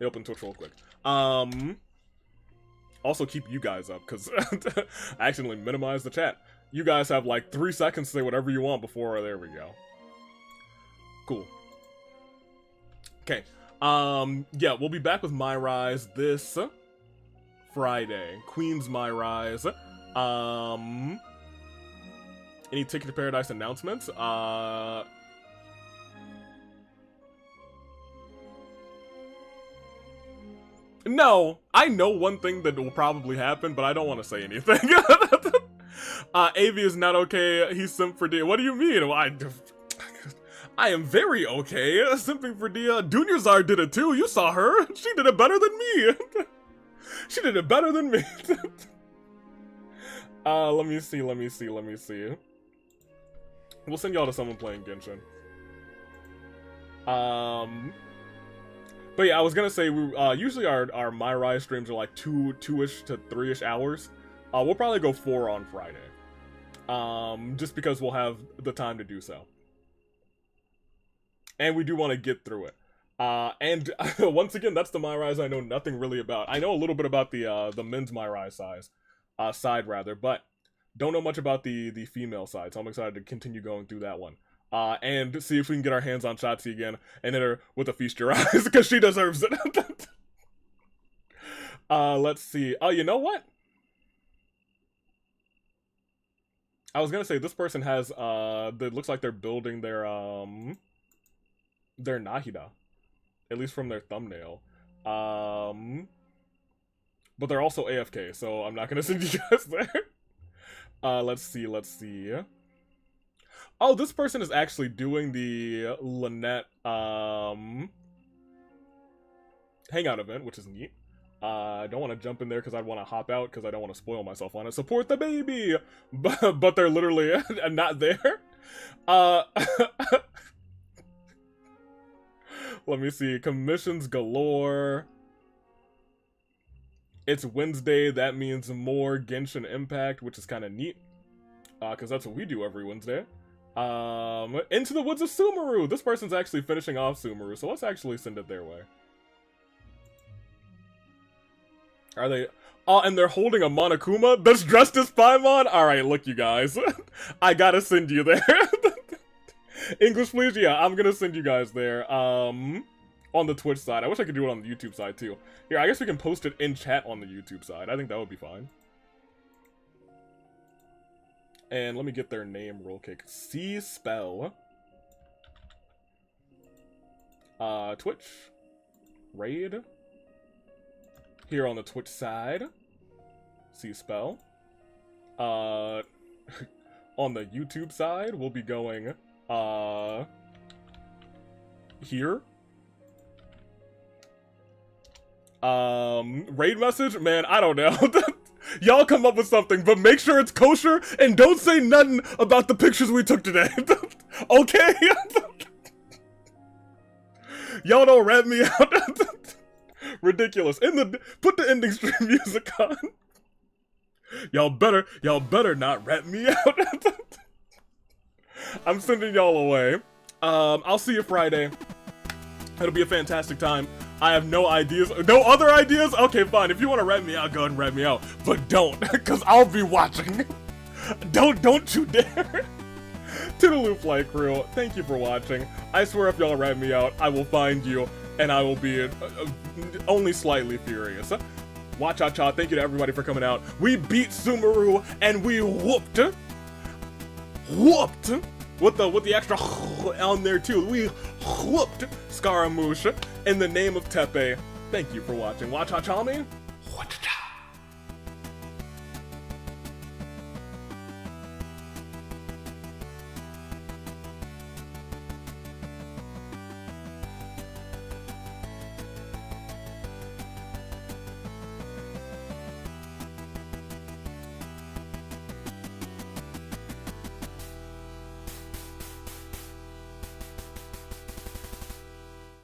open Twitch real quick. Also keep you guys up, because I accidentally minimized the chat. You guys have like 3 seconds to say whatever you want before, there we go. Cool. Okay. Yeah, we'll be back with My Rise this Friday. Queen's My Rise. Any Ticket to Paradise announcements? No, I know one thing that will probably happen, but I don't want to say anything. Avi is not okay. He's simp for Dia. What do you mean? I am very okay. Simping for Dia. Dunyarzar did it too. You saw her. She did it better than me. She did it better than me. Let me see. We'll send y'all to someone playing Genshin. But yeah, I was gonna say, we usually our My Rise streams are like 2-ish to 3-ish hours. We'll probably go 4 on Friday. Just because we'll have the time to do so. And we do want to get through it. And once again, that's the My Rise I know nothing really about. I know a little bit about the men's My Rise side rather, but don't know much about the female side, so I'm excited to continue going through that one. And see if we can get our hands on Shotzi again and hit her with a Feast Your Eyes, because she deserves it. Let's see. Oh, you know what? I was gonna say, this person has, it looks like they're building their Nahida. At least from their thumbnail. But they're also AFK, so I'm not gonna send you guys there. Let's see. Oh, this person is actually doing the Lynette, hangout event, which is neat. I don't want to jump in there because I want to hop out because I don't want to spoil myself on it. Support the baby! But they're literally not there. Let me see. Commissions galore. It's Wednesday. That means more Genshin Impact, which is kind of neat. Because that's what we do every Wednesday. Into the Woods of Sumeru! This person's actually finishing off Sumeru, so let's actually send it their way. Are they... Oh, and they're holding a Monokuma that's dressed as Paimon? Alright, look you guys. I gotta send you there. English please? Yeah, I'm gonna send you guys there. On the Twitch side. I wish I could do it on the YouTube side too. Here, I guess we can post it in chat on the YouTube side. I think that would be fine. And let me get their name real quick. C-Spell. Twitch. Raid. Here on the Twitch side. C-Spell. On the YouTube side, we'll be going, here. Raid message? Man, I don't know. Y'all come up with something, but make sure it's kosher and don't say nothing about the pictures we took today. Okay? Y'all don't rat me out. Ridiculous. Put the ending stream music on. Y'all better not rat me out. I'm sending y'all away. I'll see you Friday. It'll be a fantastic time. I have no ideas. No other ideas? Okay, fine. If you want to rat me out, go ahead and rat me out. But don't, because I'll be watching. Don't you dare. Toodaloo Flight Crew, thank you for watching. I swear if y'all rat me out, I will find you, and I will be only slightly furious. Watch-cha-cha, thank you to everybody for coming out. We beat Sumeru, and we whooped. With the extra on there too. We whooped Scaramouche in the name of Tepe. Thank you for watching. Watch-cha-cha me? Watch-cha.